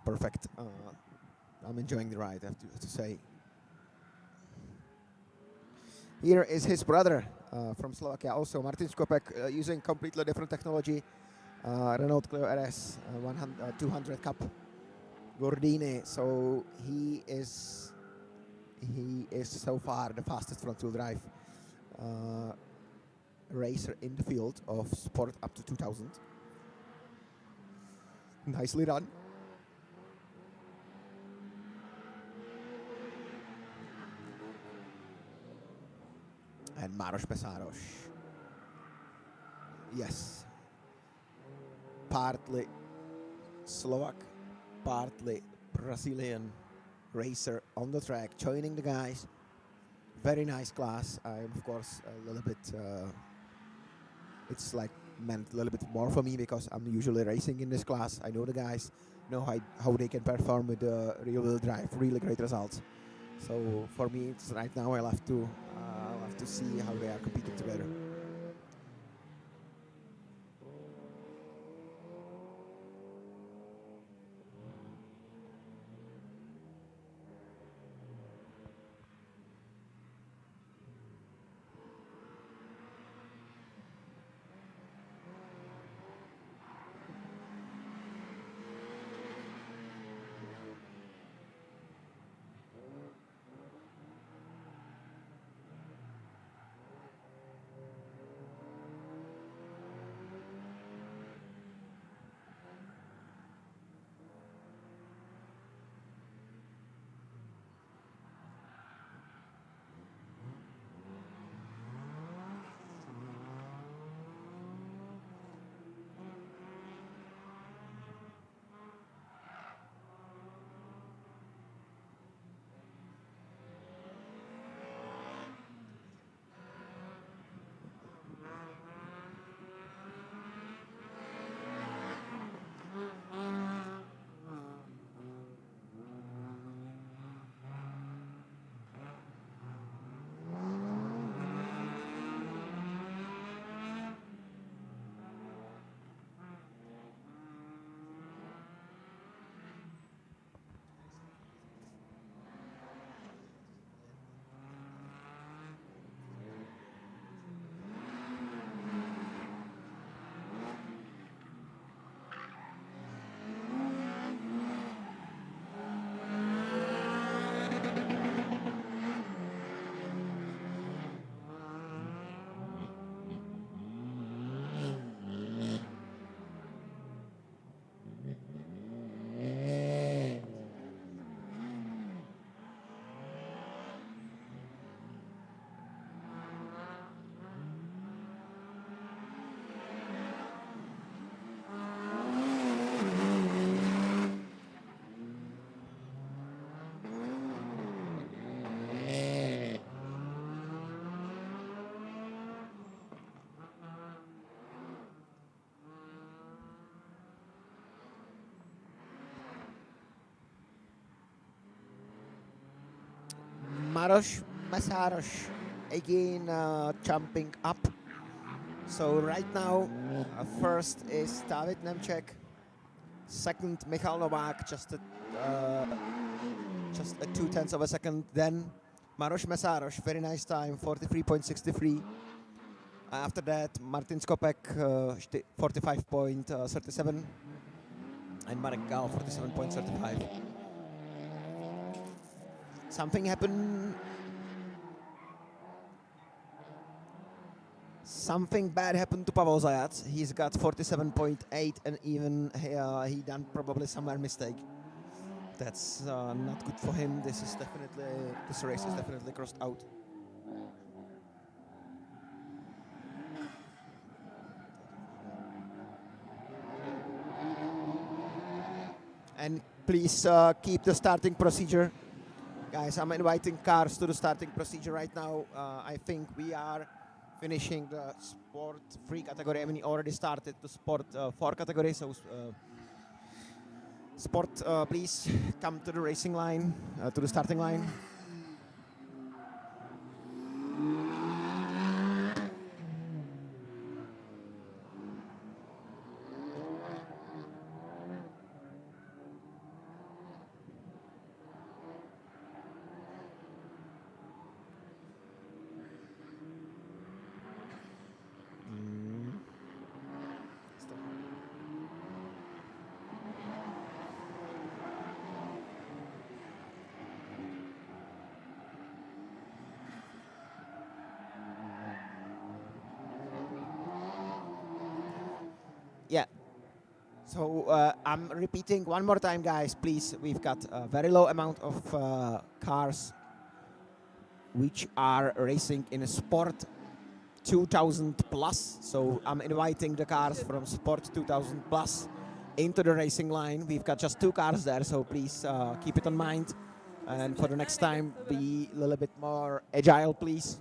Perfect. I'm enjoying the ride, I have to say. Here is his brother from Slovakia, also Martin Skopek, using completely different technology. Renault Clio RS 200 Cup Gordini. So he is so far the fastest front-wheel drive racer in the field of sport up to 2000. Nicely done. And Maros Pesaros. Yes. Partly Slovak, partly Brazilian racer on the track, joining the guys. Very nice class. I'm of course a little bit, it's like meant a little bit more for me because I'm usually racing in this class. I know the guys, know how they can perform with the rear-wheel drive. Really great results. So for me, it's right now I'll have to see how they are competing together. Maros Masaros again jumping up. So right now, first is David Nemček, second Michal Novák, just a 0.2 of a second. Then Maros Masaros, very nice time, 43.63. After that, Martin Skopek, 45.37, and Marek Gal, 47.35. Something happened. Something bad happened to Pavel Zajac. He's got 47.8, and even he done probably somewhere mistake. That's not good for him. This race is definitely crossed out. And please keep the starting procedure. Guys, I'm inviting cars to the starting procedure right now. I think we are finishing the Sport 3 category. I mean, already started the Sport 4 category. So, Sport, please come to the racing line, to the starting line. Yeah. So I'm repeating one more time, guys. Please, we've got a very low amount of cars which are racing in a Sport 2000 plus. So I'm inviting the cars from Sport 2000 plus into the racing line. We've got just 2 cars there, so please keep it in mind. And for the next time, be a little bit more agile, please.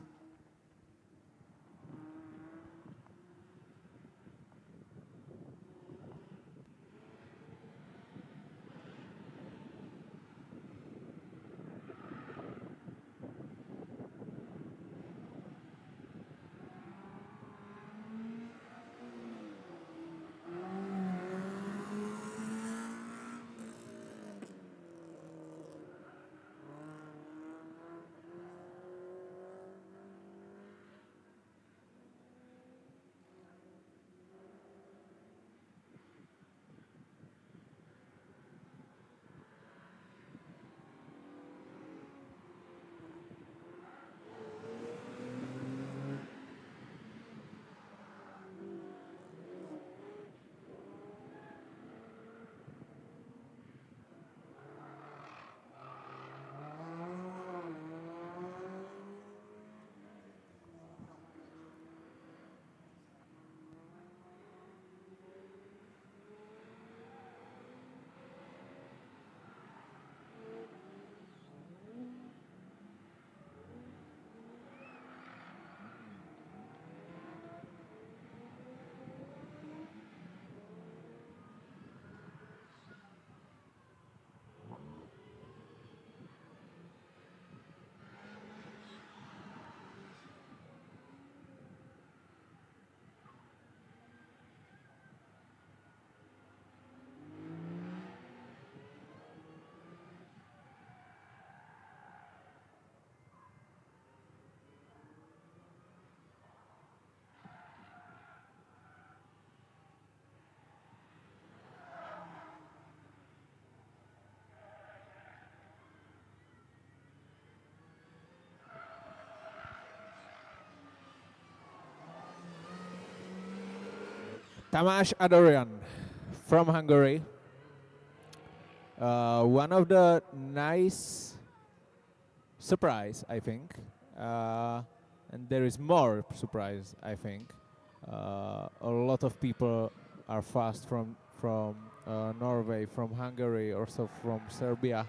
Tamás Adorian from Hungary. One of the nice surprise, I think, and there is more surprise, I think. A lot of people are fast from Norway, from Hungary, also from Serbia.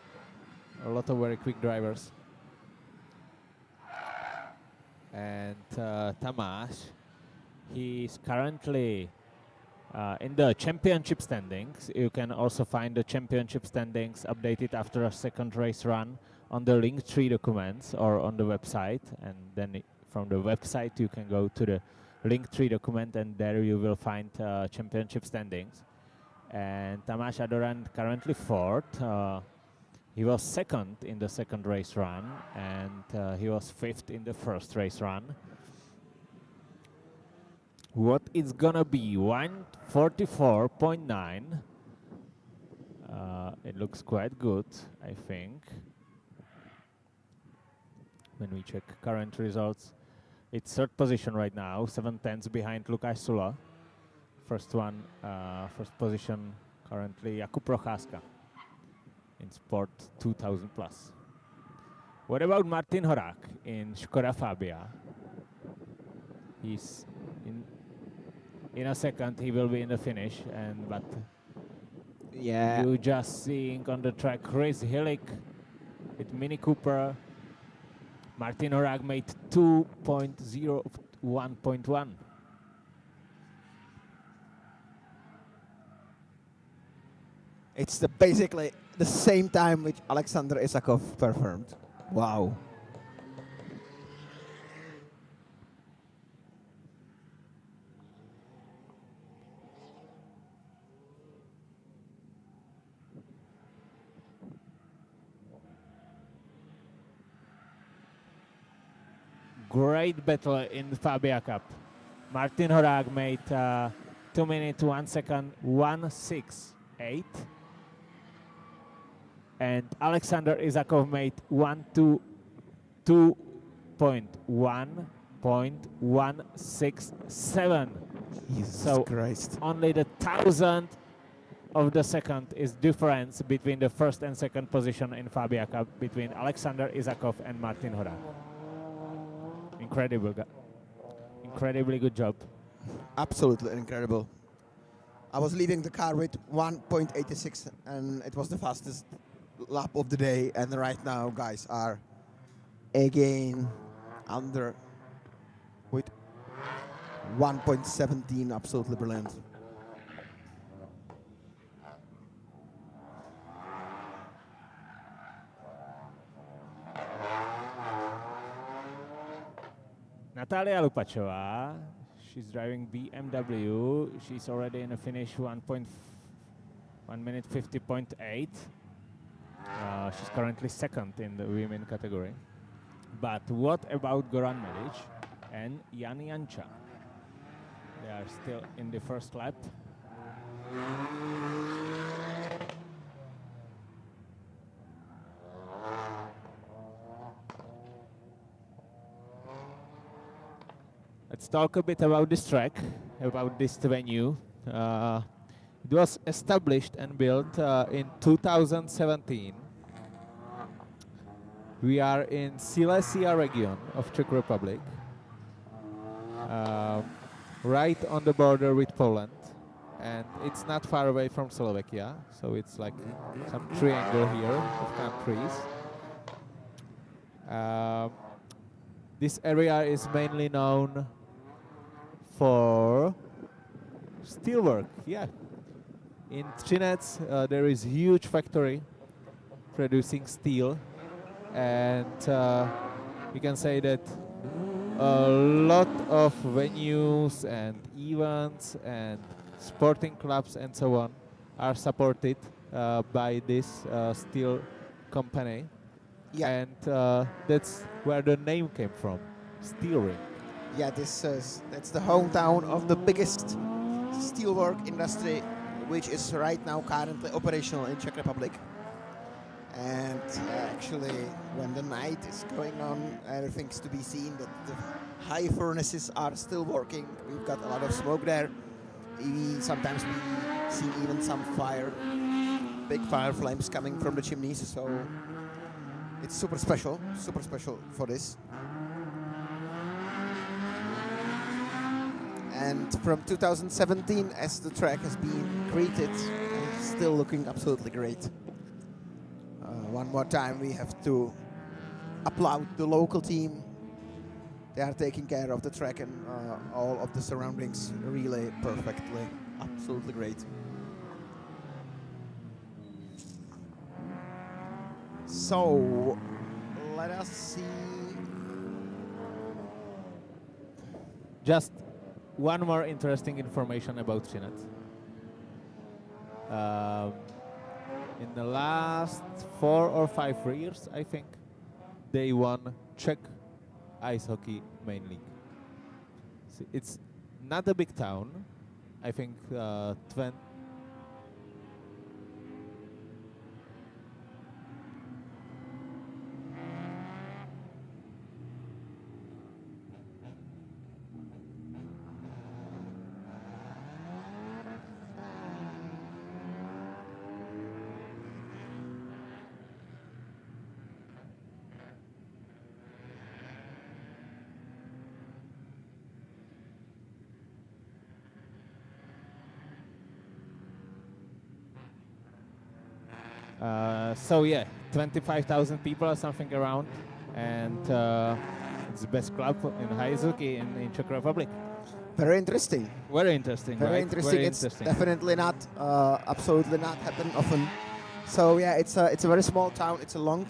A lot of very quick drivers. And Tamás, he's currently in the championship standings. You can also find the championship standings updated after a second race run on the Linktree documents or on the website, and then from the website you can go to the Linktree document, and there you will find championship standings. And Tamáš Adoran currently fourth. He was second in the second race run, and he was fifth in the first race run. What it's gonna be? 1:44.9. It looks quite good, I think. When we check current results, it's third position right now, 7/10 behind Lukáš Sula. First position currently Jakub Procházka in Sport 2000 plus. What about Martin Horák in Škoda Fabia? He's in a second he will be in the finish, but Yeah. you just seeing on the track Chris Hillick with Mini Cooper. Martin Horák made 2.01.1. It's basically the same time which Alexander Isakov performed. Wow. Great battle in the Fabia Cup. Martin Horák made 2 minutes 1 second 1:6.8, and Alexander Isakov made 1:2.1.167. Jesus So Christ. only the 1,000th of the second is difference between the first and second position in Fabia Cup between Alexander Isakov and Martin Horák. Incredibly good job. Absolutely incredible. I was leaving the car with 1.86 and it was the fastest lap of the day, and right now guys are again under with 1.17. Absolutely brilliant. Natalia Lupachová, she's driving BMW. She's already in a finish 1 minute 50.8. She's currently second in the women category. But what about Goran Medic and Jan Janča? They are still in the first lap. Let's talk a bit about this track, about this venue. It was established and built in 2017. We are in Silesia region of Czech Republic, right on the border with Poland, and it's not far away from Slovakia, so it's like some triangle here of countries. This area is mainly known for steelwork. Yeah, in Trinec there is huge factory producing steel, and we can say that a lot of venues and events and sporting clubs and so on are supported by this steel company. Yeah. And that's where the name came from, SteelRing. Yeah, that's the hometown of the biggest steelwork industry, which is right now currently operational in Czech Republic. And actually, when the night is going on, everything's to be seen that the high furnaces are still working. We've got a lot of smoke there. Sometimes we see even some big fire flames coming from the chimneys. So it's super special for this. And from 2017, as the track has been created, it's still looking absolutely great. One more time, we have to applaud the local team. They are taking care of the track and all of the surroundings really perfectly. Absolutely great. So let us see. Just one more interesting information about Trinec. In the last 4 or 5 years, I think, they won Czech ice hockey main league. So it's not a big town. I think 20. So yeah, 25,000 people or something around, and it's the best club in ice hockey in Czech Republic. Very interesting. Very interesting, Very right? interesting. Very It's interesting. definitely not, absolutely not happen often. So yeah, it's a very small town. It's a long.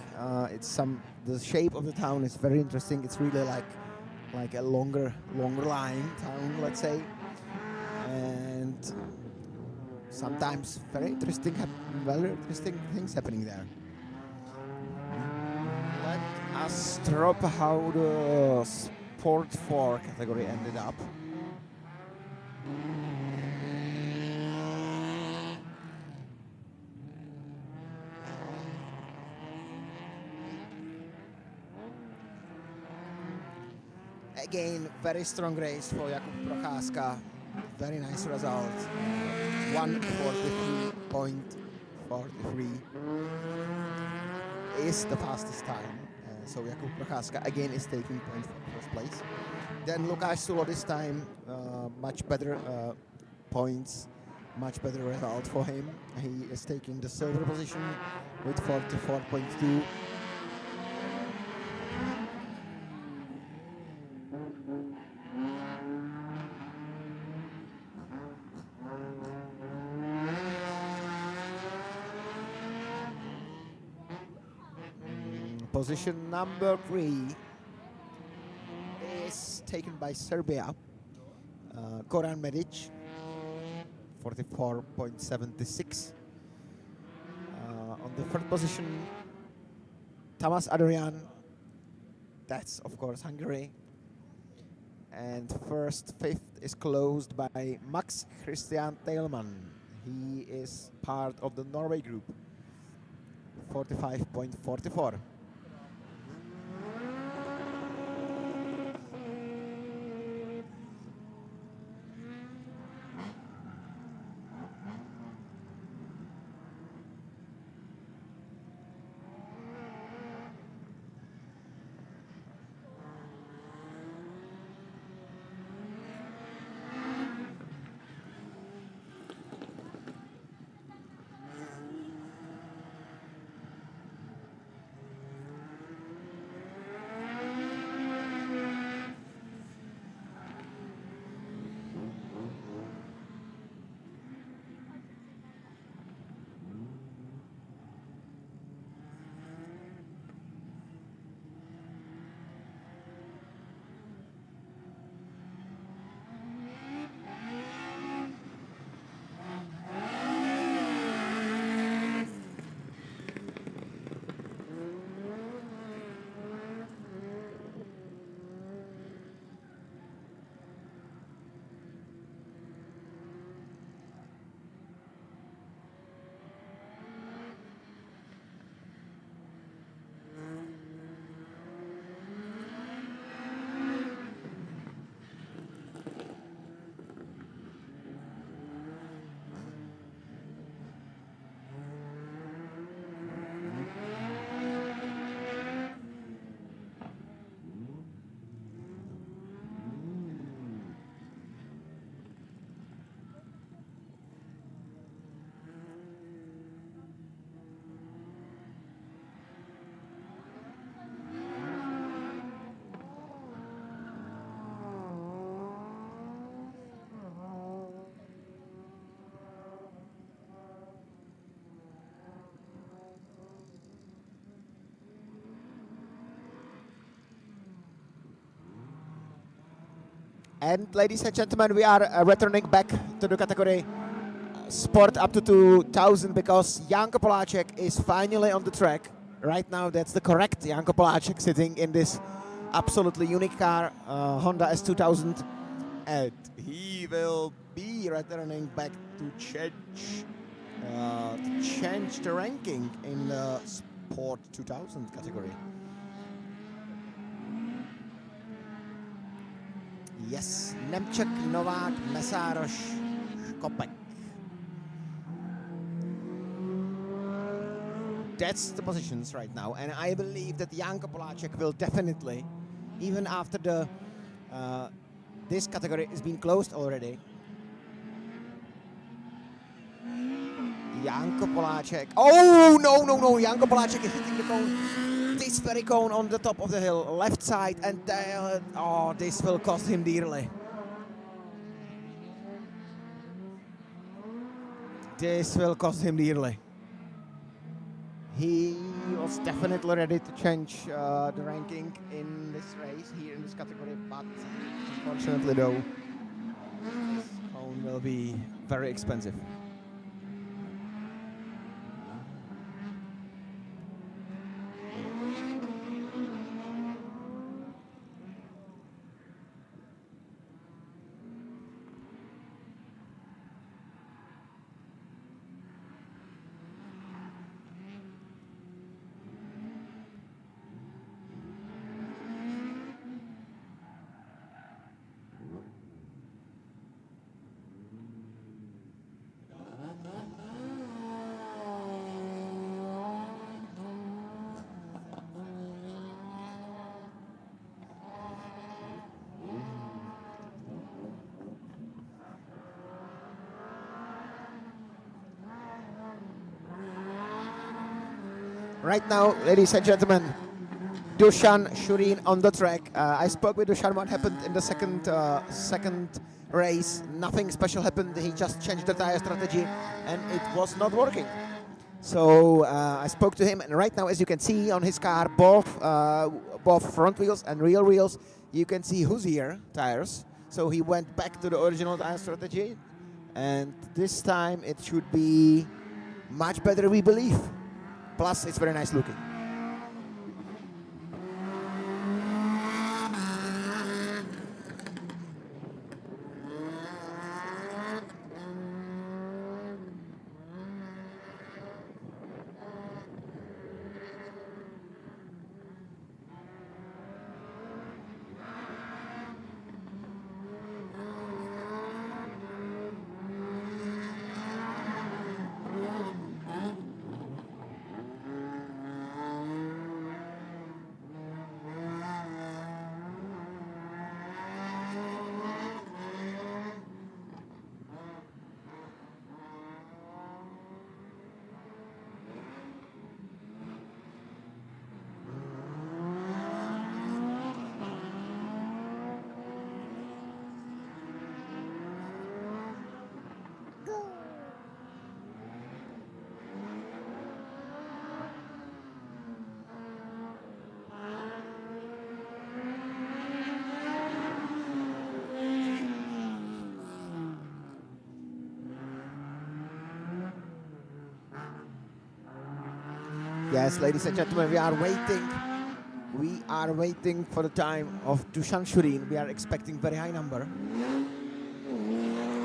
The shape of the town is very interesting. It's really like a longer line town, let's say, and sometimes very interesting things happening there. Let us drop how the Sport 4 category ended up. Again, very strong race for Jakub Procházka. Very nice result. 1:43.43 is the fastest time. So Jakub Procházka again is taking points for first place. Then Lukáš Sulo this time, much better points, much better result for him. He is taking the silver position with 44.2. Position number 3 is taken by Serbia, Goran Medic, 44.76. On the third position, Tamas Adrian, that's of course Hungary. And fifth is closed by Max Christian Teilman. He is part of the Norway group, 45.44. And ladies and gentlemen, we are returning back to the category sport up to 2000 because Janko Poláček is finally on the track. Right now, that's the correct Janko Poláček sitting in this absolutely unique car, Honda S2000. And he will be returning back to change the ranking in the Sport 2000 category. Yes, Nemček, Novák, Mesáros, Kopek. That's the positions right now, and I believe that Janko Poláček will definitely, even after the this category has been closed already. Janko Poláček. Oh no! Janko Poláček is hitting the cone. This very cone on the top of the hill, left side, and this will cost him dearly. This will cost him dearly. He was definitely ready to change the ranking in this race, here in this category, but unfortunately though, this cone will be very expensive. Right now, ladies and gentlemen, Dusan Shurin on the track. I spoke with Dusan what happened in the second race. Nothing special happened. He just changed the tire strategy and it was not working. So I spoke to him, and right now, as you can see on his car, both front wheels and rear wheels, you can see Hoosier tires. So he went back to the original tire strategy, and this time it should be much better, we believe. Plus, it's very nice looking. Yes, ladies and gentlemen, we are waiting. We are waiting for the time of Dusan Shurin. We are expecting very high number.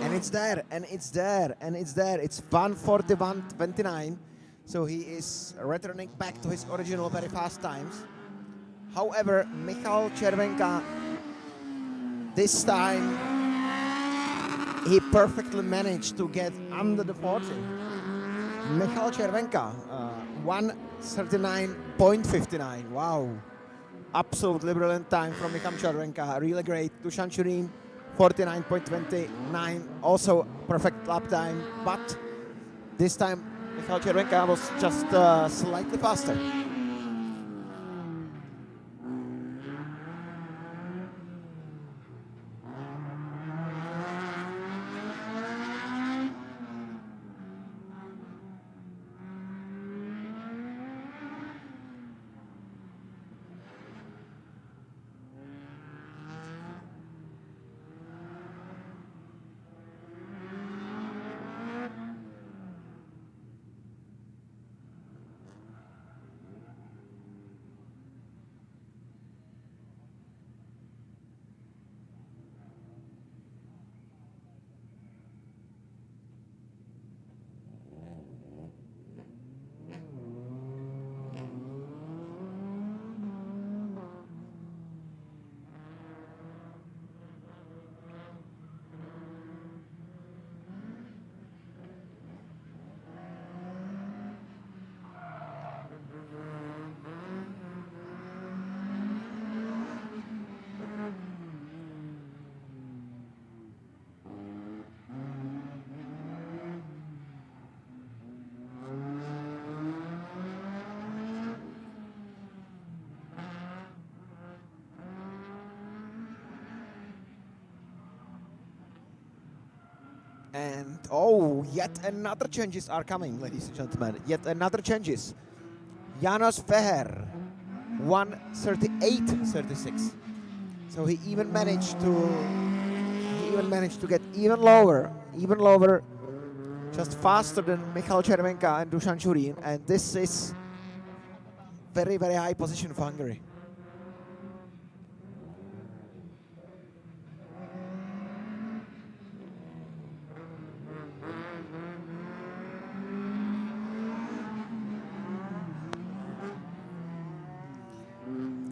And it's there, and it's there, and it's there. It's 1:41.29. So he is returning back to his original very fast times. However, Michal Červenka, this time, he perfectly managed to get under the 40. Michal Červenka, 1:39.59. Wow. Absolutely brilliant time from Michal Červenka. Really great. Dusan Shurin, 49.29. Also perfect lap time. But this time, Michal Červenka was just slightly faster. And oh, yet another changes are coming, ladies and gentlemen. Yet another changes. Janos Feher, 1:38.36. So he even managed to get even lower, just faster than Michal Červenka and Dusan Šurín. And this is very, very high position for Hungary.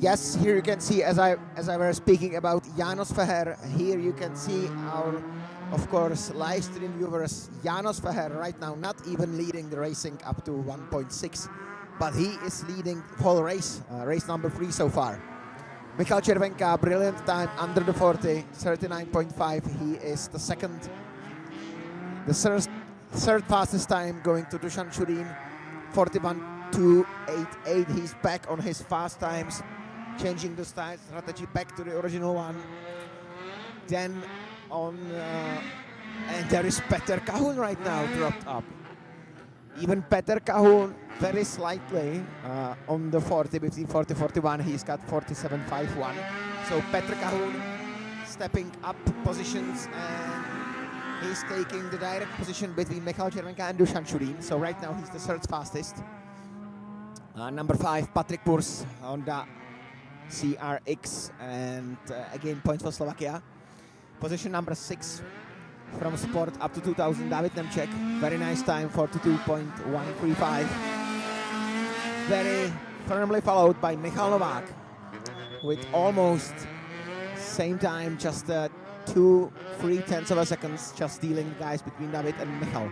Yes, here you can see, as I was speaking about Janos Feher, here you can see our, of course, live stream viewers. Janos Feher right now not even leading the racing up to 1.6, but he is leading the whole race, race number 3 so far. Michal Červenka, brilliant time under the 40, 39.5. He is the third fastest time, going to Dusan Šurín, 41.288. He's back on his fast times, changing the style strategy back to the original one. Then on, and there is Peter Kahun right now dropped up. Even Peter Kahun very slightly on the 40, between 40-41, he's got 47.51. So Peter Kahun stepping up positions, and he's taking the direct position between Michal Červenka and Dusan Šurín. So right now he's the third fastest. Number 5, Patrik Purs, Honda CRX, and again points for Slovakia. Position number 6 from Sport up to 2000, David Nemček. Very nice time, 42.135. Very firmly followed by Michal Novák with almost same time, just 2/3 of a second, just stealing the guys between David and Michal.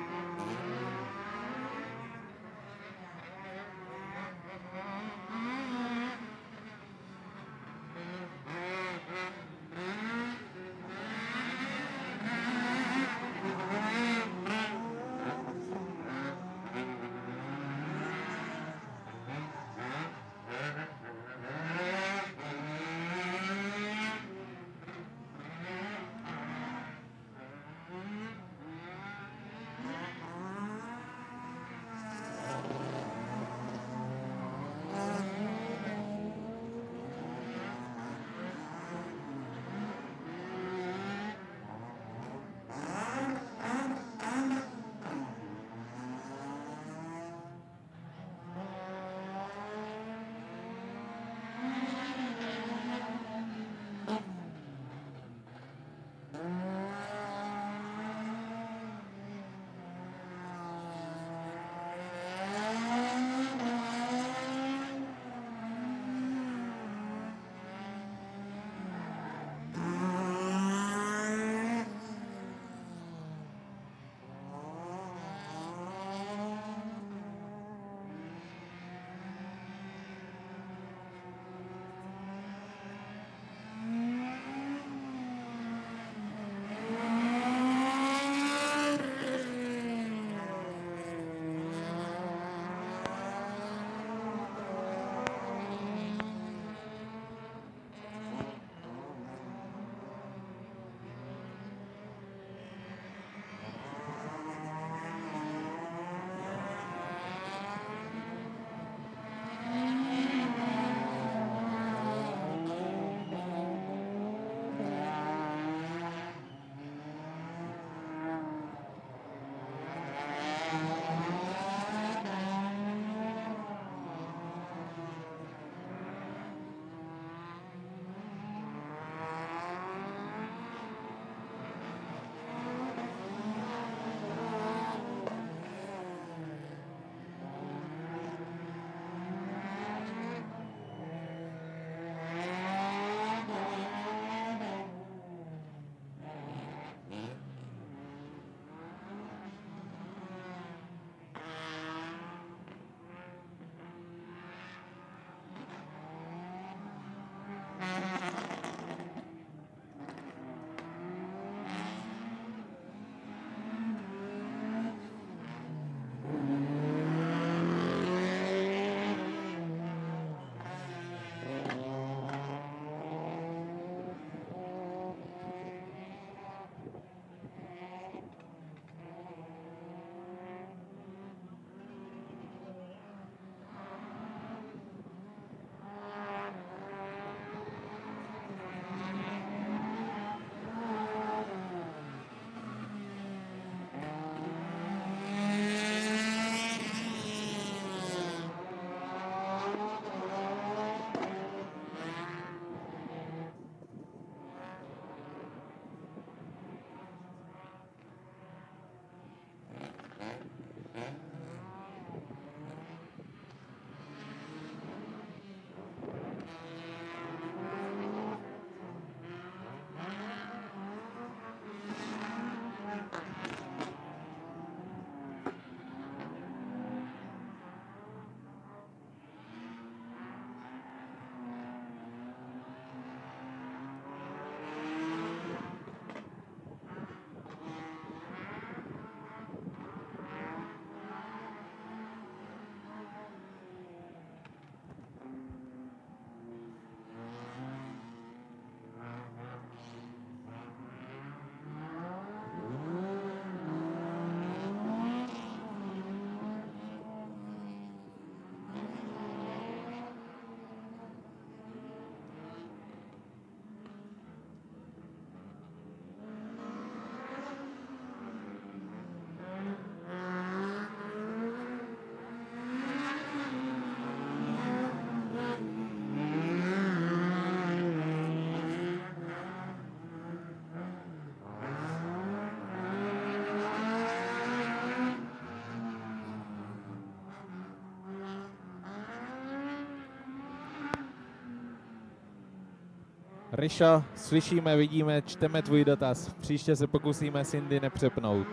Ryšo, slyšíme, vidíme, čteme tvůj dotaz. Příště se pokusíme Cindy nepřepnout.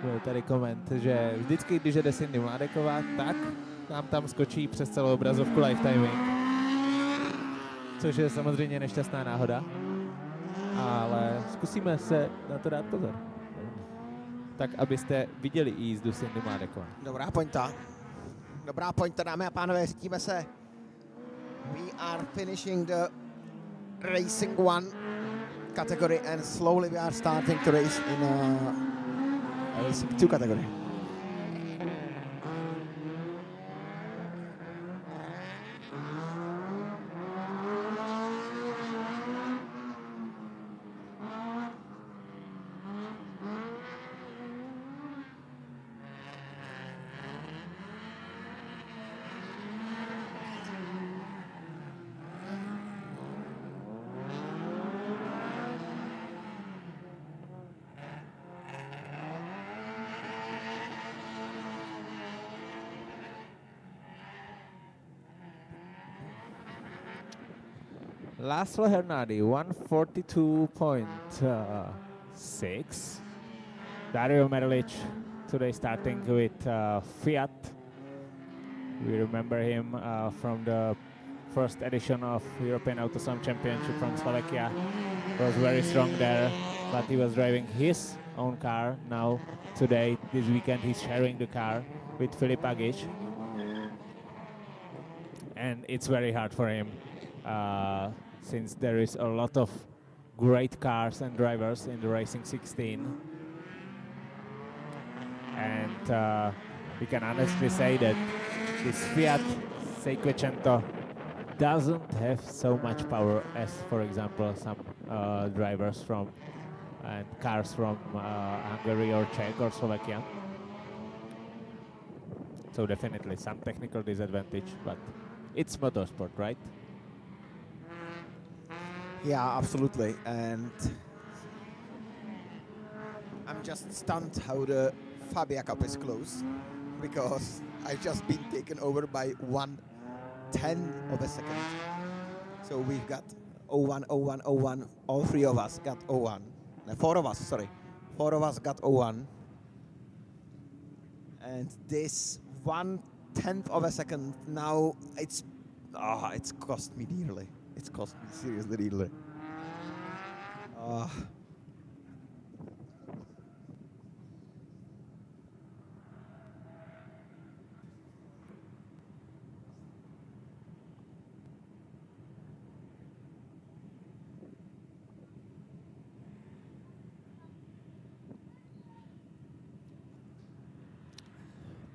Byl tady koment, že vždycky, když jede Cindy Mládeková, tak nám tam skočí přes celou obrazovku lifetiming. Což je samozřejmě nešťastná náhoda. Ale zkusíme se na to dát pozor. Tak, abyste viděli i jízdu Cindy Mládekové. Dobrá pointa. Dobrá pointa, dámy a pánové, cítíme se. We are finishing the Racing 1 category and slowly we are starting to race in Racing 2 category. Laszlo Hernadi, 142.6. Dario Merlic today starting with Fiat. We remember him from the first edition of European Autoslalom Championship from Slovakia. Was very strong there, but he was driving his own car. Now, today, this weekend, he's sharing the car with Filip Agic. And it's very hard for him since there is a lot of great cars and drivers in the Racing 16. And we can honestly say that this Fiat Seicento doesn't have so much power as, for example, some drivers from and cars from Hungary or Czech or Slovakia. So definitely some technical disadvantage, but it's motorsport, right? Yeah, absolutely. And I'm just stunned how the Fabia Cup is closed, because I've just been taken over by 1/10 of a second. So we've got 01, 01, 01. All three of us got 01. Four of us, sorry. Four of us got 01. And this 1/10 of a second, now it's cost me dearly. It's cost me seriously dearly.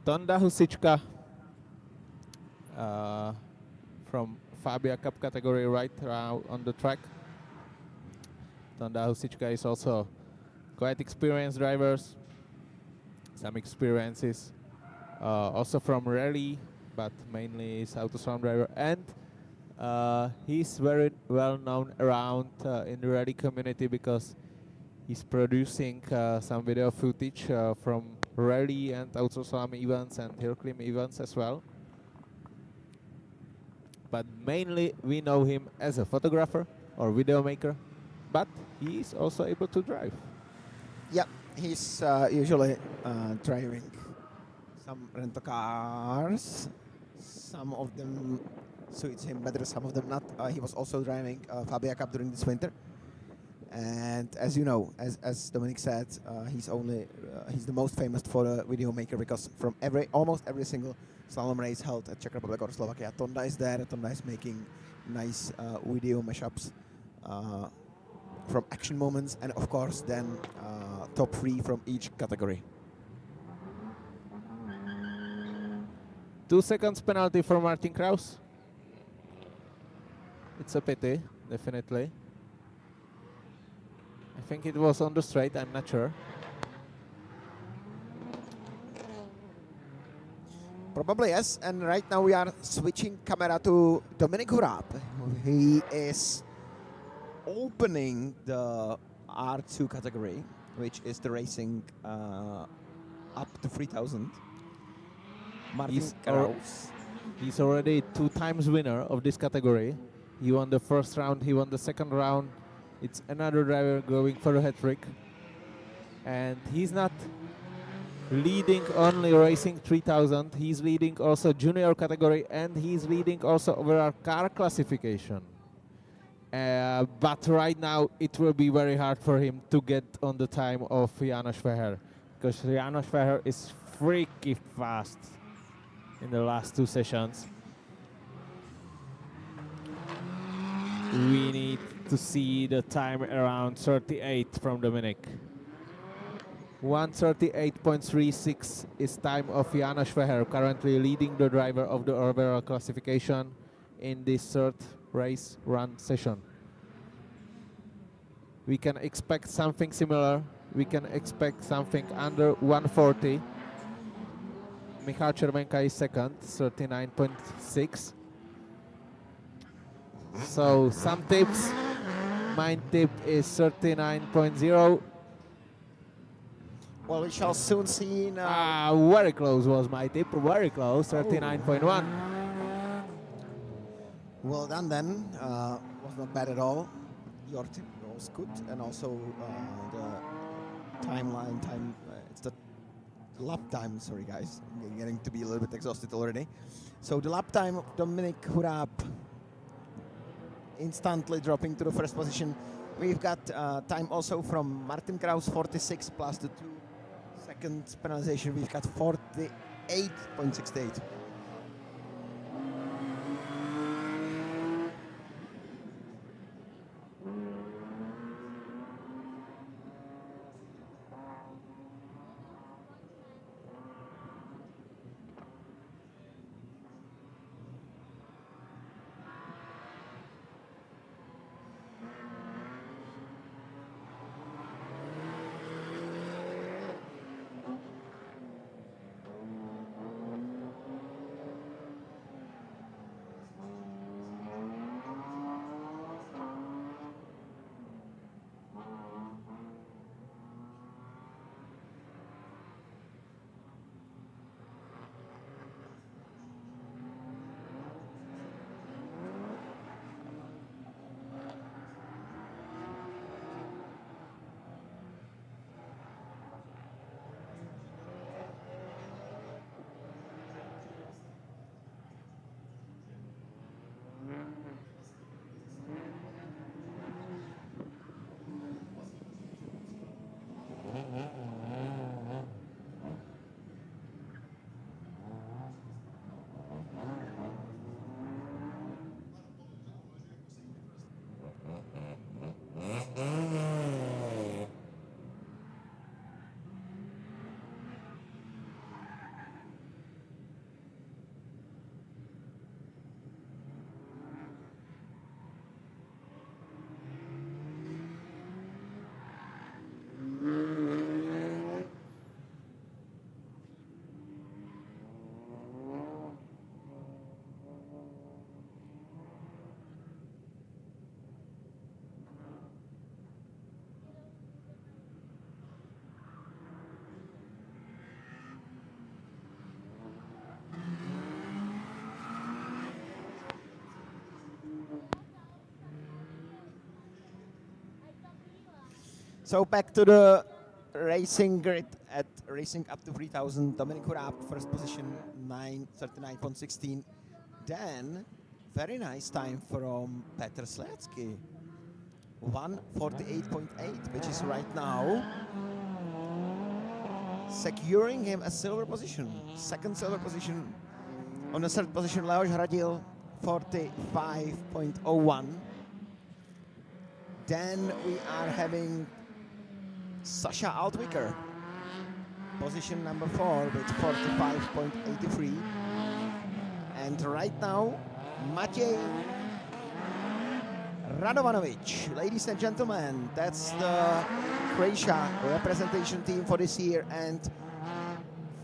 Tonda Husička from Fabia Cup category right around on the track. Tonda Husička is also quite experienced drivers, some experiences also from rally, but mainly is Autoslalom driver, and he's very well known around in the rally community because he's producing some video footage from rally and Autoslalom events and hill climb events as well. But mainly we know him as a photographer or video maker, but he is also able to drive. Yeah, he's usually driving some rental cars. Some of them suits him better, some of them not. He was also driving Fabia Cup during this winter. And as you know, as Dominic said, he's the most famous for a video maker, because from almost every single slalom race held at Czech Republic or Slovakia, Tonda is there. Tonda is making nice video mashups from action moments, and of course then top 3 from each category. 2 seconds penalty for Martin Kraus. It's a pity, definitely. I think it was on the straight, I'm not sure. Probably yes, and right now we are switching camera to Dominic Hurab. He is opening the R2 category, which is the racing up to 3,000. Martin Kraus. He's already 2 times winner of this category. He won the first round, he won the second round. It's another driver going for a hat-trick. And he's not leading only Racing 3000, he's leading also junior category, and he's leading also overall car classification. But right now it will be very hard for him to get on the time of János Feher, because János Feher is freaky fast in the last two sessions. We need to see the time around 38 from Dominic. 1:38.36 is time of János Feher, currently leading the driver of the overall classification in this third race run session. We can expect something similar. We can expect something under 1:40. Michal Červenka is second, 39.6. So some tips. My tip is 39.0. Well, we shall soon see. Very close was my tip. Very close, 39.1. Well done then. Was not bad at all. Your tip was good, and also the timeline time. It's the lap time. Sorry, guys, I'm getting to be a little bit exhausted already. So the lap time of Dominik Hurab instantly dropping to the first position. We've got time also from Martin Kraus, 46 plus the 2 second penalization. We've got 48.68. So back to the racing grid at racing up to 3000. Dominik Hurab, first position, 39.16. Then, very nice time from Petr Sledski, 1:48.8, which is right now securing him a silver position. Second silver position. On the third position, Leoš Hradil, 45.01. Then we are having Sasha Altwicker, position number 4 with 45.83. And right now, Matěj Radovanovic. Ladies and gentlemen, that's the Croatia representation team for this year, and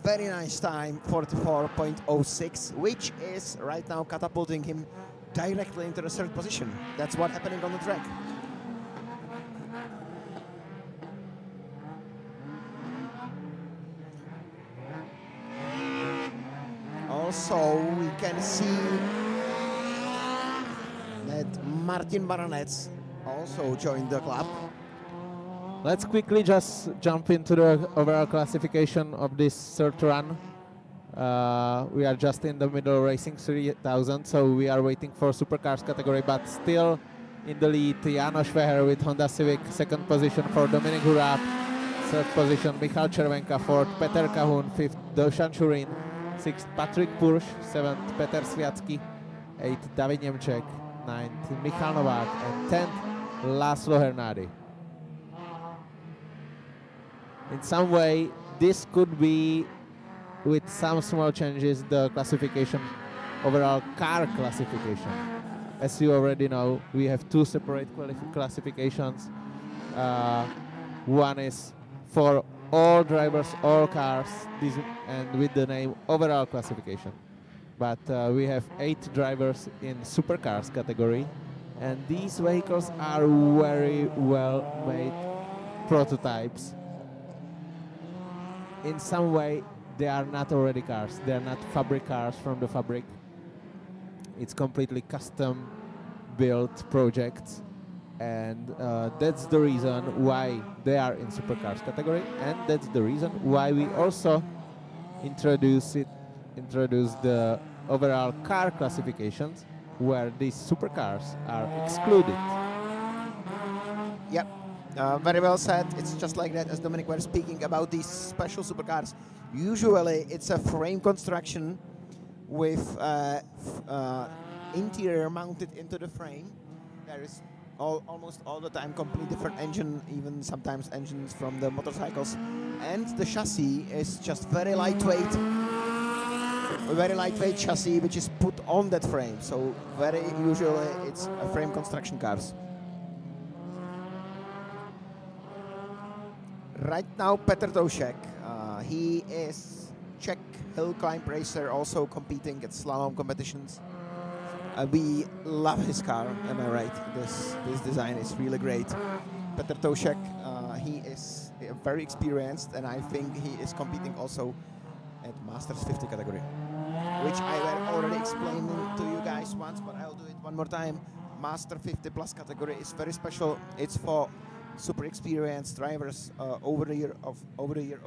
very nice time, 44.06, which is right now catapulting him directly into the third position. That's what's happening on the track. Also, we can see that Martin Baranets also joined the club. Let's quickly just jump into the overall classification of this third run. We are just in the middle racing 3000, so we are waiting for supercars category, but still in the lead, János Feher with Honda Civic, second position for Dominik Hurab, third position Michal Červenka, fourth Peter Kahun, fifth Dusan Šurin, sixth Patrik Purš, seventh Peter Sviatsky, eighth David Němček, ninth Michal Novák, and 10th Laszlo Hernady. In some way, this could be, with some small changes, the classification, overall car classification. As you already know, we have two separate classifications. One is for all drivers, all cars, and with the name overall classification. But we have 8 drivers in supercars category, and these vehicles are very well made prototypes. In some way, they are not already cars. They are not fabric cars from the fabric. It's completely custom built projects, and that's the reason why they are in supercars category, and that's the reason why we also introduce the overall car classifications, where these supercars are excluded. Yep, very well said. It's just like that, as Dominic was speaking about these special supercars. Usually it's a frame construction with interior mounted into the frame. There is almost all the time completely different engine, even sometimes engines from the motorcycles. And the chassis is just very lightweight chassis which is put on that frame. So very usually it's a frame construction cars. Right now Petr Toušek, he is Czech hill climb racer, also competing at slalom competitions. We love his car, am I right? This design is really great. Petr Toušek, he is very experienced, and I think he is competing also at Masters 50 category, which I were already explaining to you guys once, but I'll do it one more time. Master 50 plus category is very special. It's for super experienced drivers over the year of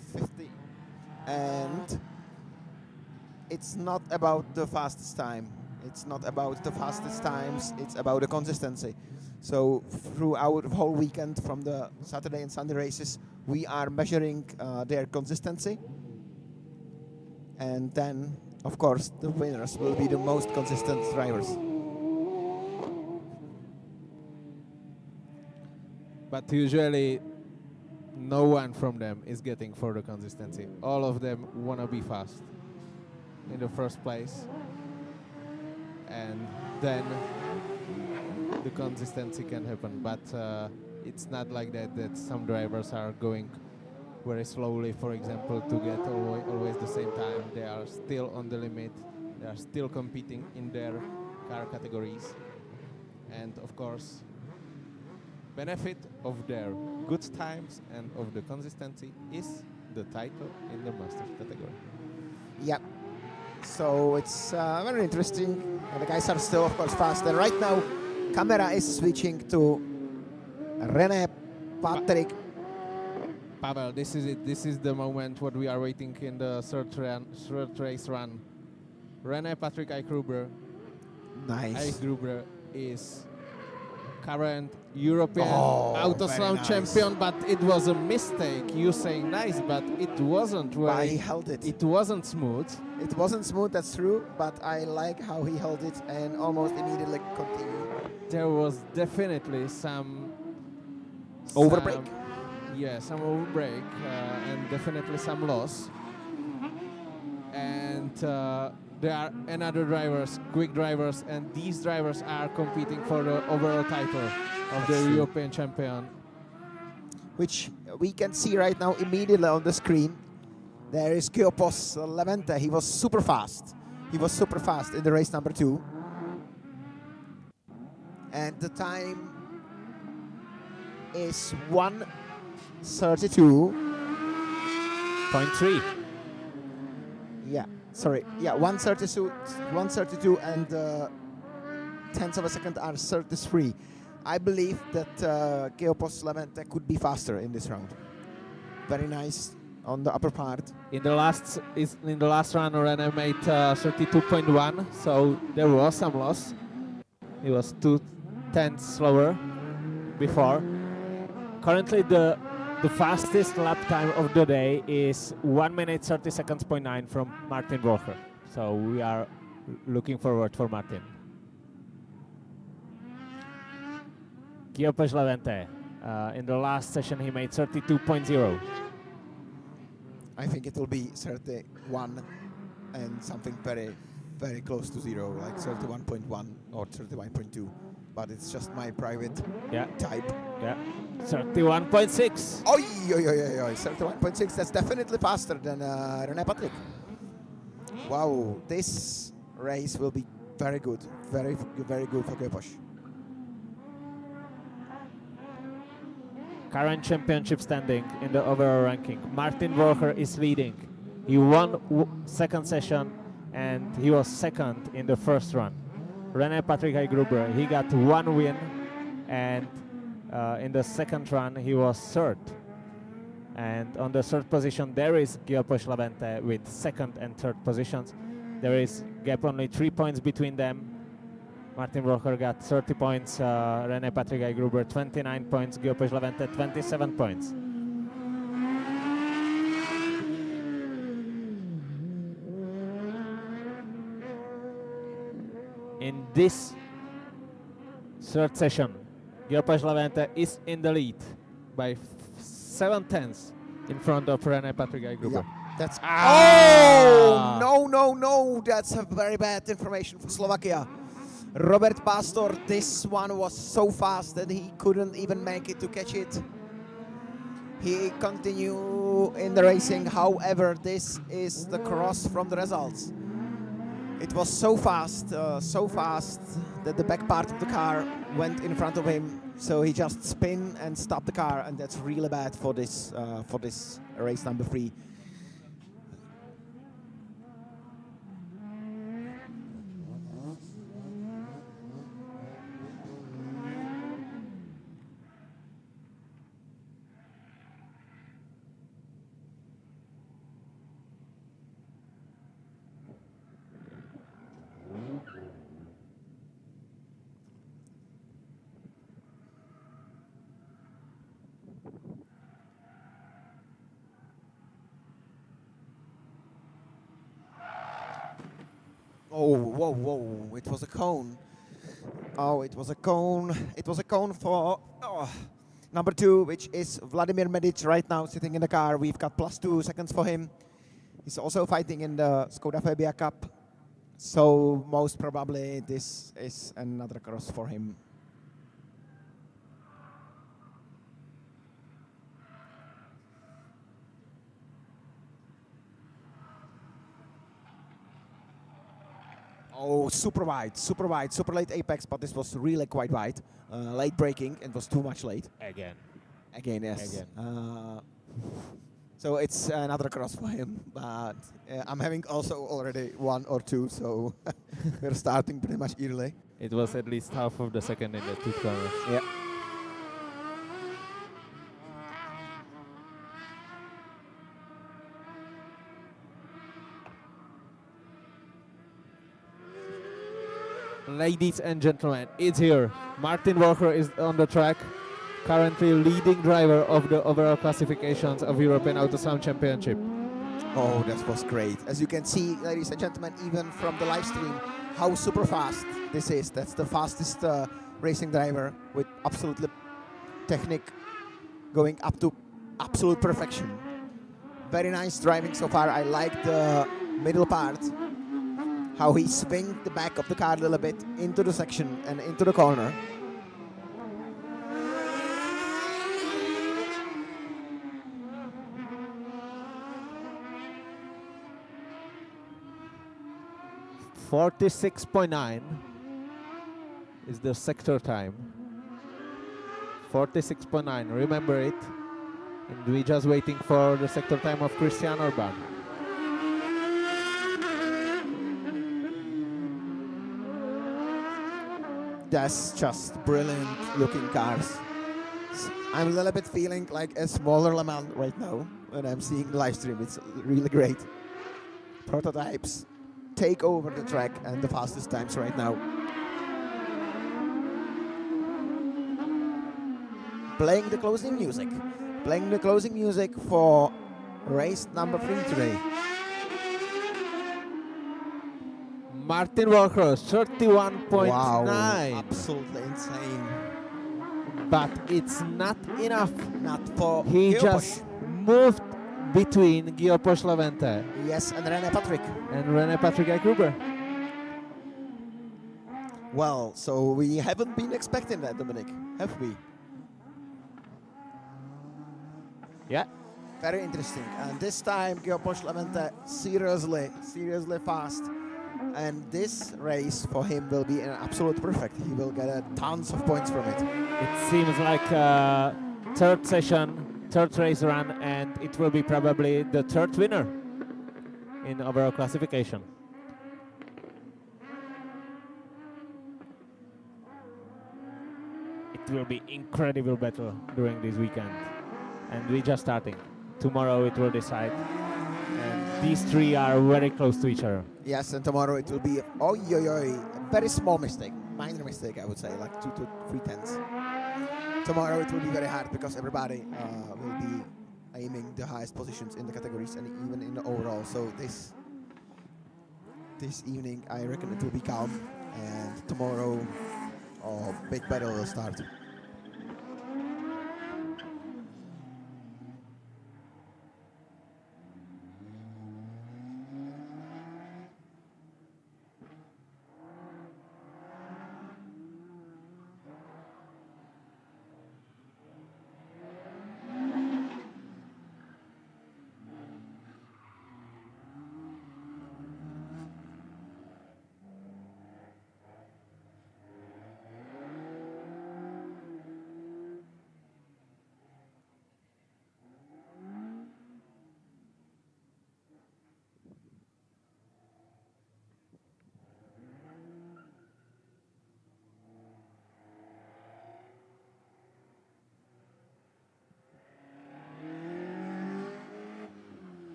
50, and it's not about the fastest time. It's not about the fastest times, it's about the consistency. So throughout the whole weekend, from the Saturday and Sunday races, we are measuring their consistency. And then, of course, the winners will be the most consistent drivers. But usually, no one from them is getting for the consistency. All of them want to be fast in the first place. And then the consistency can happen, but it's not like that some drivers are going very slowly, for example, to get always the same time. They are still on the limit, they are still competing in their car categories, and of course benefit of their good times and of the consistency is the title in the Masters category. Yep. So it's very interesting. The guys are still, of course, fast. And right now, camera is switching to René Patrik. Pavel, this is it. This is the moment what we are waiting in the third race run. René Patrik Eichgruber. Nice. Eichgruber is current European very Autoslalom nice. champion, but it was a mistake. You saying nice, but it wasn't. But he held it. It wasn't smooth. It wasn't smooth, that's true, but I like how he held it and almost immediately continued. There was definitely some Overbreak? Yeah, some overbreak and definitely some loss. And there are another drivers, quick drivers, and these drivers are competing for the overall title of the European champion. Which we can see right now immediately on the screen. There is Kyopos Levente. He was super fast. He was super fast in the race number 2. And the time is 1:32.3. Yeah, sorry. Yeah, 1:32 and tenths of a second are 33. I believe that Geopos Levente could be faster in this round. Very nice on the upper part. In the last run, René made 32.1, so there was some loss. He was 2/10 slower before. Currently, the fastest lap time of the day is 1 minute 30 seconds point 9 from Martin Walker. So we are looking forward for Martin. Geopos Levente, in the last session he made 32.0. I think it will be 31 and something very, very close to 0, like 31.1 or 31.2. But it's just my private type. Yeah, 31.6. Oi, 31.6. That's definitely faster than René Patrick. Wow, this race will be very good. Very, very good for Geopos. Current championship standing in the overall ranking. Martin Walker is leading. He won second session and he was second in the first run. René Patrick Gruber, he got 1 win, and in the second run he was third. And on the third position there is Geopos Levente with second and third positions. There is gap only 3 points between them. Martin Walker got 30 points, René Patrick Gruber 29 points, Geopos Levente 27 points. In this third session, Geopos Levente is in the lead by 7/10 in front of René Patrick Gruber. Yeah, that's oh no! That's a very bad information for Slovakia. Robert Pastor, this one was so fast that he couldn't even make it to catch it. He continued in the racing, however, this is the cross from the results. It was so fast that the back part of the car went in front of him, so he just spun and stopped the car, and that's really bad for this race number 3. Oh, whoa, it was a cone. Oh, it was a cone. It was a cone for number 2, which is Vladimir Medic right now sitting in the car. We've got +2 seconds for him. He's also fighting in the Skoda Fabia Cup. So most probably this is another cross for him. Oh, super wide, super late apex, but this was really quite wide. Late braking, it was too much late. Again, yes. So it's another cross for him, but I'm having also already 1 or 2, so we're starting pretty much early. It was at least half of the second in the 2 corners. Yeah. Ladies and gentlemen, it's here. Martin Walker is on the track, currently leading driver of the overall classifications of European Autoslalom Championship. Oh, that was great. As you can see, ladies and gentlemen, even from the live stream, how super fast this is. That's the fastest racing driver with absolutely technique going up to absolute perfection. Very nice driving so far. I like the middle part, how he swinged the back of the car a little bit into the section and into the corner. .46.9 is the sector time. 46.9, remember it. And we're just waiting for the sector time of Christian Orban. That's just brilliant looking cars. I'm a little bit feeling like a smaller Le Mans right now when I'm seeing the live stream. It's really great. Prototypes take over the track and the fastest times right now. Playing the closing music. Playing the closing music for race number 3 today. Martin Walker, 31.9. Wow, absolutely insane. But it's not enough. Not for He Georg just Posch. moved between Georg Posch Levente Yes, and René Patrick. and René Patrick Gruber. Well, so we haven't been expecting that, Dominic, have we? Yeah. Very interesting. And this time, Georg Posch Levente seriously fast. And this race for him will be an absolute perfect. He will get tons of points from it. It seems like third session, third race run, and it will be probably the third winner in overall classification. It will be incredible battle during this weekend, and we're just starting. Tomorrow it will decide, and these three are very close to each other. Yes, and tomorrow it will be a very small mistake, minor mistake, I would say, like 2 to 3 tenths. Tomorrow it will be very hard because everybody will be aiming the highest positions in the categories and even in the overall. So this evening, I reckon it will be calm, and tomorrow, big battle will start.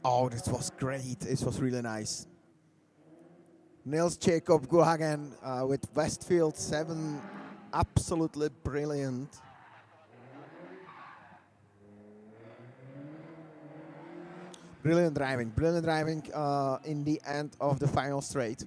Oh, this was great. This was really nice. Nils Jacob Guhagen with Westfield 7. Absolutely brilliant. Brilliant driving in the end of the final straight.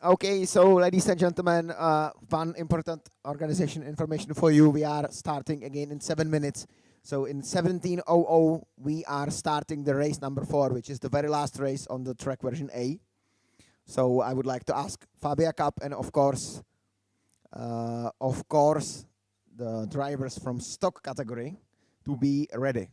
Okay, so ladies and gentlemen, one important organization information for you. We are starting again in 7 minutes. So in 17:00, we are starting the race number 4, which is the very last race on the track version A. So I would like to ask Fabia Cup and of course, the drivers from stock category to be ready.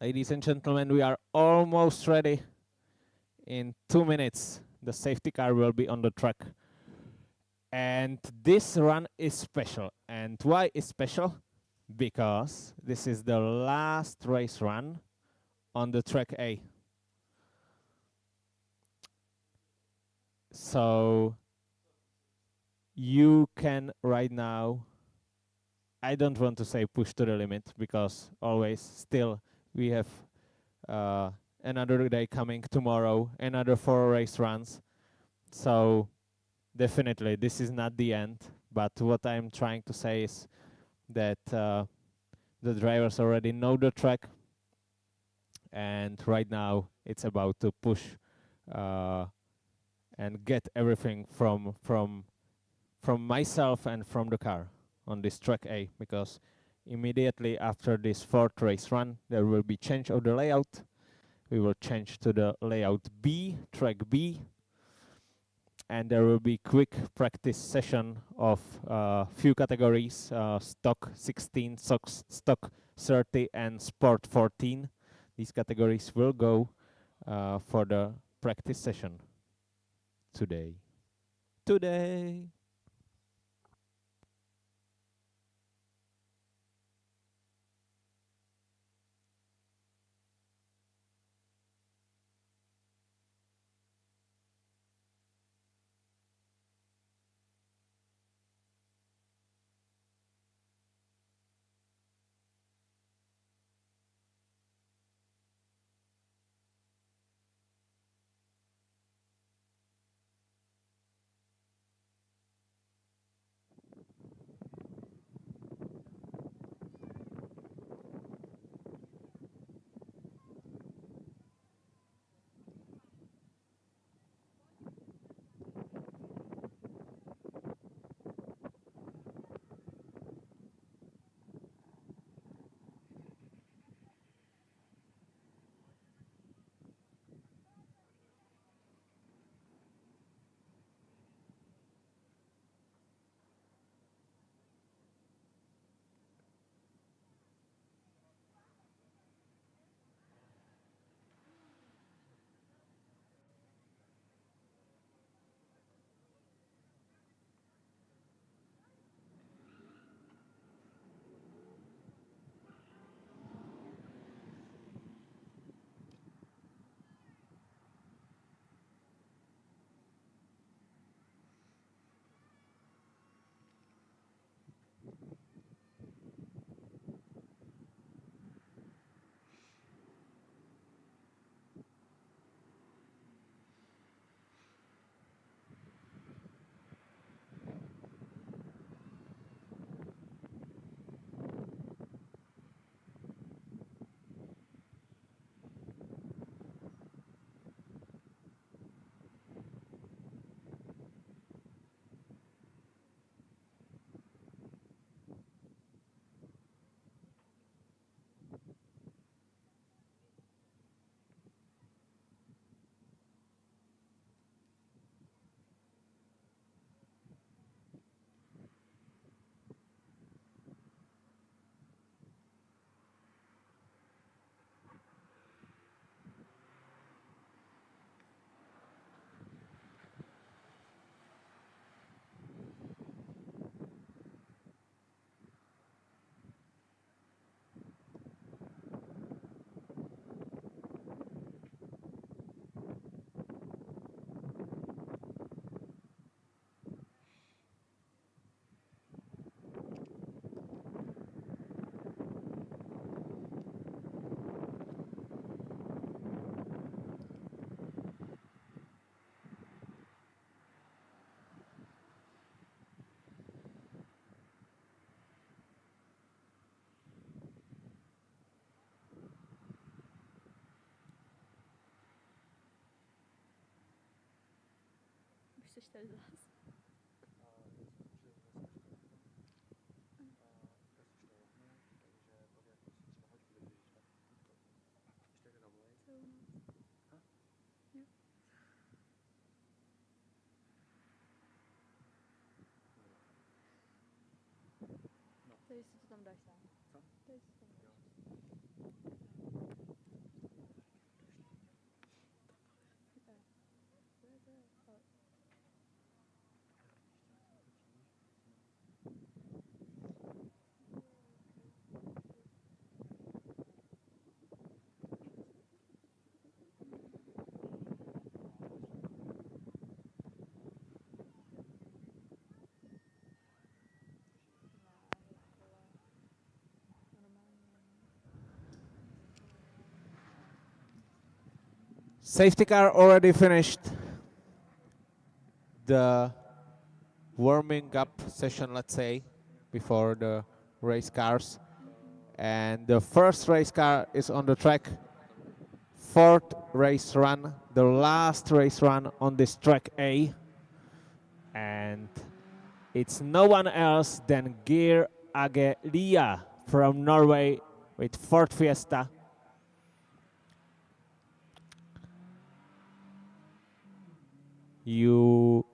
Ladies and gentlemen, we are almost ready. In 2 minutes, the safety car will be on the track. And this run is special. And why is special? Because this is the last race run on the track A. So you can right now, I don't want to say push to the limit, because always still we have another day coming tomorrow, another 4 race runs. So definitely this is not the end. But what I'm trying to say is that the drivers already know the track, and right now it's about to push and get everything from myself and from the car on this track A, because immediately after this 4th race run there will be change of the layout. We will change to the layout B, track B, and there will be quick practice session of few categories, stock 16, stock 30 and sport 14. These categories will go for the practice session today. Už jsi tady zás. Tady si to tam dáš sám. Co? Tady si to tam dáš. Safety car already finished the warming up session, let's say, before the race cars. And the first race car is on the track. Fourth race run, the last race run on this track A. And it's no one else than Geir Agelia from Norway with Ford Fiesta. You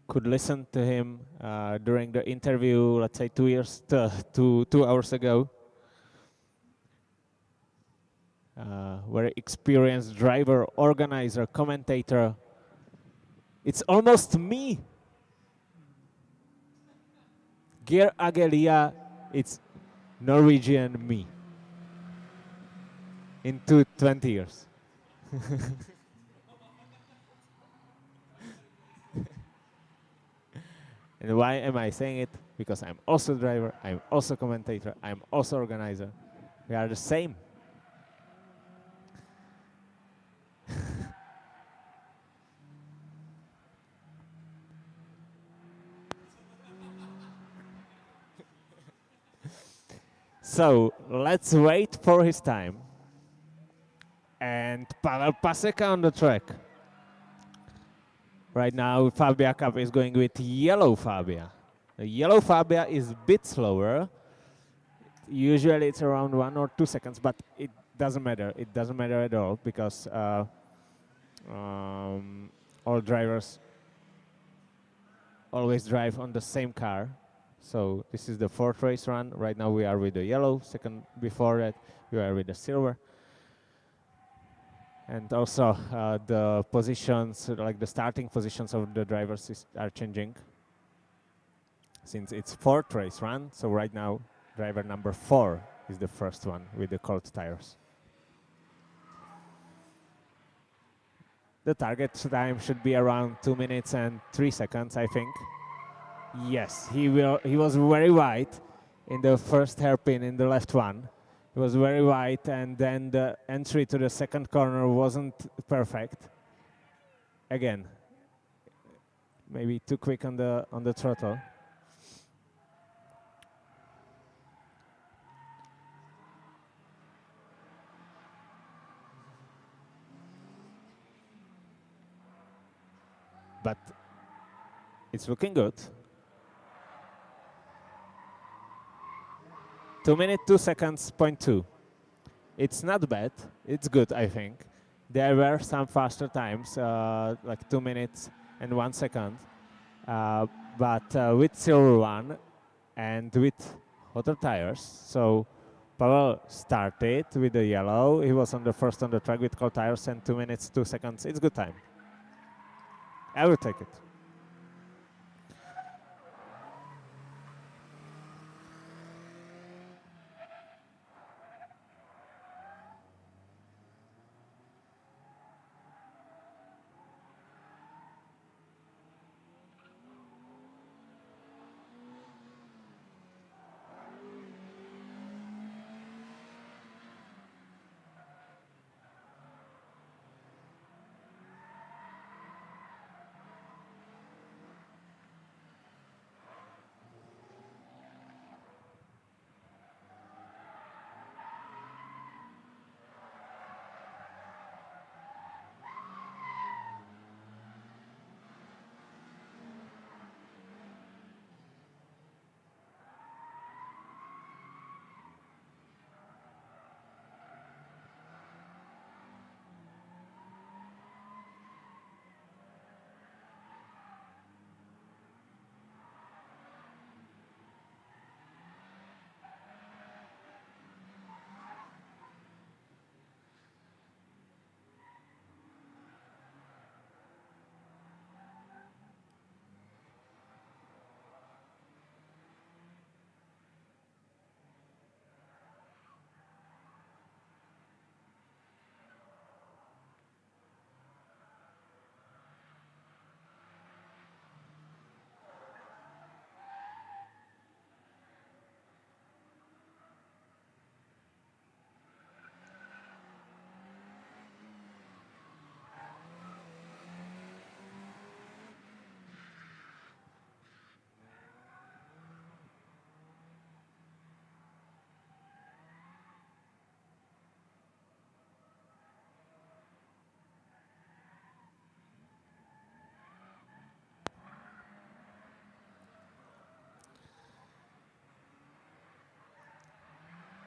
could listen to him during the interview, let's say 2 hours ago. Very experienced driver, organizer, commentator. It's almost me. Geir Agelia, it's Norwegian me. Into 20 years. And why am I saying it? Because I'm also driver, I'm also commentator, I'm also organizer. We are the same. So let's wait for his time. And Pavel Paseka on the track. Right now, Fabia Cup is going with yellow Fabia. The yellow Fabia is a bit slower. Usually it's around 1 or 2 seconds, but it doesn't matter. It doesn't matter at all because all drivers always drive on the same car. So this is the fourth race run. Right now we are with the yellow. Second before that we are with the silver. And also the positions, like the starting positions of the drivers are changing. Since it's fourth race run, so right now driver number 4 is the first one with the cold tires. The target time should be around 2 minutes and 3 seconds, I think. Yes, he was very wide in the first hairpin in the left one. It was very wide, and then the entry to the second corner wasn't perfect. Again, maybe too quick on the throttle. But it's looking good. 2 minutes, 2 seconds, 0.2. It's not bad. It's good, I think. There were some faster times, like 2 minutes and 1 second. But with silver one and with hotter tires. So Pavel started with the yellow. He was on the first on the track with cold tires and 2 minutes, 2 seconds. It's good time. I will take it.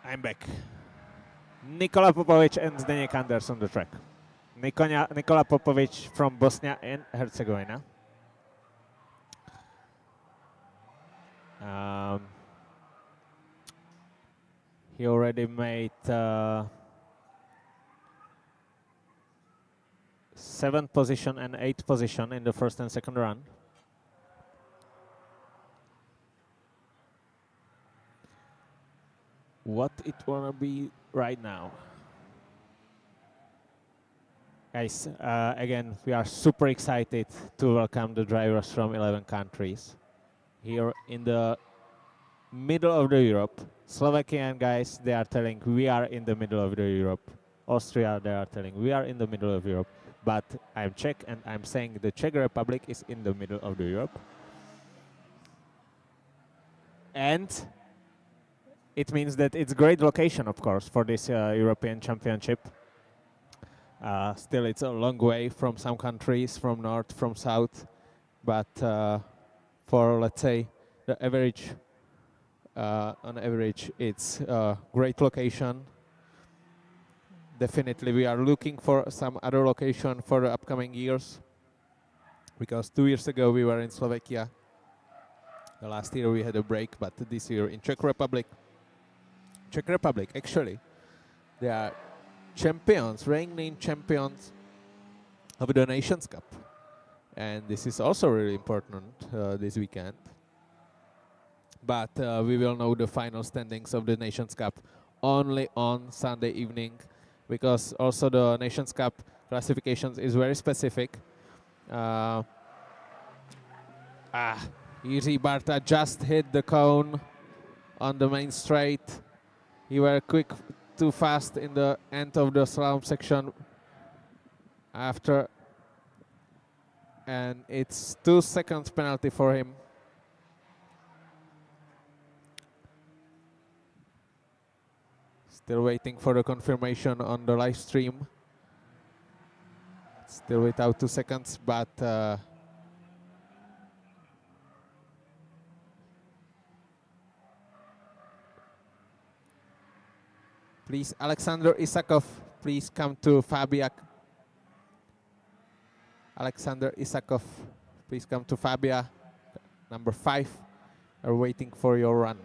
I'm back. Nikola Popovic and Zdeněk Anders on the track. Nikola Popovic from Bosnia and Herzegovina. He already made 7th position and 8th position in the first and second run. What it wanna be right now? Guys, again, we are super excited to welcome the drivers from 11 countries here in the middle of the Europe. Slovakian guys, they are telling we are in the middle of the Europe. Austria, they are telling we are in the middle of Europe. But I'm Czech and I'm saying the Czech Republic is in the middle of the Europe. And it means that it's great location, of course, for this European Championship. Still, it's a long way from some countries, from north, from south. But for, let's say, the average, on average, it's a great location. Definitely, we are looking for some other location for the upcoming years. Because 2 years ago, we were in Slovakia. The last year, we had a break, but this year in Czech Republic. Czech Republic, actually, they are champions, reigning champions of the Nations Cup. And this is also really important this weekend. But we will know the final standings of the Nations Cup only on Sunday evening, because also the Nations Cup classifications is very specific. Jiří Barta just hit the cone on the main straight. He were quick, too fast in the end of the slalom section after, and it's 2 seconds penalty for him. Still waiting for the confirmation on the live stream. Still without 2 seconds, but please, Alexander Isakov, please come to Fabia. Alexander Isakov, please come to Fabia, number 5. Are waiting for your run.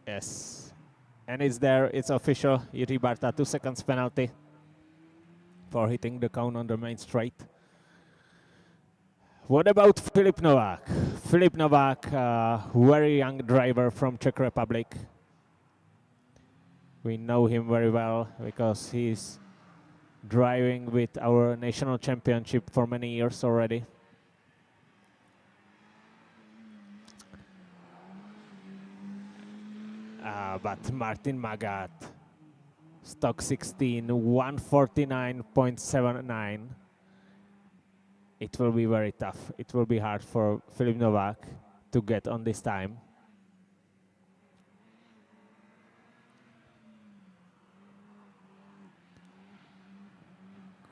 Yes, and it's there, it's official. Jiří Barta, 2 seconds penalty for hitting the cone on the main straight. What about Filip Novák? Filip Novák, very young driver from Czech Republic. We know him very well because he's driving with our national championship for many years already. But Martin Magat, stock 16, 149.79. It will be very tough. It will be hard for Filip Novák to get on this time.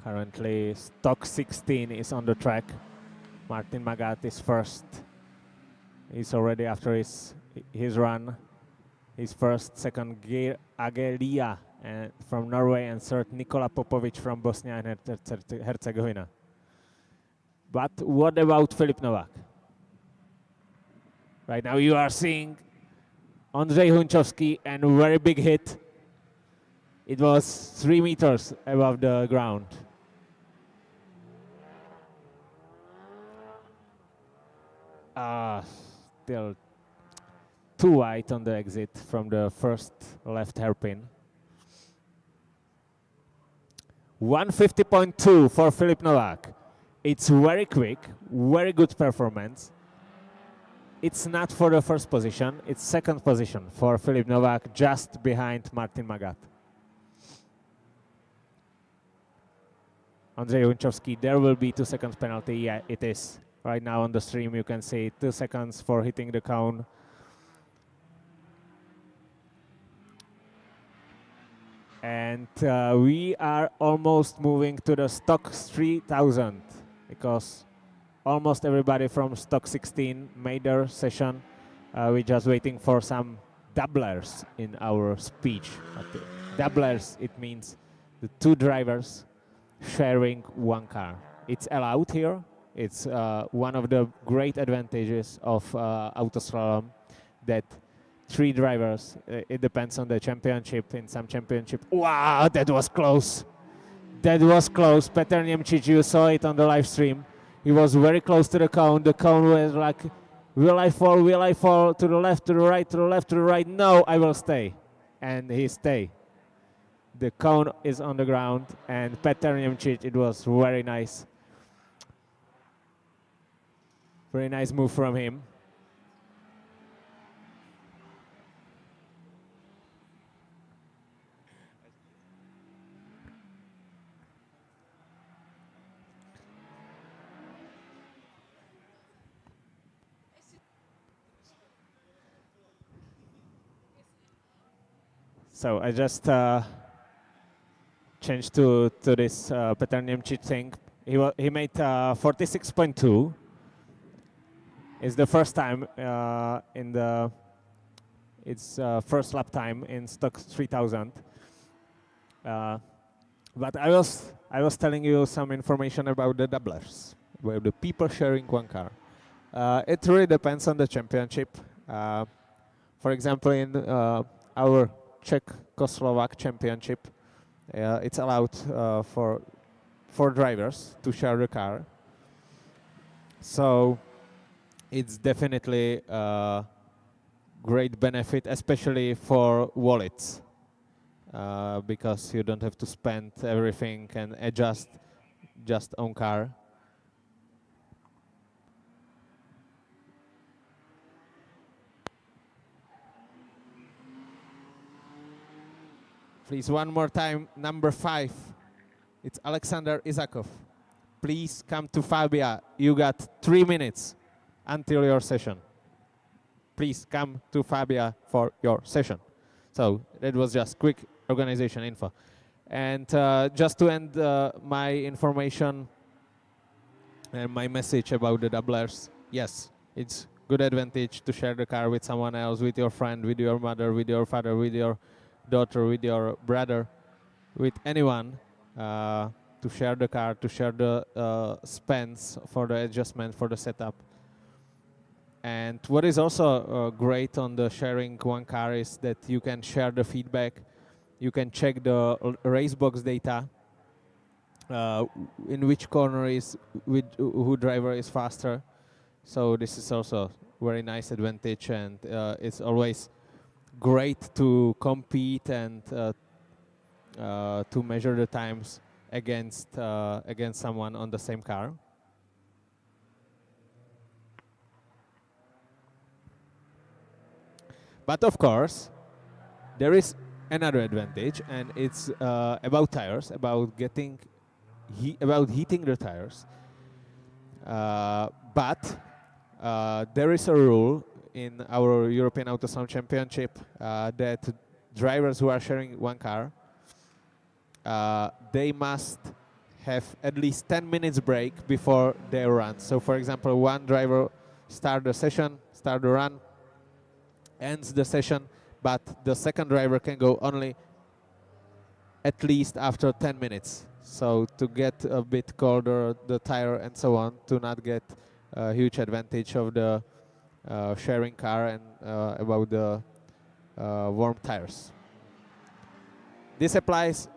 Currently, stock 16 is on the track. Martin Magat is first. He's already after his run. His first, second, Agelia from Norway, and third, Nikola Popovic from Bosnia and Herzegovina. But what about Filip Novák? Right now you are seeing Ondřej Hunčovský and a very big hit. It was 3 meters above the ground. Still too wide on the exit from the first left hairpin. 150.2 for Filip Novák. It's very quick, very good performance. It's not for the first position, it's second position for Filip Novák, just behind Martin Magat. Ondřej Hunčovský, there will be 2 seconds penalty. Yeah, it is. Right now on the stream you can see 2 seconds for hitting the cone. And we are almost moving to the stock 3000 because almost everybody from stock 16 made their session. We're just waiting for some doublers in our speech. But doublers, it means the two drivers sharing one car. It's allowed here. It's one of the great advantages of Autoslalom, that three drivers, it depends on the championship. In some championship, wow, that was close. That was close. Petr Němčič, you saw it on the live stream. He was very close to the cone. The cone was like, will I fall, to the left, to the right, to the left, to the right? No, I will stay. And he stayed. The cone is on the ground, and Petr Němčič, it was very nice. Very nice move from him. So I just changed to this Petr Němčič thing. He made 46.2. It's the first time in the first lap time in stock 3000. But I was telling you some information about the doublers, where the people sharing one car. It really depends on the championship. For example, in our Czech-Slovak championship, it's allowed for 4 drivers to share the car. So it's definitely a great benefit, especially for wallets, because you don't have to spend everything and adjust just on car. Please, one more time, number 5. It's Alexander Isakov. Please come to Fabia. You got 3 minutes until your session. Please come to Fabia for your session. So that was just quick organization info. And just to end my information and my message about the doublers, yes, it's good advantage to share the car with someone else, with your friend, with your mother, with your father, with your daughter, with your brother, with anyone, to share the car, to share the spends for the adjustment, for the setup. And what is also great on the sharing one car is that you can share the feedback, you can check the racebox data, in which corner is who driver is faster. So this is also very nice advantage, and it's always great to compete and to measure the times against someone on the same car. But of course, there is another advantage, and it's about tires, about heating the tires. But there is a rule in our European Autoslalom Championship that drivers who are sharing one car, they must have at least 10 minutes break before they run. So for example, one driver start the session, start the run, ends the session, but the second driver can go only at least after 10 minutes. So to get a bit colder the tire and so on, to not get a huge advantage of the sharing car and about the warm tires. This applies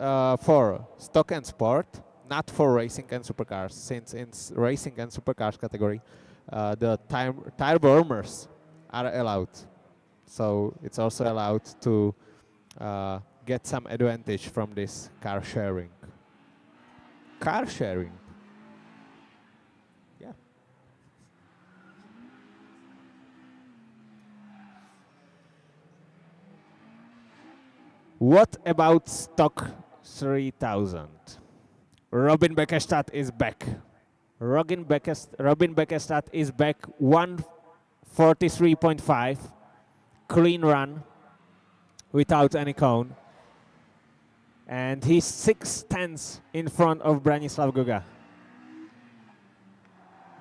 for stock and sport, not for racing and supercars, since in racing and supercars category, the tire warmers are allowed. So it's also allowed to get some advantage from this car sharing. Car sharing. Yeah. What about stock 3000? Robin Beckestad is back. Robin Beckestad is back, 1:43.5. Clean run without any cone, and he's 6 tenths in front of Branislav Goga.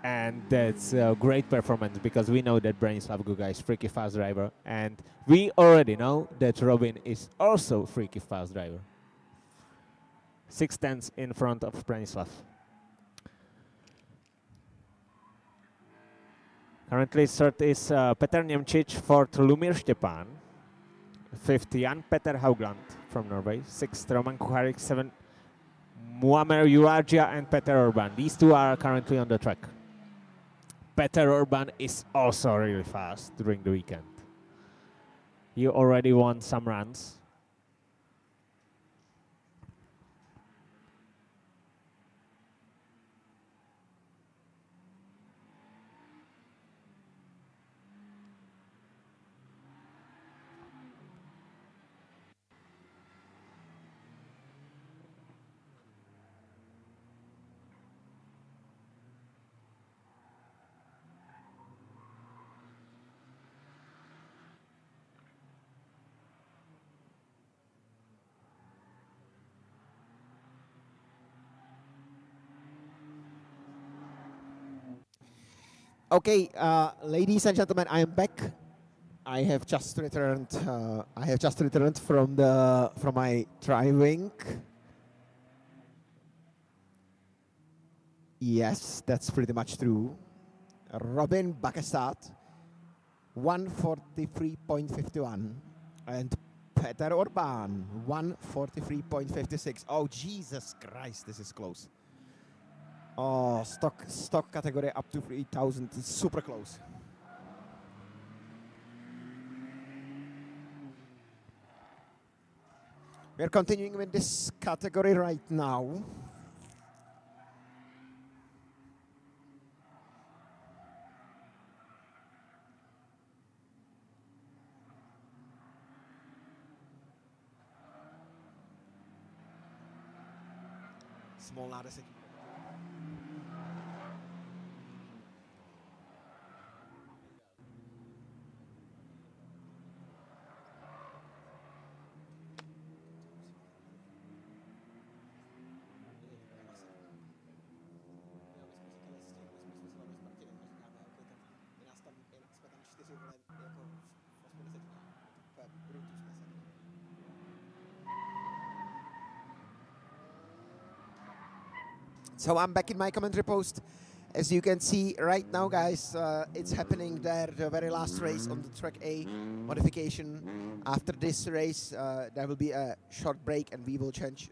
And that's a great performance because we know that Branislav Guga is freaky fast driver, and we already know that Robin is also freaky fast driver. 6 tenths in front of Branislav. Currently third is Petr Němčič, fourth Lumír Štěpán, fifth Jan Peter Haugland from Norway, sixth Roman Kucharik, seventh Muammer Jurargia and Peter Orban. These two are currently on the track. Peter Orban is also really fast during the weekend. He already won some runs. Okay, ladies and gentlemen, I am back. I have just returned. From my driving. Yes, that's pretty much true. Robin Bakestad, 1:43.51, and Peter Orban, 1:43.56. Oh Jesus Christ, this is close. Oh, stock category up to 3,000 is super close. We're continuing with this category right now. Small nádesek. So I'm back in my commentary post. As you can see right now, guys, it's happening there, the very last race on the Track A modification. After this race, there will be a short break and we will change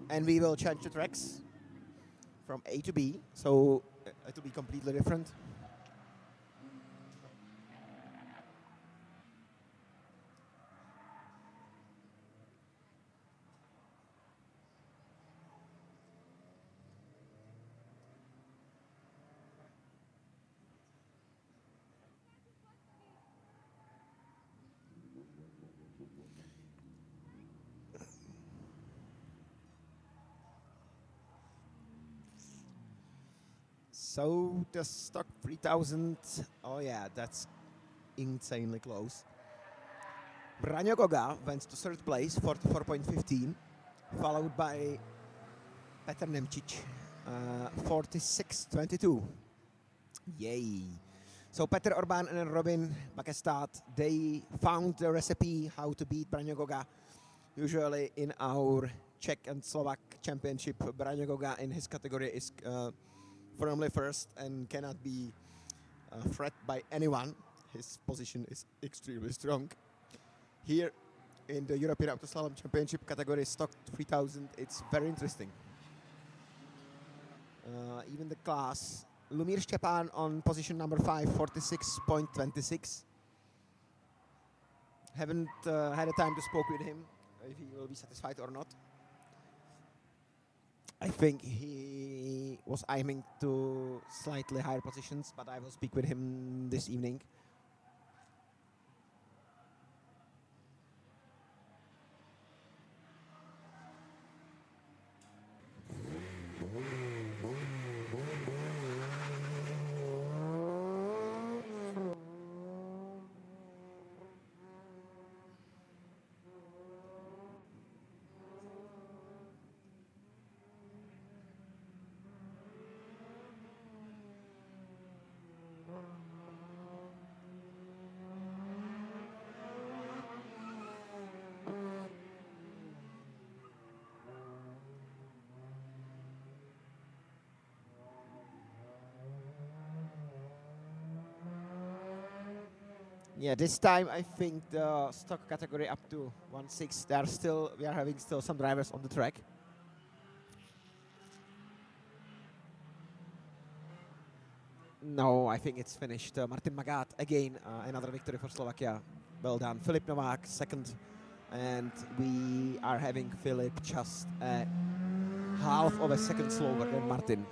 the tracks from A to B, so it will be completely different. So the stock 3000, oh yeah, that's insanely close. Braňo Goga went to third place, 44.15, followed by Petr Němčič, 46.22. Yay. So Petr Orban and Robin Bakestad, they found the recipe how to beat Braňo Goga. Usually in our Czech and Slovak championship, Braňo Goga in his category is firmly first and cannot be threatened by anyone. His position is extremely strong. Here in the European Autoslalom Championship category, stock 3000, it's very interesting. Even the class, Lumír Štěpán on position number 5, 46.26. Haven't had a time to speak with him, if he will be satisfied or not. I think he was aiming to slightly higher positions, but I will speak with him this evening. Yeah, this time I think the stock category up to 1.6. We are having still some drivers on the track. No, I think it's finished. Martin Magat again, another victory for Slovakia. Well done. Filip Novák second, and we are having Filip just half of a second slower than Martin.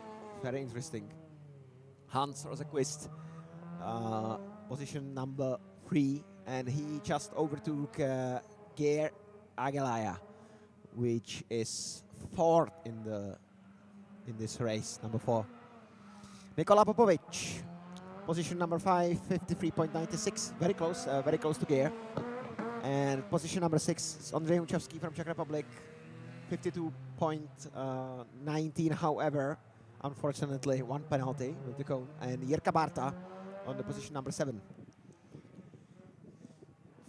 Very interesting. Hans Rosenqvist, position number 3, and he just overtook Geir Agelaya, which is 4th in this race, number 4. Nikola Popovic, position number 5, 53.96, very close to Geir. And position number 6 is Ondřej Hučavský from Czech Republic, 52.19. However, unfortunately, one penalty with the cone. And Jirka Barta on the position number 7.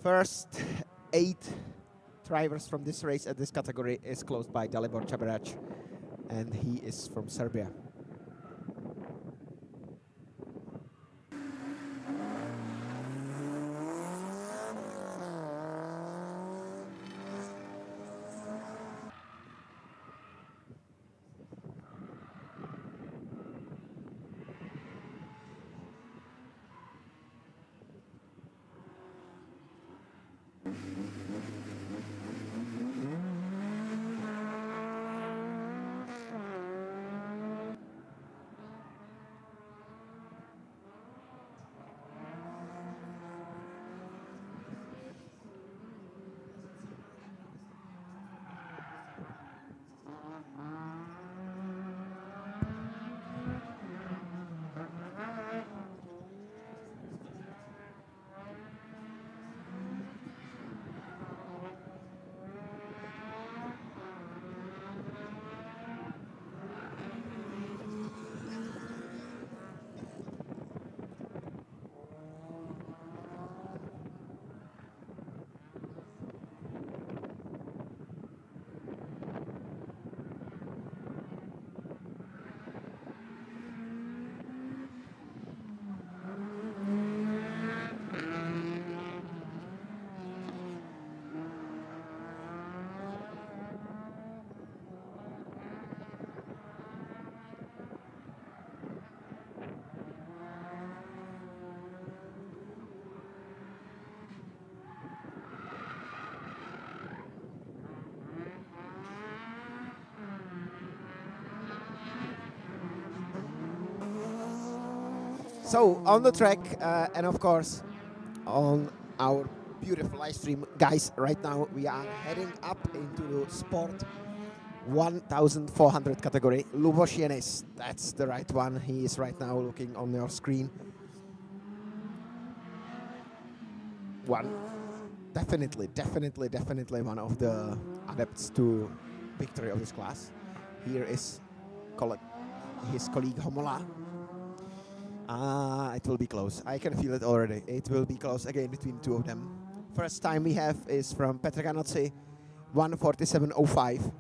First 8 drivers from this race at this category is closed by Dalibor Čaberač, and he is from Serbia. So on the track, and of course on our beautiful live stream, guys, right now we are heading up into the Sport 1400 category. Lubos Jenis, that's the right one. He is right now looking on your screen. Definitely one of the adepts to victory of this class. Here is his colleague Homola. It will be close. I can feel it already. It will be close again between two of them. First time we have is from Petr Ganoczi, 1:47.05.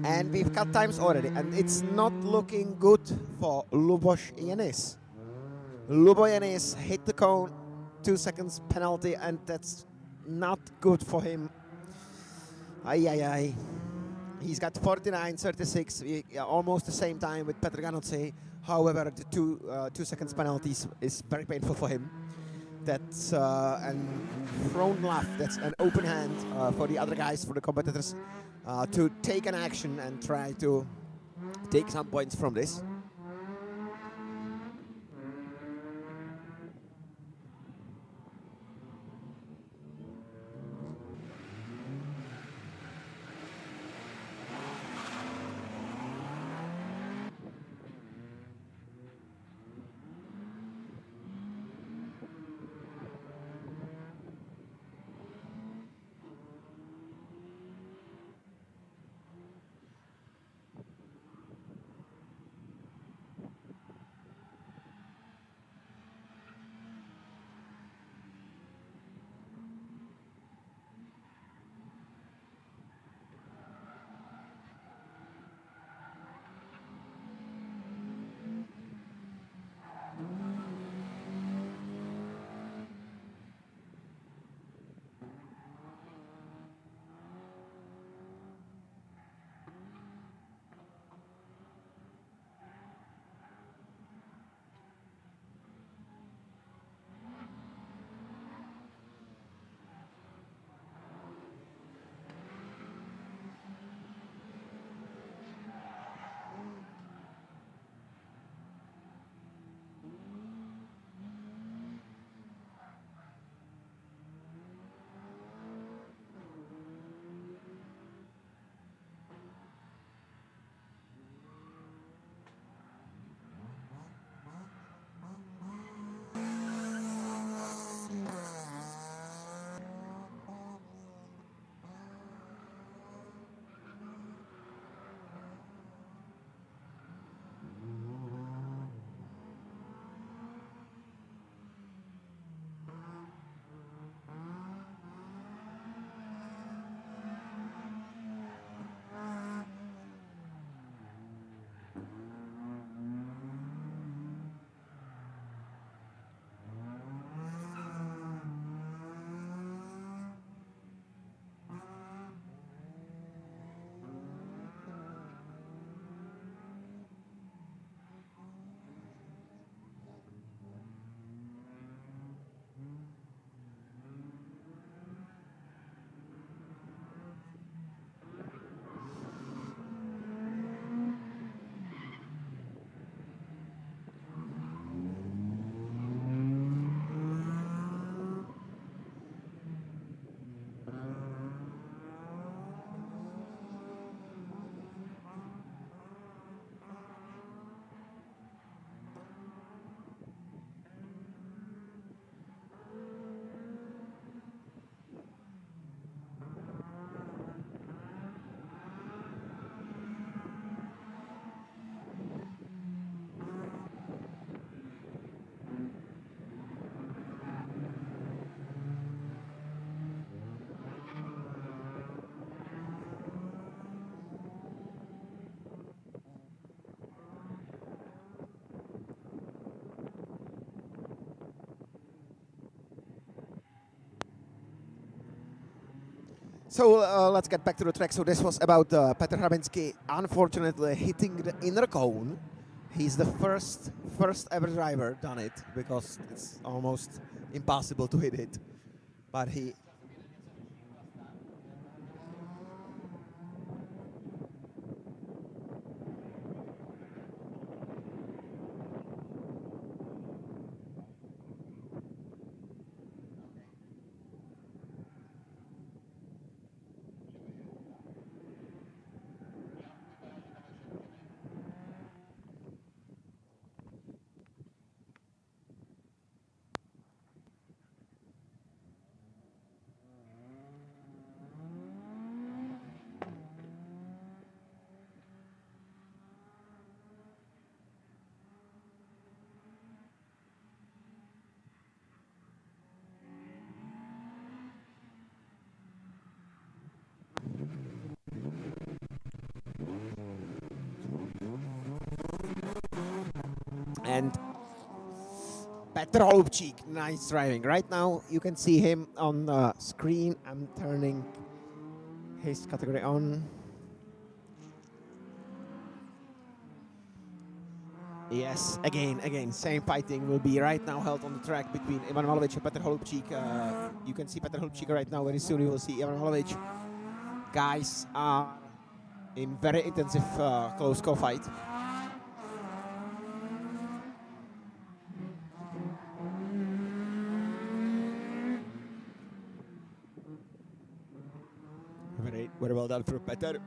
And we've cut times already, and it's not looking good for Lubos Jenis. Lubos Jenis hit the cone, 2 seconds penalty, and that's not good for him. He's got 49.36, almost the same time with Petr Ganoczi. However, the 2 seconds penalties is very painful for him. That's an thrown left, that's an open hand for the other guys, for the competitors, to take an action and try to take some points from this. So let's get back to the track. So this was about Petr Hrabinsky unfortunately hitting the inner cone. He's the first ever driver done it, because it's almost impossible to hit it. But he... And Petr Holubčík, nice driving. Right now you can see him on the screen. I'm turning his category on. Yes, again, same fighting will be right now held on the track between Ivan Malovic and Petr Holubčík. You can see Petr Holubčík right now. Very soon you will see Ivan Malovic. Guys are in very intensive close call fight. Very well done for Petr.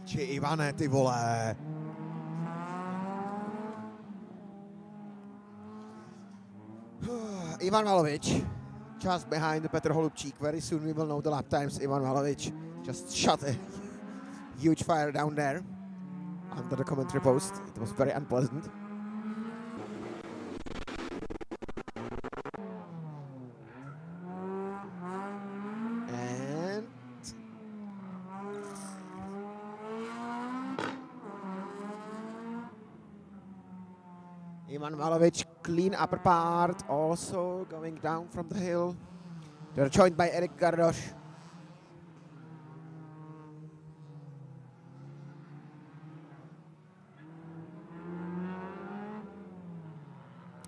Či Ivane, ty vole. Ivan Malovic, just behind Petr Holubčík. Very soon we will know the lap times. Ivan Malovic just shot a huge fire down there under the commentary post. It was very unpleasant. And Ivan Malovic, clean upper part, also going down from the hill. They're joined by Eric Gardoš.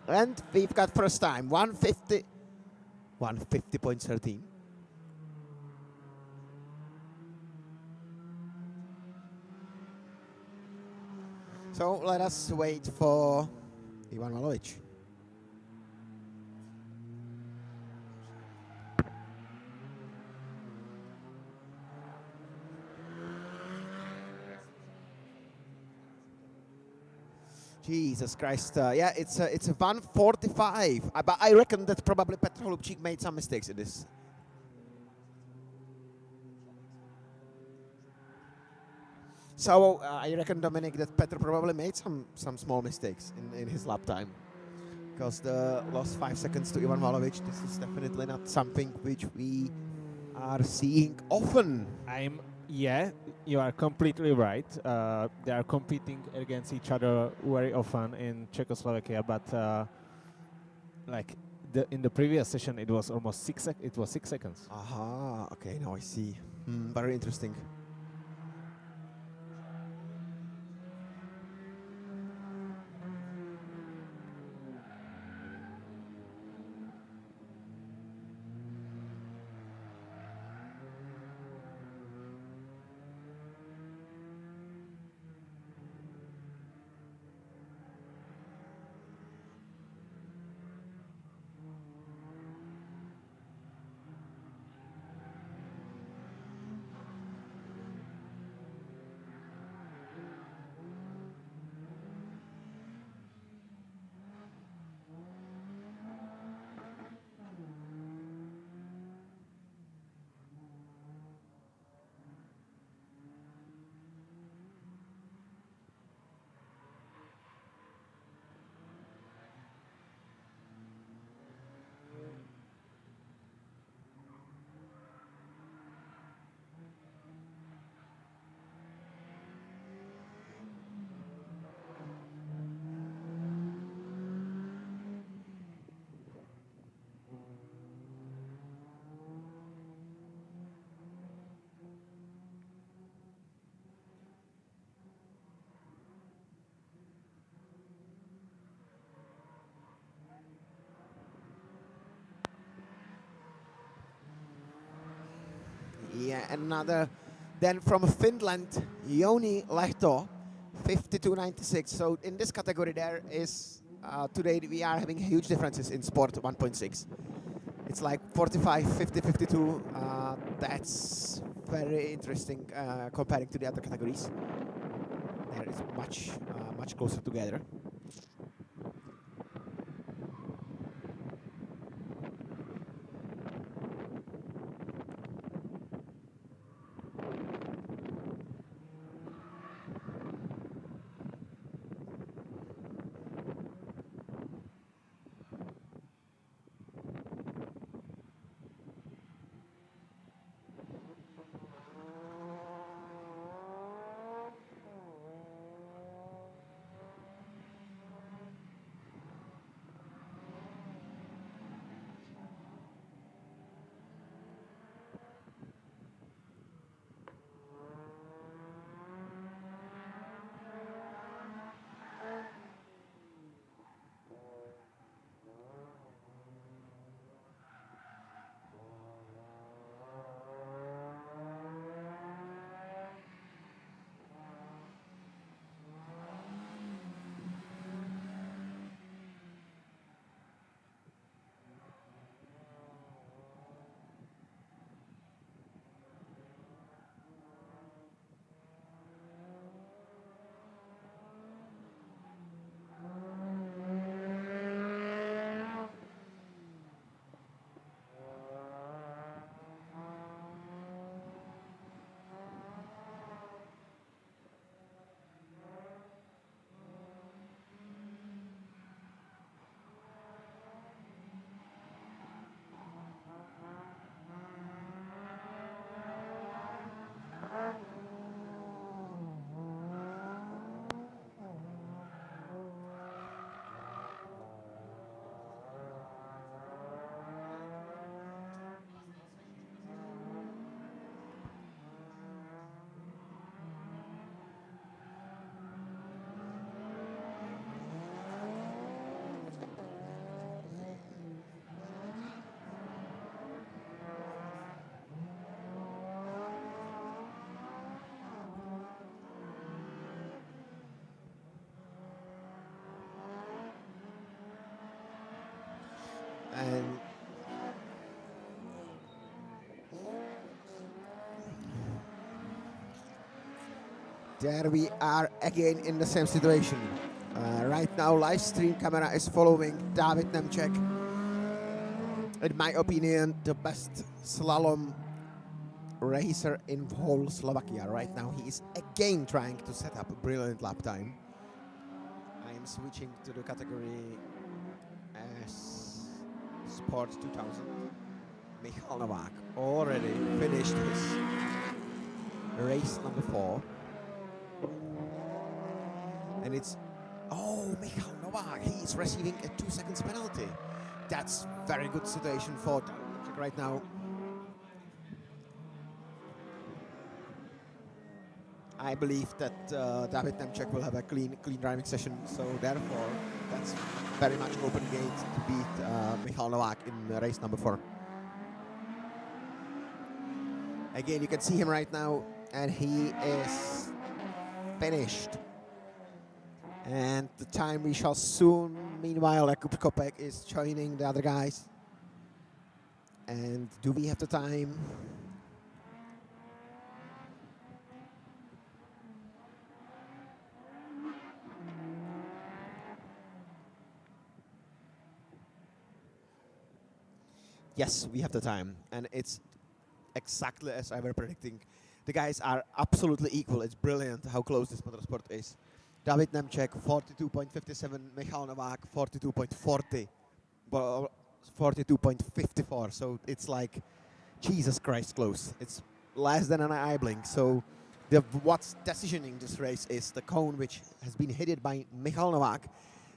And we've got first time, 150.13. So let us wait for Ivan Malovic. Jesus Christ! Yeah, it's a 145. But I reckon that probably Petr Holubčík made some mistakes in this. So I reckon, Dominic, that Petr probably made some small mistakes in his lap time, because the lost 5 seconds to Ivan Malovic. This is definitely not something which we are seeing often. Yeah, you are completely right. They are competing against each other very often in Czechoslovakia, but like in the previous session, it was almost 6 seconds. Aha, okay, now I see. Very interesting. Yeah, another. Then from Finland, Joni Lehto, 52.96. So in this category, there is today we are having huge differences in sport 1.6. It's like 45, 50, 52. That's very interesting comparing to the other categories. There is much closer together. And there we are again in the same situation. Right now, live stream camera is following David Nemček. In my opinion, the best slalom racer in whole Slovakia. Right now, he is again trying to set up a brilliant lap time. I am switching to the category as Sport 2000. Michal Novák already finished his race number 4. And it's, oh, Michal Novák, he is receiving a 2 seconds penalty. That's very good situation for Czech right now. I believe that David Nemček will have a clean driving session, so therefore that's very much open gate to beat Michal Novák in race number 4. Again, you can see him right now, and he is finished. And the time we shall soon. Meanwhile, Jakub Kopek is joining the other guys. And do we have the time? Yes, we have the time. And it's exactly as I were predicting. The guys are absolutely equal. It's brilliant how close this motorsport is. David Nemček, 42.57. Michal Novák, 42.40. 42.54. So it's like, Jesus Christ, close. It's less than an eye blink. So what's decisioning this race is the cone which has been hit by Michal Novák.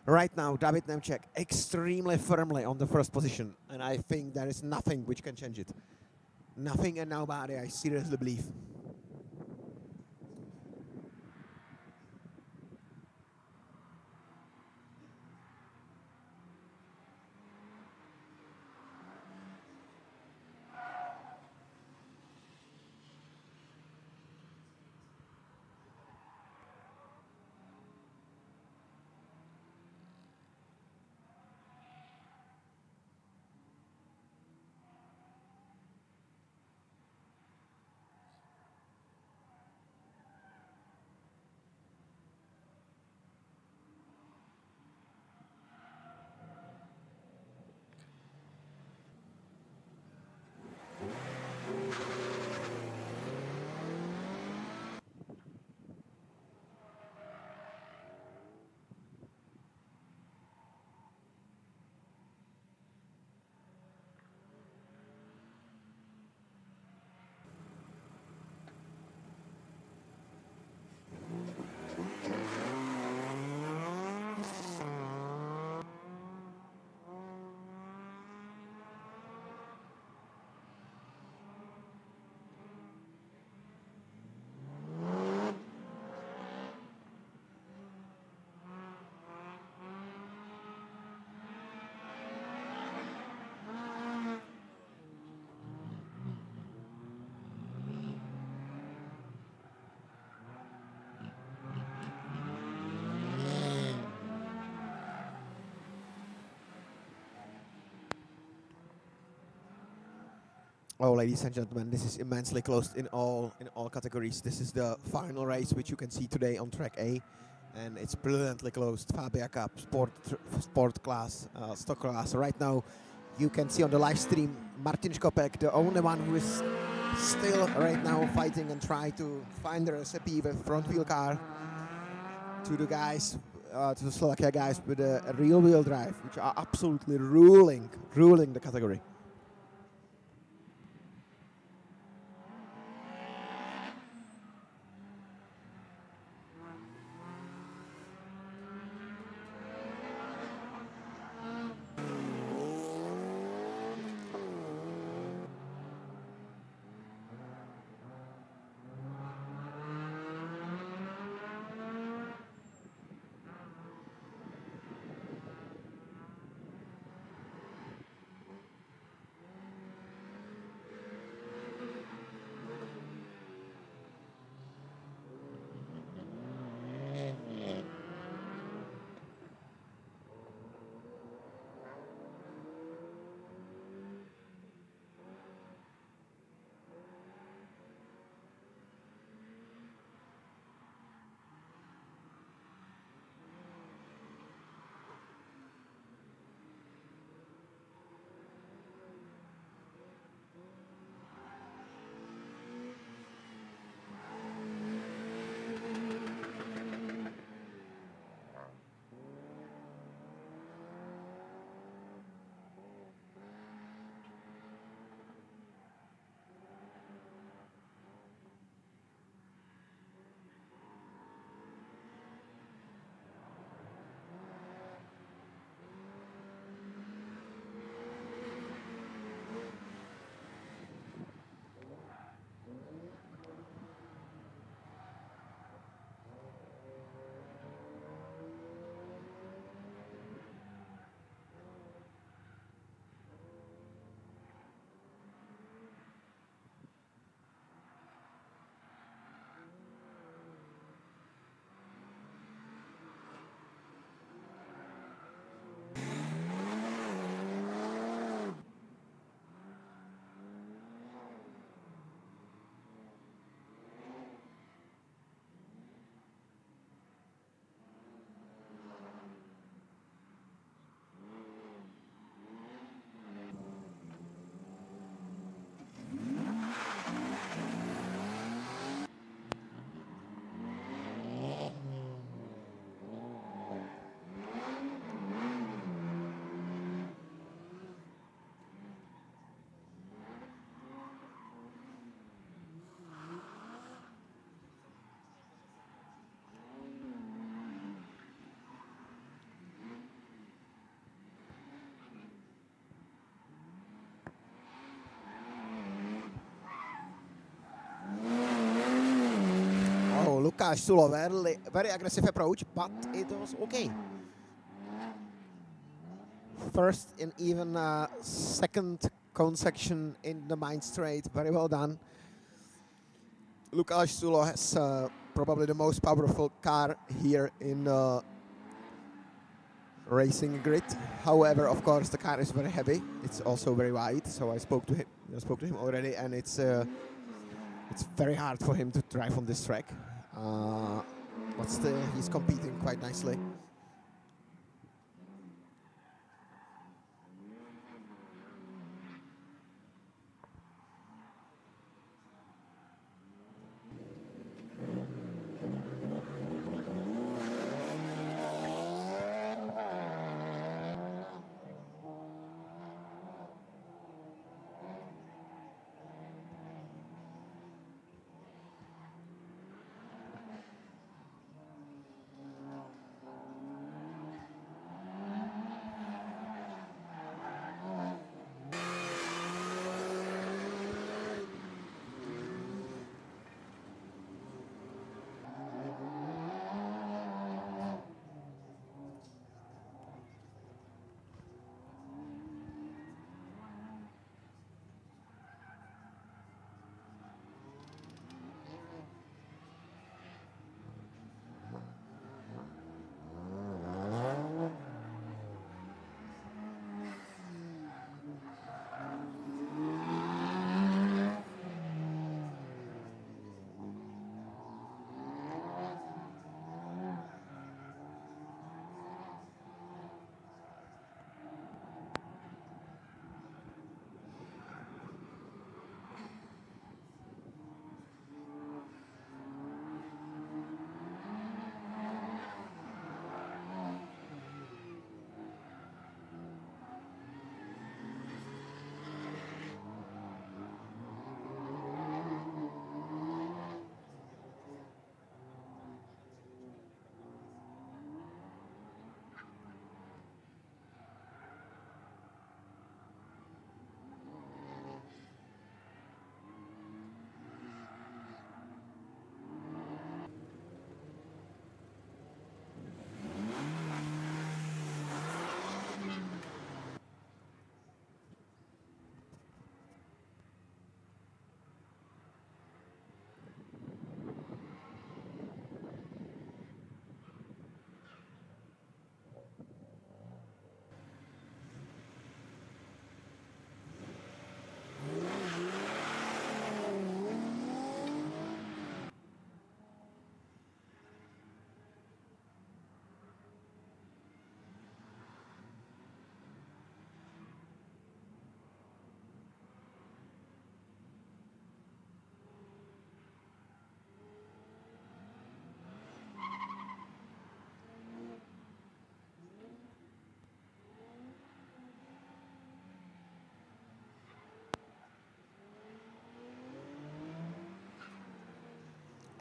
Right now, David Nemček extremely firmly on the first position. And I think there is nothing which can change it. Nothing and nobody, I seriously believe. Oh, ladies and gentlemen, this is immensely close in all categories. This is the final race, which you can see today on track A, and it's brilliantly closed. Fabia Cup, sport class, stock class. Right now, you can see on the live stream Martin Škopek, the only one who is still right now fighting and trying to find the recipe with front wheel car to the guys, to the Slovakia guys with a real wheel drive, which are absolutely ruling the category. Lukáš Sulo, very aggressive approach, but it was okay. First and even second cone section in the main straight, very well done. Lukáš Sulo has probably the most powerful car here in the racing grid. However, of course, the car is very heavy. It's also very wide. So I spoke to him already, and it's very hard for him to drive on this track. But still, he's competing quite nicely.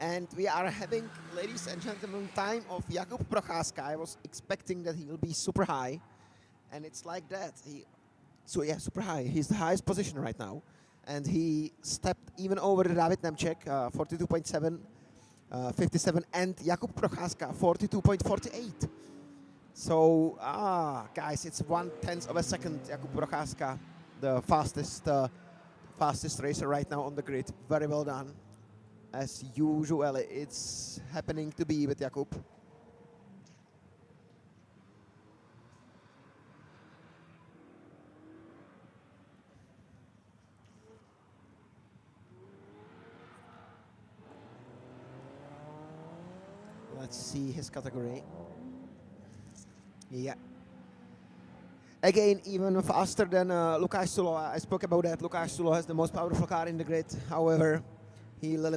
And we are having, ladies and gentlemen, time of Jakub Procházka. I was expecting that he will be super high, and it's like that. So yeah, super high. He's the highest position right now, and he stepped even over David Nemček, 42.7, 57, and Jakub Procházka, 42.48. So, guys, it's 1/10 of a second. Jakub Procházka, the fastest racer right now on the grid. Very well done. As usual, it's happening to be with Jakub. Let's see his category. Yeah. Again, even faster than Lukáš Sulo. I spoke about that. Lukáš Sulo has the most powerful car in the grid. However, he just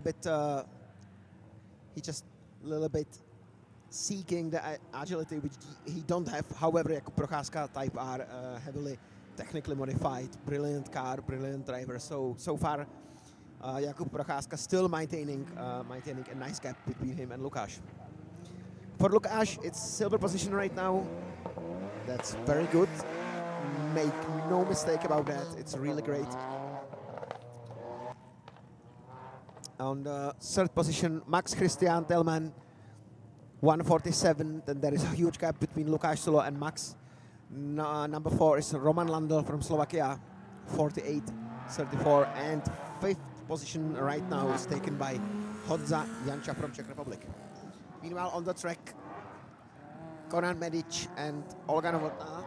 a little bit seeking the agility which he don't have. However, Jakub Procházka type are heavily technically modified. Brilliant car, brilliant driver. So far, Jakub Procházka still maintaining a nice gap between him and Lukáš. For Lukáš, it's silver position right now. That's very good. Make no mistake about that. It's really great. On the third position, Max Christian Tellman, 147. Then there is a huge gap between Lukáš Sulo and Max. Number 4 is Roman Landl from Slovakia, 48.34. And fifth position right now is taken by Honza Janča from Czech Republic. Meanwhile, on the track, Goran Medic and Olga Novotná.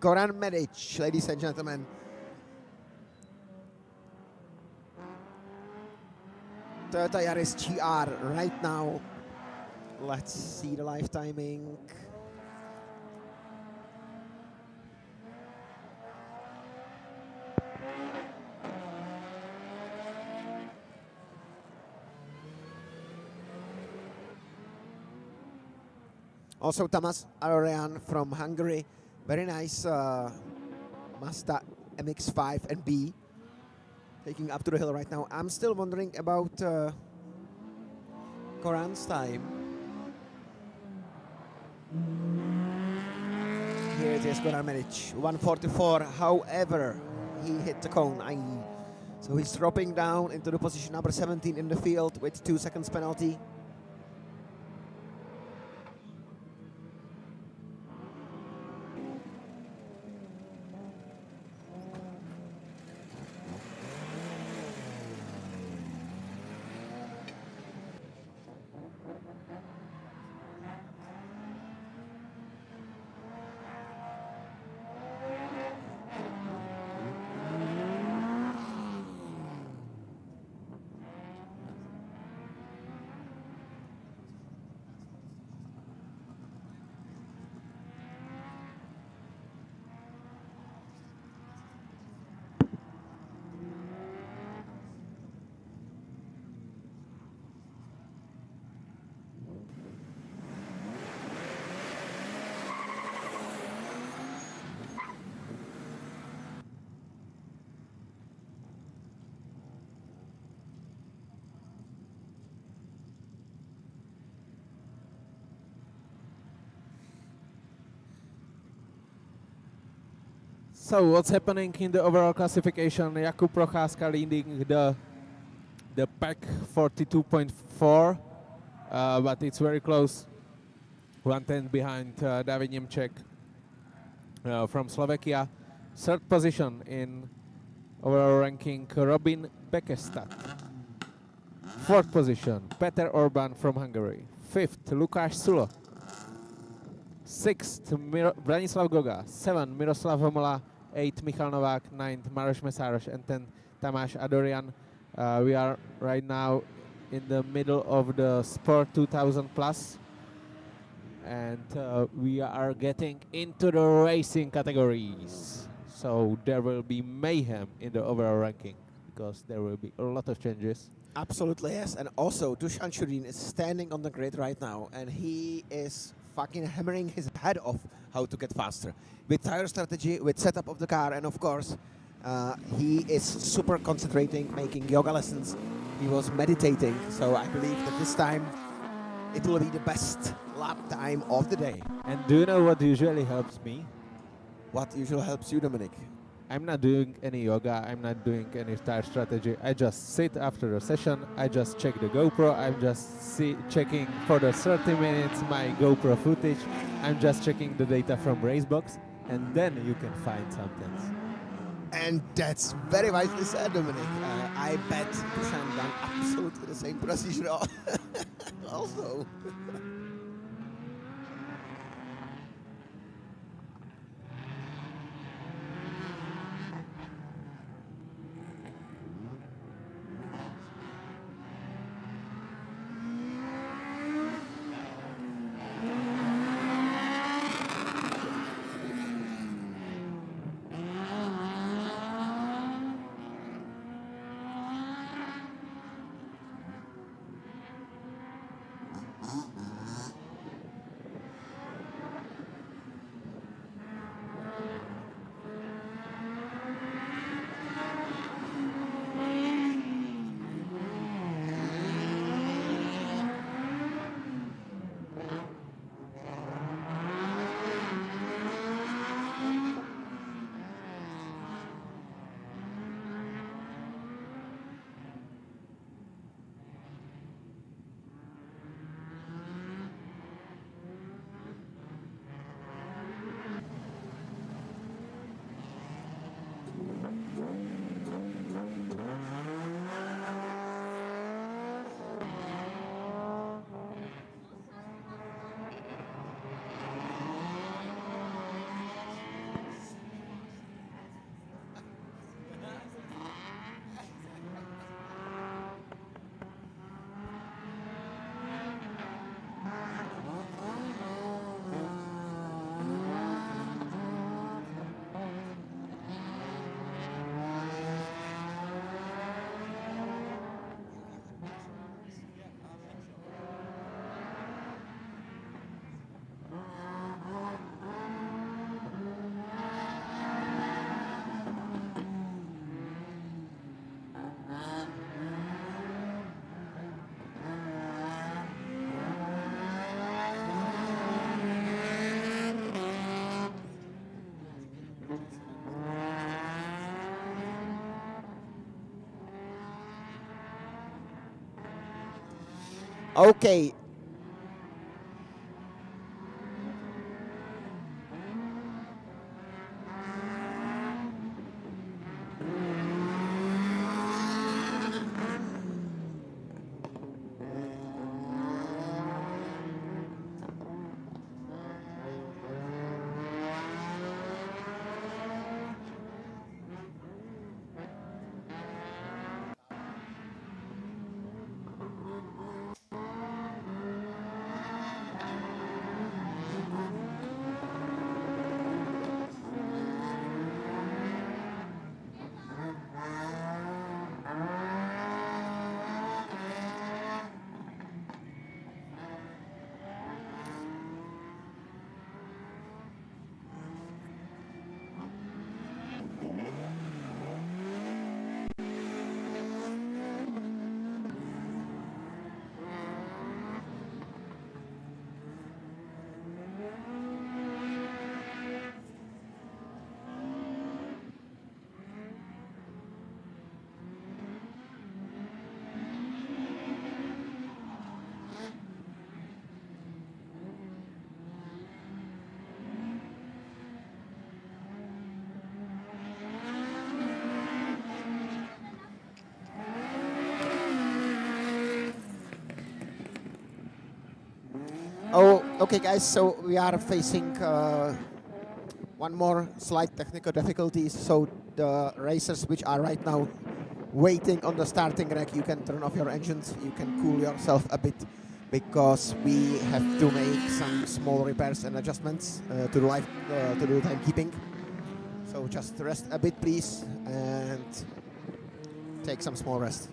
Goran Medic, ladies and gentlemen. Toyota Yaris GR right now. Let's see the live timing. Also Tamas Aroyan from Hungary. Very nice Mazda MX-5 and B. Taking up to the hill right now. I'm still wondering about Goran's time. Here it is, Goran Medic, 144. However, he hit the cone. So he's dropping down into the position number 17 in the field with 2 seconds penalty. So what's happening in the overall classification? Jakub Procházka leading the pack 42.4, but it's very close. 1/10 behind David Němček from Slovakia. Third position in overall ranking, Robin Bekestad. Fourth position, Peter Orban from Hungary. Fifth, Lukáš Sulo. Sixth, Branislav Goga. 7, Miroslav Homola. 8, Michal Novák. 9, Maroš Mesároš. And 10, Tamáš Adorian. We are right now in the middle of the Sport 2000 Plus. And we are getting into the racing categories. So there will be mayhem in the overall ranking because there will be a lot of changes. Absolutely, yes. And also, Dusan Shurin is standing on the grid right now, and he is fucking hammering his head off how to get faster. With tire strategy, with setup of the car, and of course, he is super concentrating, making yoga lessons. He was meditating, so I believe that this time it will be the best lap time of the day. And do you know what usually helps me? What usually helps you, Dominic? I'm not doing any yoga, I'm not doing any tire strategy. I just sit after the session, I just check the GoPro, I'm just checking for the 30 minutes my GoPro footage, I'm just checking the data from Racebox, and then you can find something. And that's very wisely said, Dominic. I bet Dusan done absolutely the same procedure also. Okay. Oh, okay, guys. So we are facing one more slight technical difficulties. So the racers which are right now waiting on the starting rack, you can turn off your engines. You can cool yourself a bit because we have to make some small repairs and adjustments to the timekeeping. So just rest a bit, please, and take some small rest.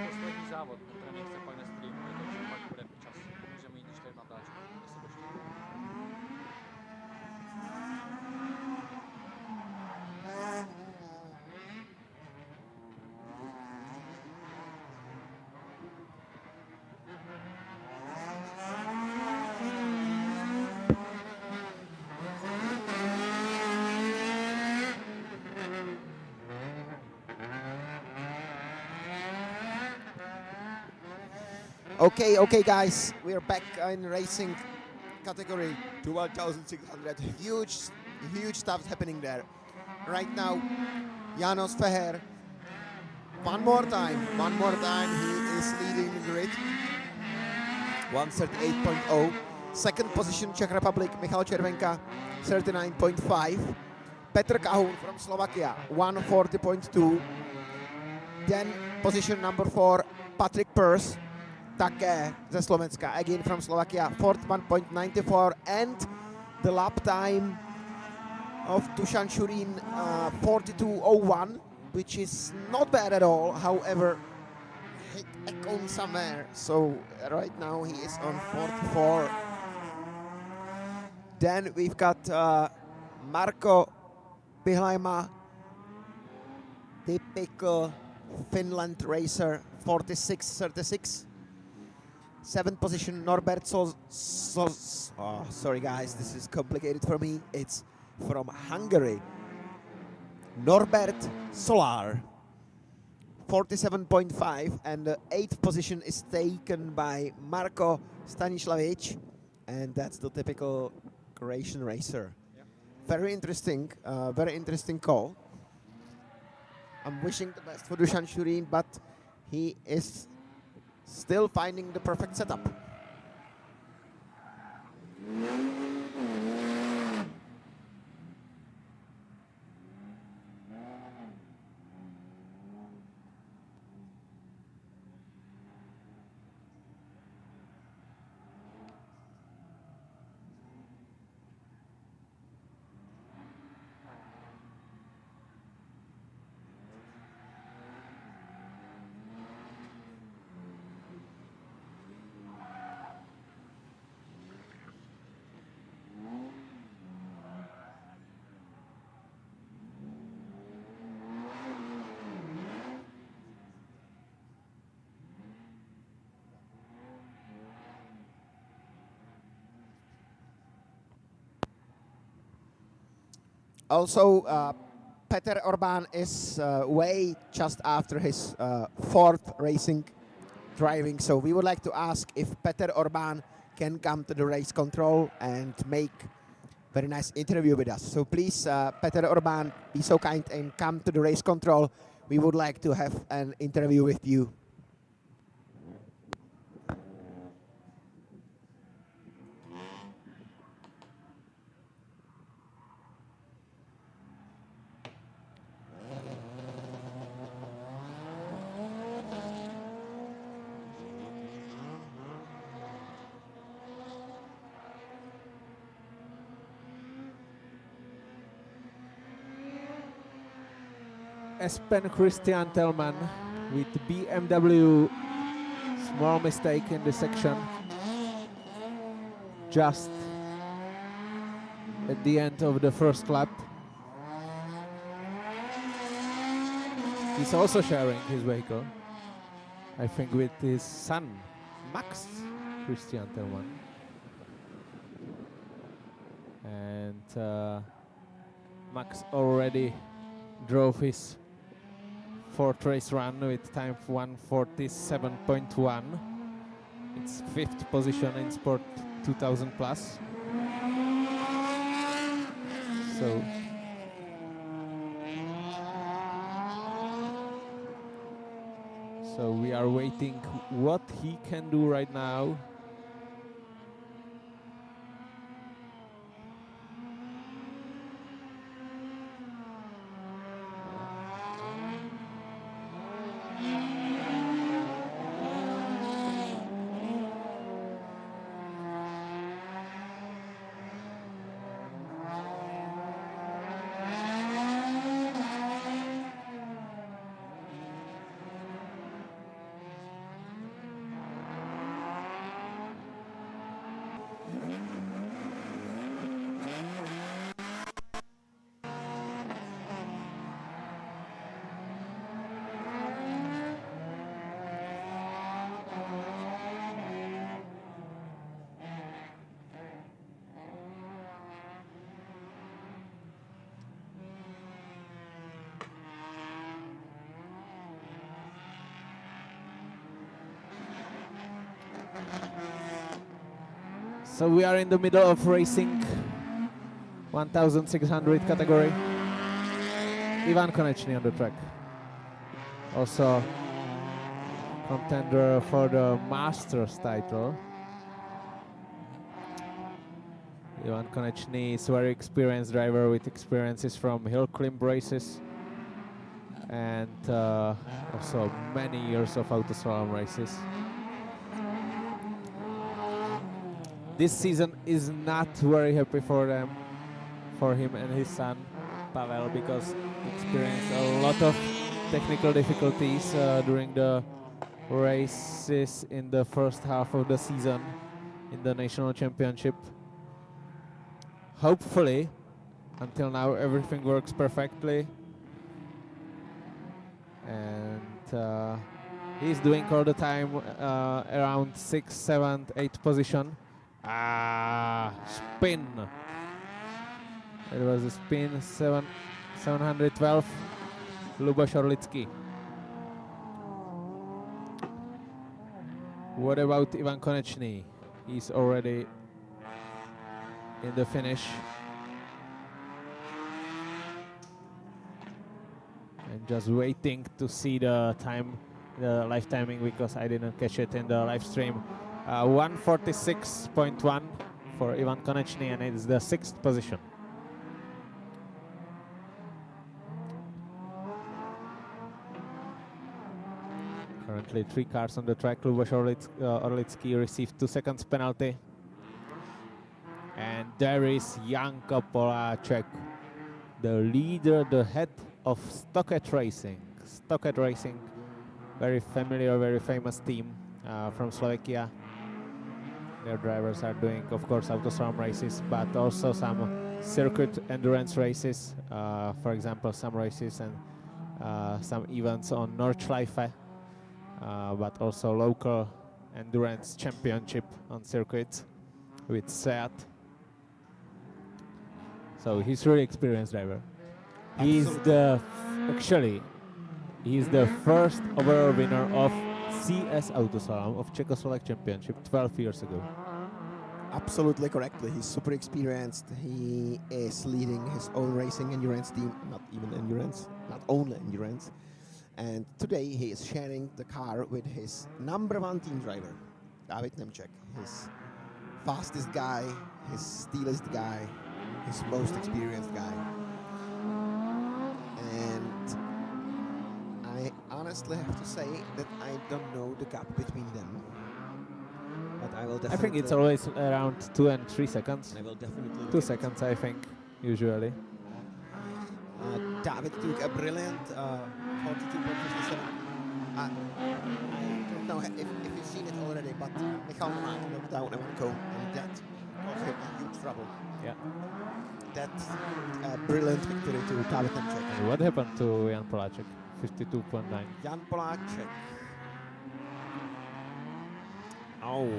Poslední závod, Trinec se pak nestreamuje, takže pak bude čas. Můžeme jít ještě natáčet, jestli to chtějí. Okay, guys, we're back in racing category 12,600. Huge stuff happening there. Right now, Janos Feher, one more time, he is leading the grid. 138.0. Second position, Czech Republic, Michal Červenka, 39.5. Petr Kahun from Slovakia, 140.2. Then position number 4, Patrick Pers, také ze Slovenska, again from Slovakia, 41.94, and the lap time of Dusan Šurín, 42.01, which is not bad at all. However, hit a cone somewhere, so right now he is on 44. Then we've got Marko Pihlaima, typical Finland racer, 46.36. Seventh position, Norbert sorry guys, this is complicated for me. It's from Hungary. Norbert Solar, 47.5, and the 8th position is taken by Marko Stanislavic, and that's the typical Croatian racer. Yeah. Very interesting call. I'm wishing the best for Dusan Šurín, but he is still finding the perfect setup. Also, Peter Orban is way just after his fourth racing driving, so we would like to ask if Peter Orban can come to the race control and make very nice interview with us. So please, Peter Orban, be so kind and come to the race control. We would like to have an interview with you. Espen Christian Tellman with BMW, small mistake in the section, just at the end of the first lap. He's also sharing his vehicle, I think, with his son, Max Christian Tellman. And Max already drove his fourth race run with time 1:47.1. It's 5th position in Sport 2000 plus. So we are waiting what he can do right now. So we are in the middle of racing 1600 category. Ivan Konečný on the track. Also contender for the Masters title. Ivan Konečný is a very experienced driver with experiences from hill climb races and also many years of Autoslalom races. This season is not very happy for him and his son Pavel, because he experienced a lot of technical difficulties during the races in the first half of the season in the national championship. Hopefully, until now, everything works perfectly, and he's doing all the time around 6th, 7th, 8th position. Spin. It was a spin, 712. Luboš Orlický. What about Ivan Konečný? He's already in the finish. And just waiting to see the time, the live timing, because I didn't catch it in the live stream. 1:46.1 for Ivan Konečný, and it's the 6th position. Currently 3 cars on the track. Luboš Orlický received 2 seconds penalty. And there is Jan Coppola, Czech, the leader, the head of Stocket Racing. Stocket Racing, very familiar, very famous team from Slovakia. Their drivers are doing, of course, Autoslalom races, but also some circuit endurance races. For example, some races and some events on Nordschleife, but also local endurance championship on circuits with SEAT. So he's really experienced driver. He's Absolutely. he's the first overall winner of CS Autoslalom of Czechoslovak Championship 12 years ago. Absolutely correctly. He's super experienced. He is leading his own racing endurance team, not even endurance, not only endurance. And today he is sharing the car with his #1 team driver, David Nemček, his fastest guy, his steelest guy, his most experienced guy. And I honestly have to say that I don't know the gap between them. But I will definitely... I think it's always around 2 and 3 seconds. I will definitely... 2 seconds, I think, usually. David took a brilliant 42.57. I don't know if you've seen it already, but Michal Novák knocked down a one cone, and that caused him a huge trouble. Yeah. That's a brilliant victory to David Nemček. And what happened to Jan Poláček? 52.9. Jan Poláček. Oh.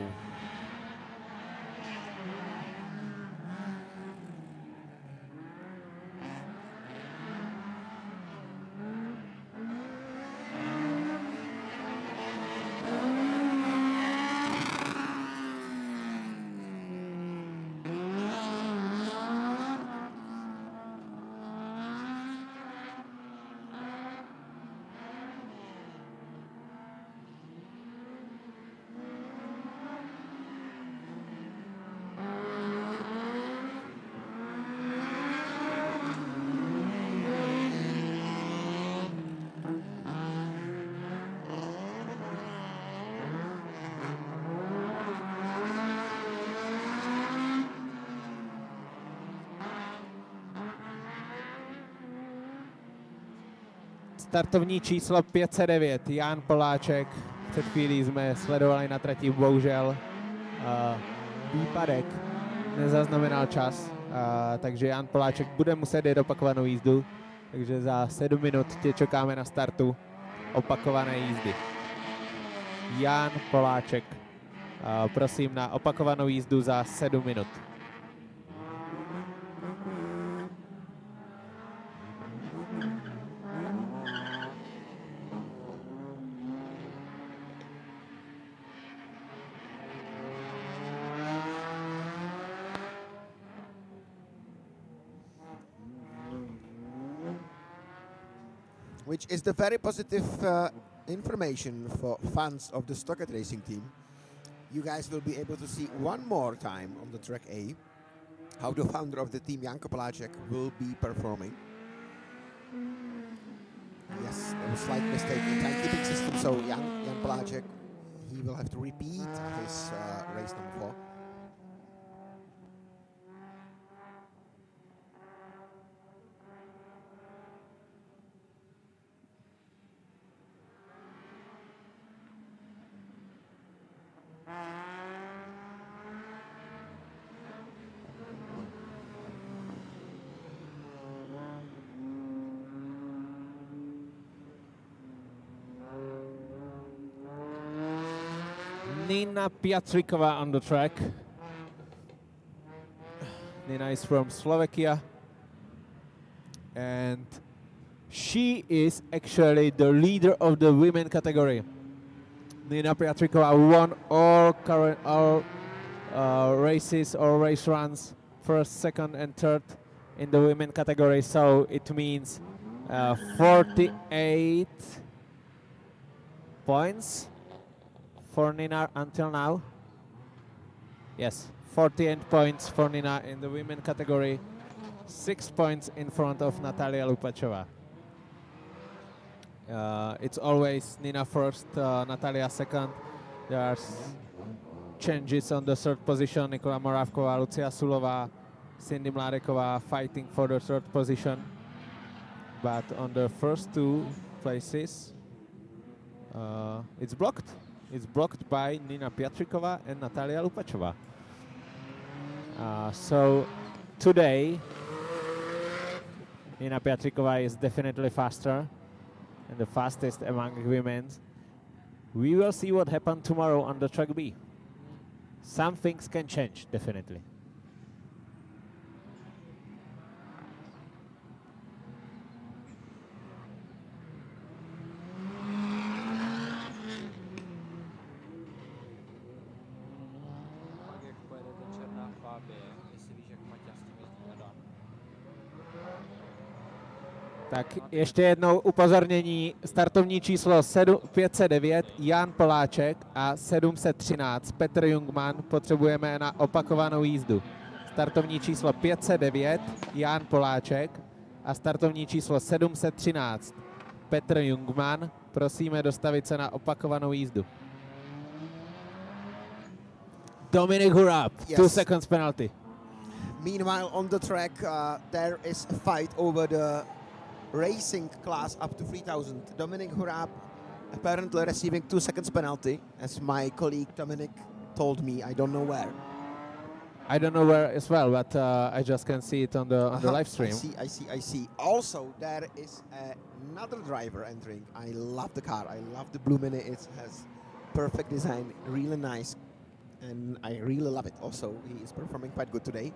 Startovní číslo 509, Jan Poláček. Před chvílí jsme sledovali na trati, bohužel výpadek, nezaznamenal čas, takže Jan Poláček bude muset jít opakovanou jízdu, takže za 7 minut tě čekáme na startu opakované jízdy. Jan Poláček, prosím na opakovanou jízdu za 7 minut. Which is the very positive information for fans of the Stockett Racing team. You guys will be able to see one more time on the track A how the founder of the team, Janko Poláček, will be performing. Yes, there was a slight mistake in timekeeping system, so Jan Poláček, he will have to repeat his race number 4. Nina Piatrikova on the track. Nina is from Slovakia, and she is actually the leader of the women category. Nina Piatrikova won all races or race runs, first, second, and third in the women category. So it means 48 points for Nina until now. Yes, 48 points for Nina in the women category, 6 points in front of Natalia Lupachová. It's always Nina first, Natalia second. There are changes on the third position. Nikola Moravková, Lucia Sulová, Cindy Mládeková fighting for the third position. But on the first 2 places, it's blocked. It's blocked by Nina Piatrikova and Natalia Lupachová. So today, Nina Piatrikova is definitely faster and the fastest among women. We will see what happens tomorrow on the track B. Some things can change, definitely. Tak ještě jednou upozornění, startovní číslo 509 Jan Poláček a 713 Petr Jungmann potřebujeme na opakovanou jízdu. Startovní číslo 509 Jan Poláček a startovní číslo 713 Petr Jungmann, prosíme dostavit se na opakovanou jízdu. Dominik Hurab, Yes. 2 seconds penalty. Meanwhile, on the track, there is a fight over the racing class up to 3000. Dominic Hurab apparently receiving 2 seconds penalty, as my colleague Dominic told me. I don't know where. I don't know where as well, but I just can see it on the live stream. I see. Also, there is another driver entering. I love the car. I love the Blue Mini. It has perfect design, really nice, and I really love it. Also, he is performing quite good today.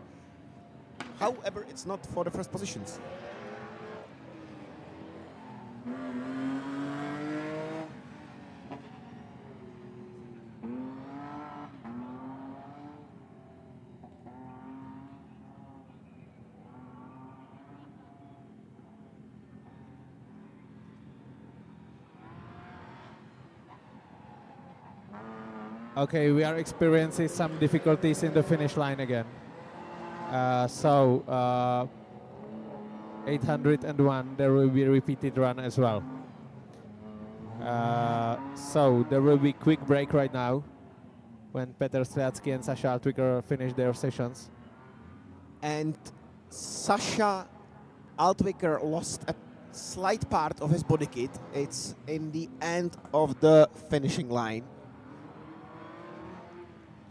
However, it's not for the first positions. Okay, we are experiencing some difficulties in the finish line again. 801, there will be a repeated run as well. So there will be quick break right now when Petr Striatsky and Sasha Altwicker finish their sessions. And Sasha Altwicker lost a slight part of his body kit. It's in the end of the finishing line.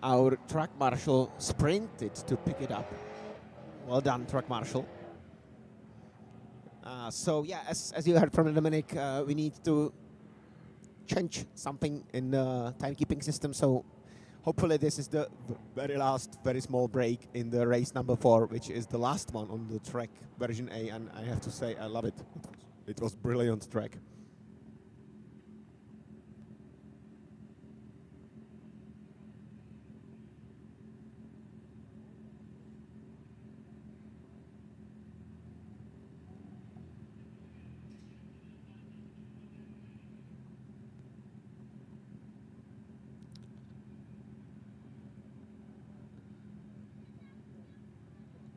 Our track marshal sprinted to pick it up. Well done, track marshal. So yeah, as you heard from Dominic, we need to change something in the timekeeping system. So hopefully this is the very last, very small break in the race number 4, which is the last one on the track version A. And I have to say, I love it. It was brilliant track.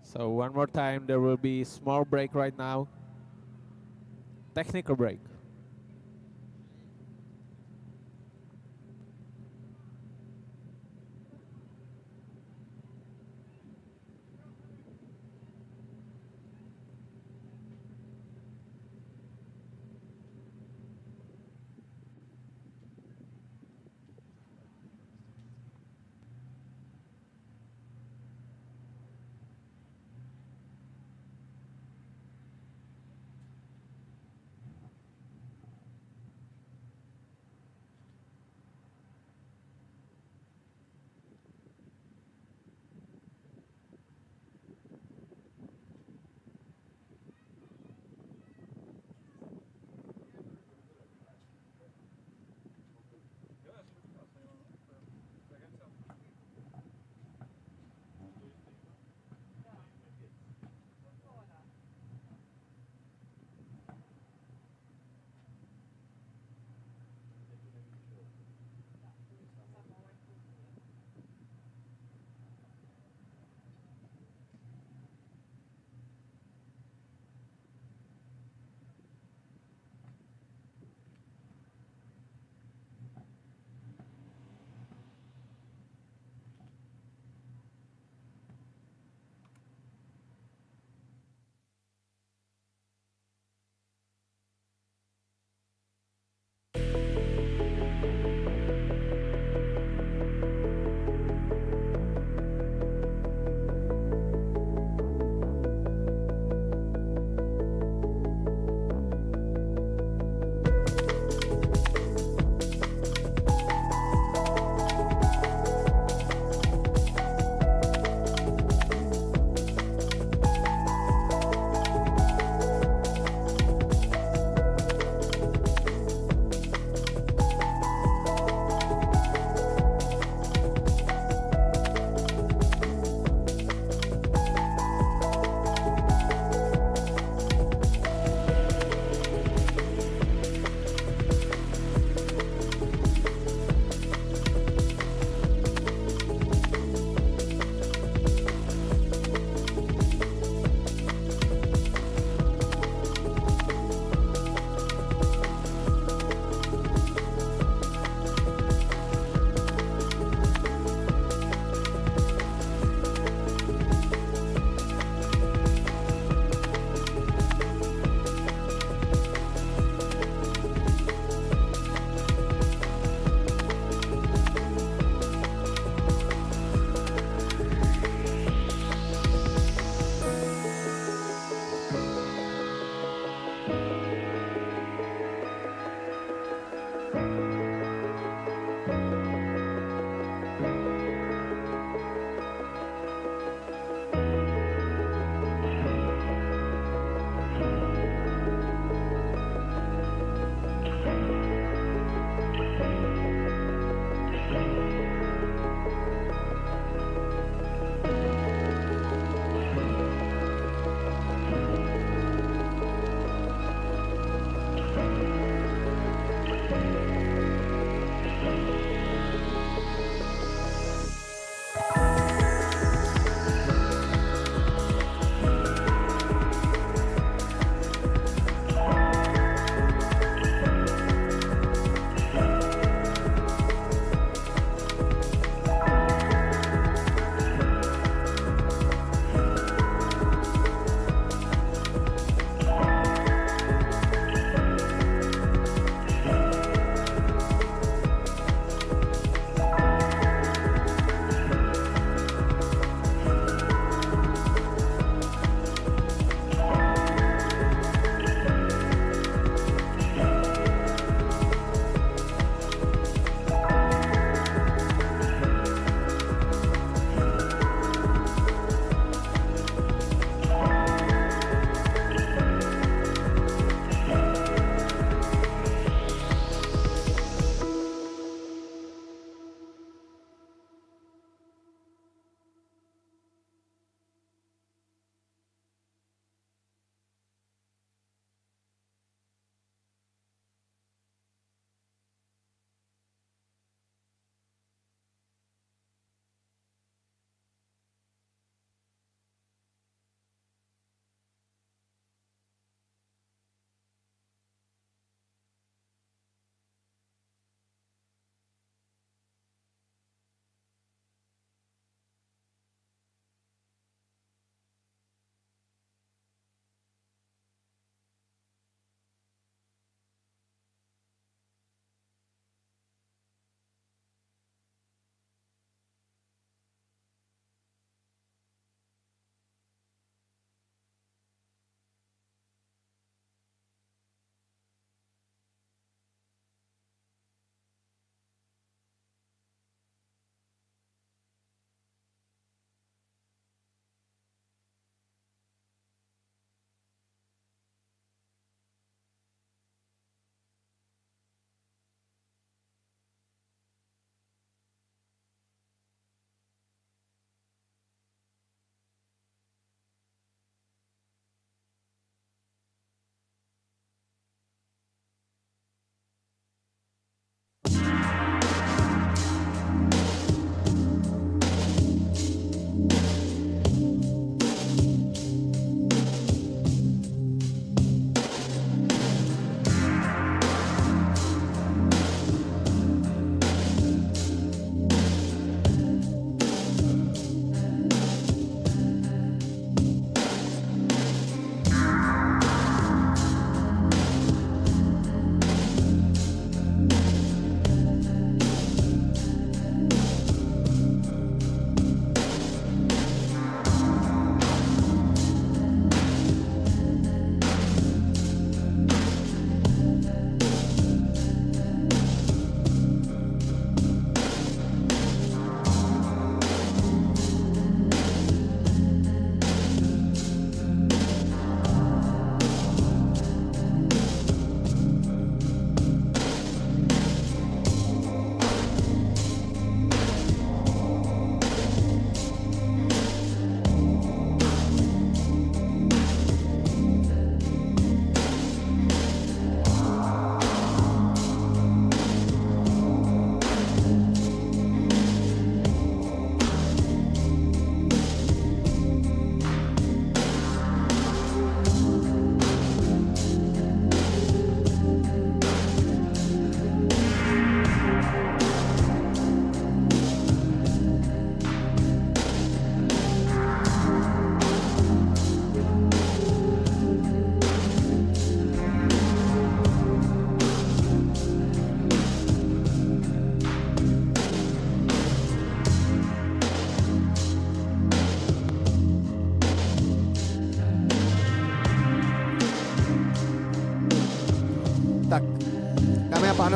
So one more time, there will be small break right now. Technical break.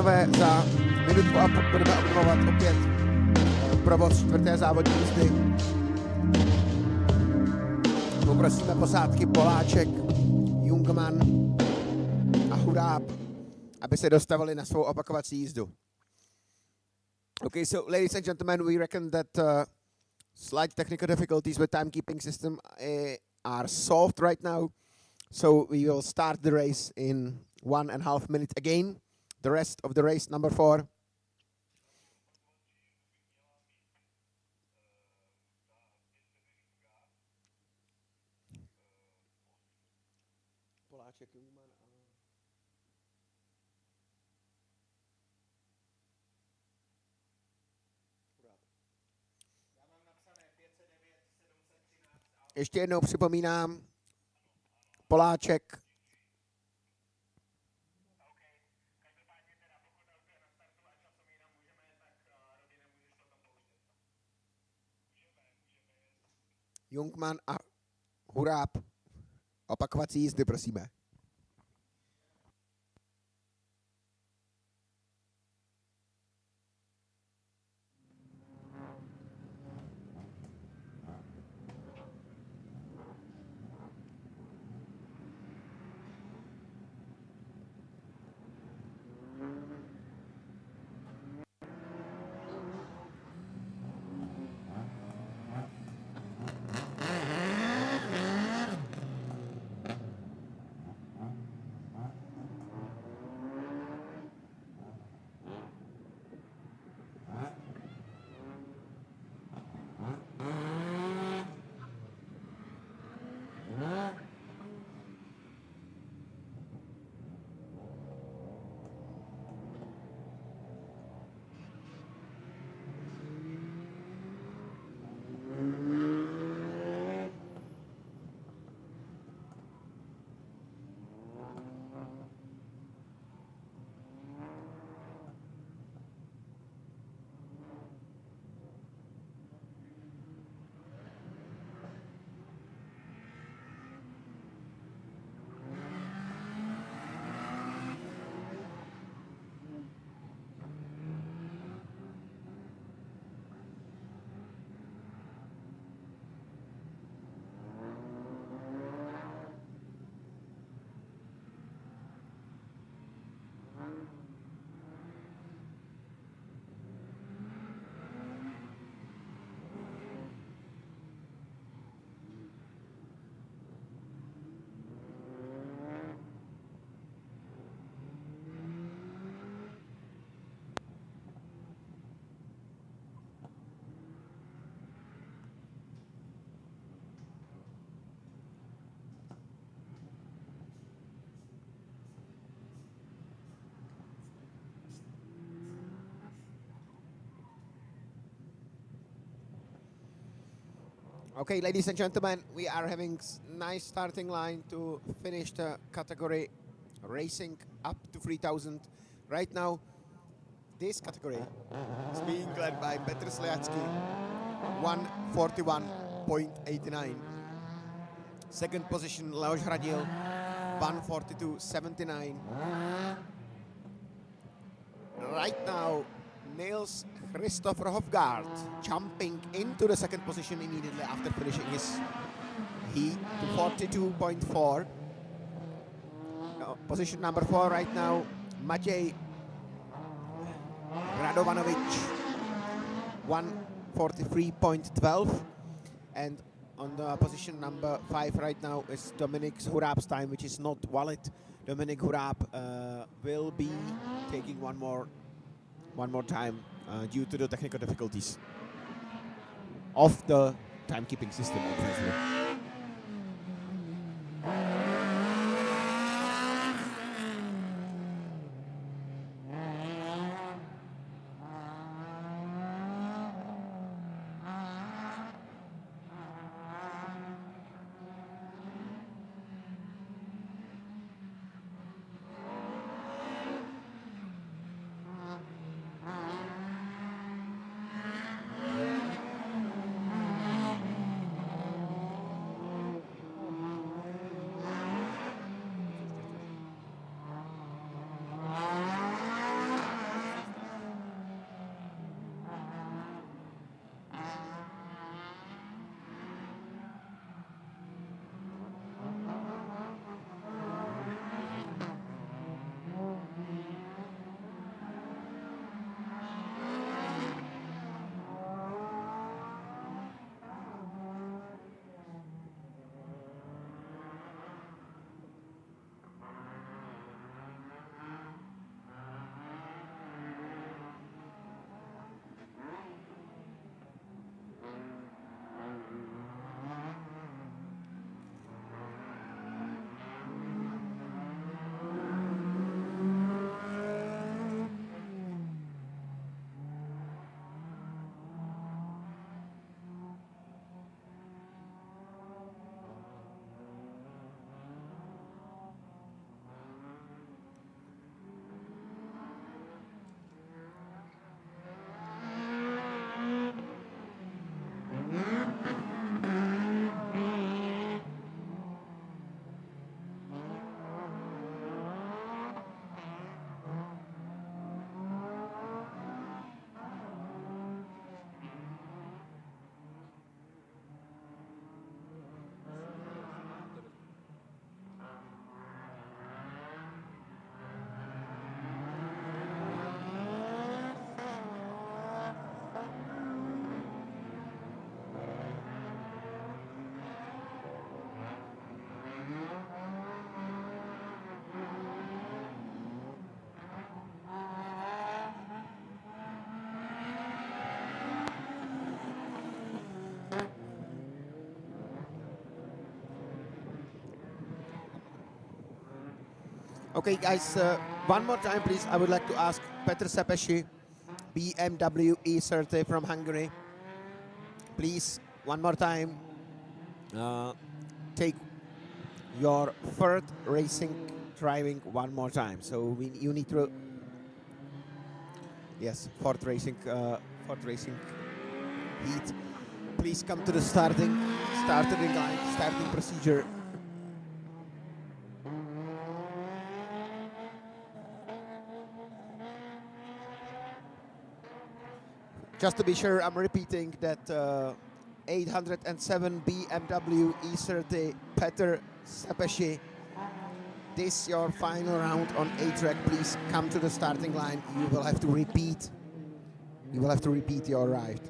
pánové, za minutku a půl budeme obnovovat opět provoz čtvrté závodní jízdy. Poprosíme posádky Poláček, Jungmann a Huráb, aby se dostavili na svou opakovací jízdu. Okay, so ladies and gentlemen, we reckon that slight technical difficulties with timekeeping system are solved right now. So we will start the race in 1.5 minutes again. The rest of the race, number 4. Ještě jednou připomínám, Poláček, Jungmann a Huráb. Opakovací jízdy, prosíme. Okay, ladies and gentlemen, we are having nice starting line to finish the category racing up to 3000. Right now, this category is being led by Petr Sliacky, 141.89. Second position, Leoš Hradil, 142.79. Right now, Nils Christopher Hofgaard jumping into the second position immediately after finishing his heat to 42.4. Position number 4 right now, Maciej Radovanovic, 143.12. And on the position number 5 right now is Dominik Hurab's time, which is not valid. Dominik Hurab will be taking one more time due to the technical difficulties of the timekeeping system, obviously. Okay, guys, one more time, please. I would like to ask Petr Sepesi, BMW E30 from Hungary. Please, one more time, take your third racing driving one more time. So you need to, yes, fourth racing heat. Please come to the starting line, starting procedure. Just to be sure, I'm repeating that 807 BMW E30 Petr Sepesi. This your final round on A-track. Please come to the starting line. You will have to repeat. You will have to repeat your ride.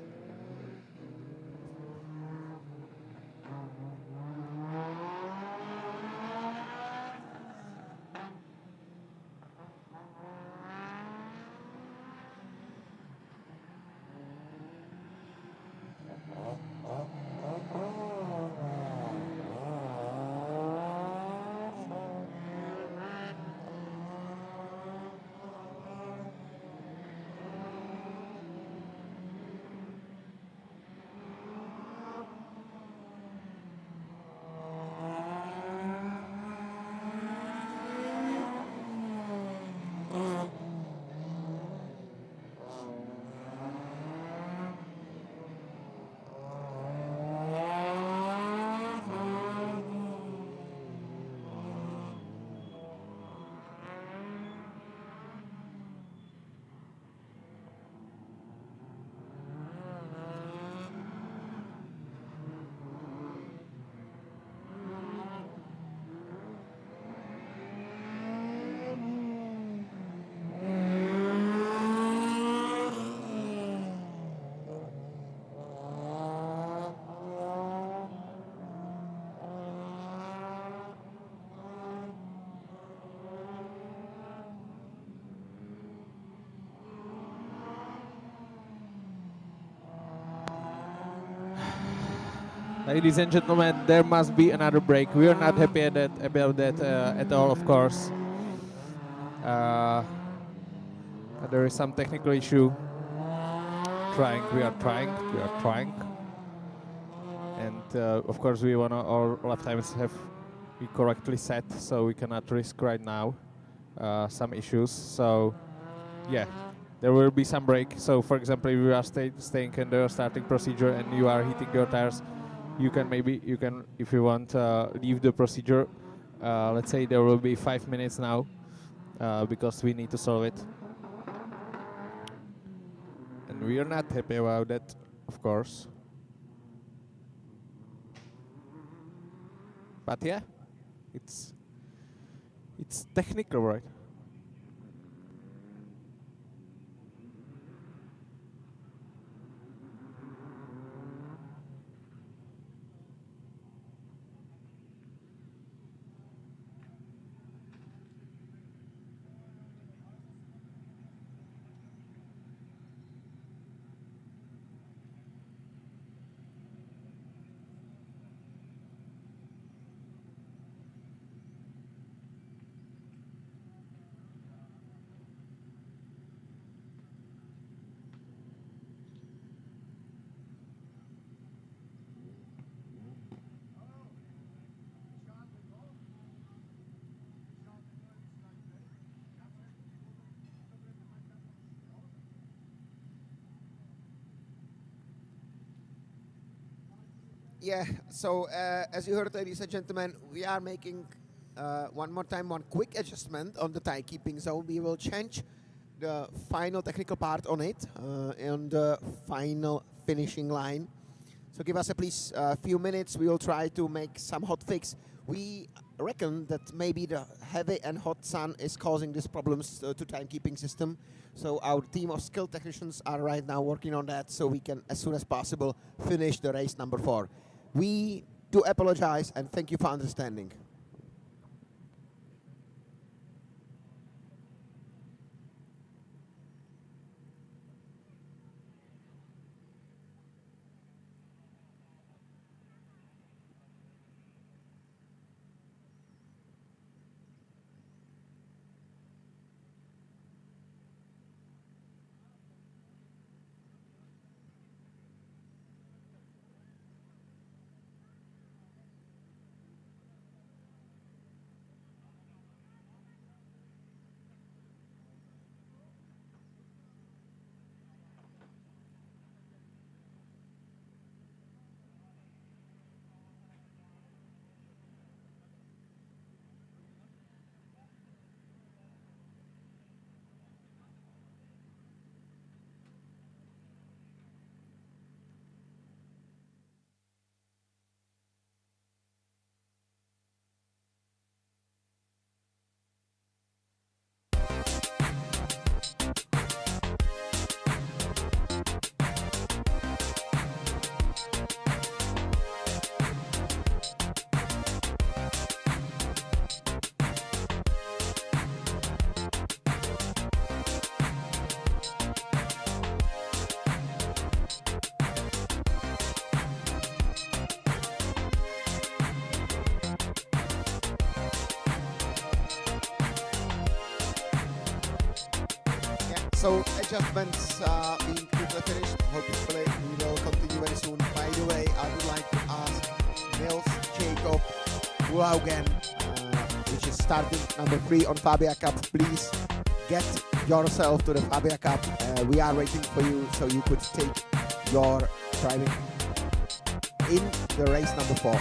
Ladies and gentlemen, there must be another break. We are not happy about that at all, of course. There is some technical issue. We are trying. And of course, we want our lap times have be correctly set, so we cannot risk right now some issues. So, yeah, there will be some break. So, for example, if you are staying in the starting procedure and you are heating your tires, you can, if you want, leave the procedure. Let's say there will be 5 minutes now because we need to solve it. And we are not happy about that, of course. But yeah, it's technical, right? Yeah, so as you heard, ladies and gentlemen, we are making one more time one quick adjustment on the tie keeping zone. We will change the final technical part on it on the final finishing line. So give us please a few minutes. We will try to make some hot fix. We reckon that maybe the heavy and hot sun is causing these problems to timekeeping system. So our team of skilled technicians are right now working on that so we can, as soon as possible, finish the race number 4. We do apologize and thank you for understanding. So adjustments being quickly finished. Hopefully we will continue very soon. By the way, I would like to ask Nils Jacob Waugen, which is starting number 3 on Fabia Cup. Please get yourself to the Fabia Cup. We are waiting for you so you could take your driving in the race number 4.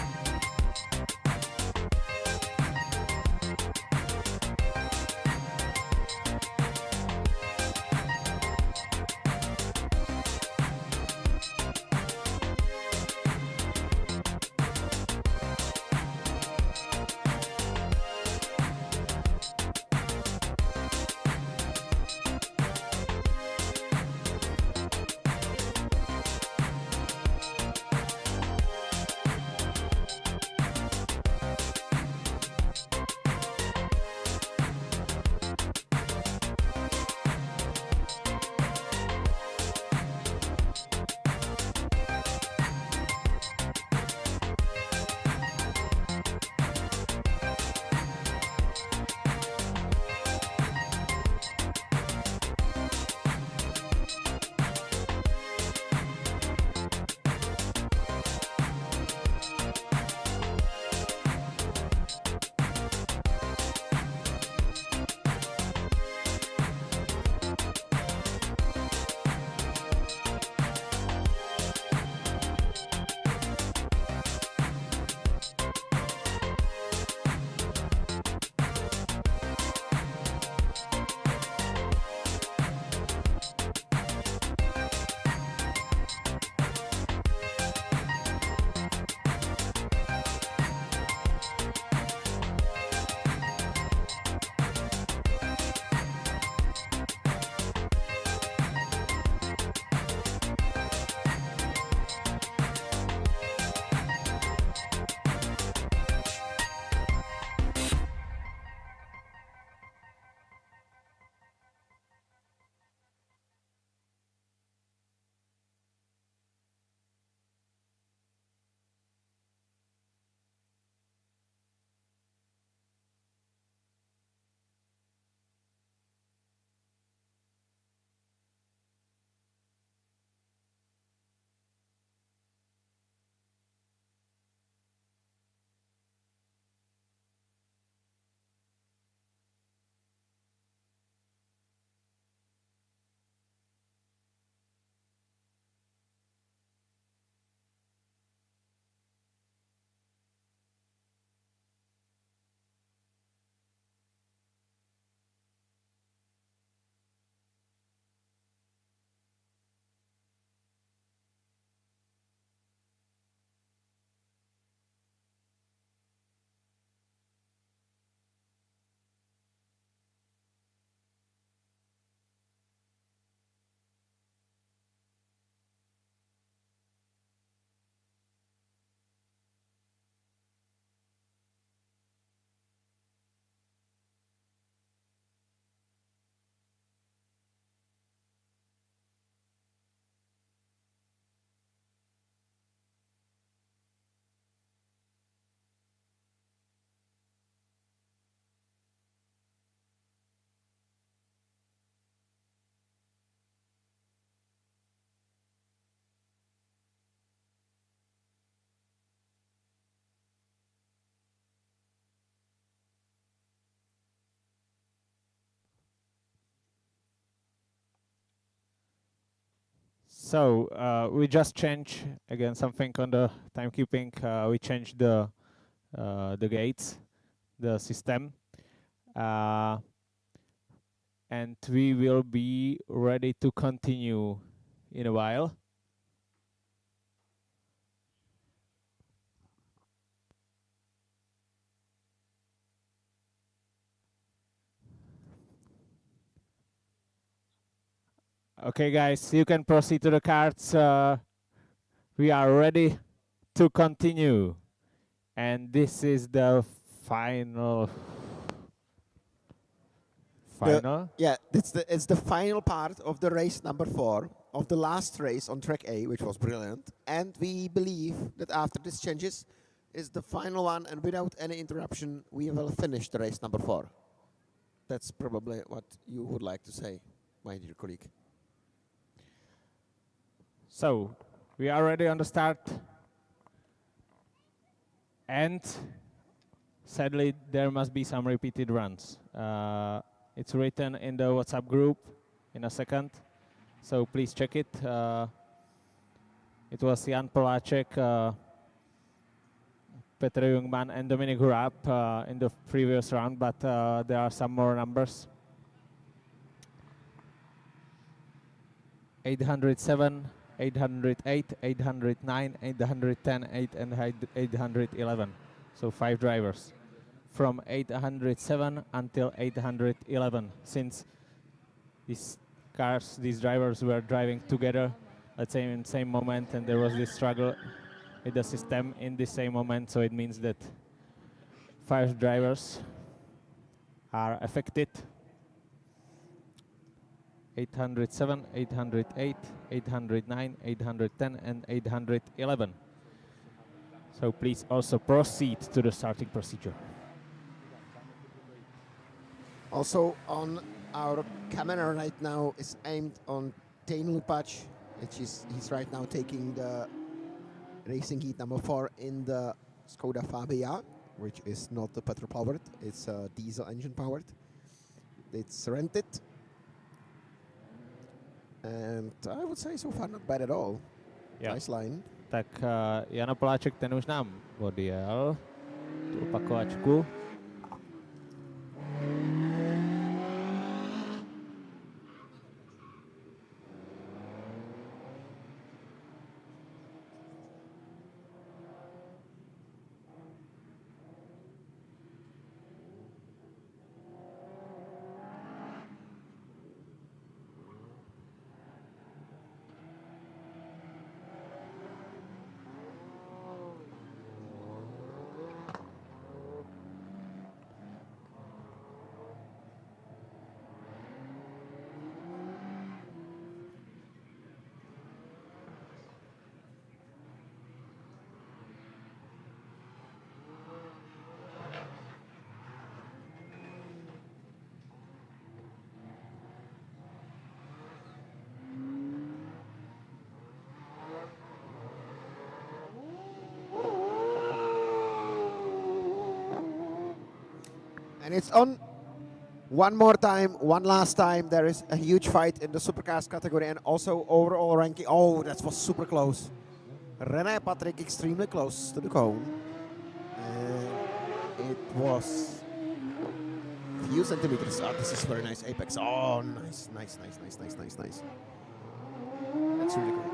So we just changed again something on the timekeeping. We changed the gates, the system, and we will be ready to continue in a while. Okay, guys, you can proceed to the cards. We are ready to continue. And this is the final. Yeah, it's the final part of the race number 4 of the last race on track A, which was brilliant. And we believe that after these changes is the final one, and without any interruption, we will finish the race number 4. That's probably what you would like to say. my dear colleague. So we are ready on the start. And sadly, there must be some repeated runs. It's written in the WhatsApp group in a second, so please check it. It was Jan Poláček, Petr Jungmann, and Dominik Hurab in the previous round, but there are some more numbers. 807, 808, 809, 810, 8 and 811. So 5 drivers from 807 until 811. Since these drivers were driving together, let's say in the same moment, and there was this struggle with the system in the same moment. So it means that 5 drivers are affected. 807, 808, 809, 810, and 811. So please also proceed to the starting procedure. Also on our camera right now is aimed on Tane Lupac, which is he's right now taking the racing heat number 4 in the Skoda Fabia, which is not the petrol powered, it's diesel engine powered. It's rented. And I would say so far not bad at all. Yeah. Nice line. Tak Jana Poláček, ten už nám odjel tu opakovačku. And it's on one more time, one last time. There is a huge fight in the supercars category and also overall ranking. Oh, that was super close. René Patrick extremely close to the cone. And it was few centimeters. Oh, this is very nice apex. Oh, nice, nice, nice, nice, nice, nice, nice. That's really great.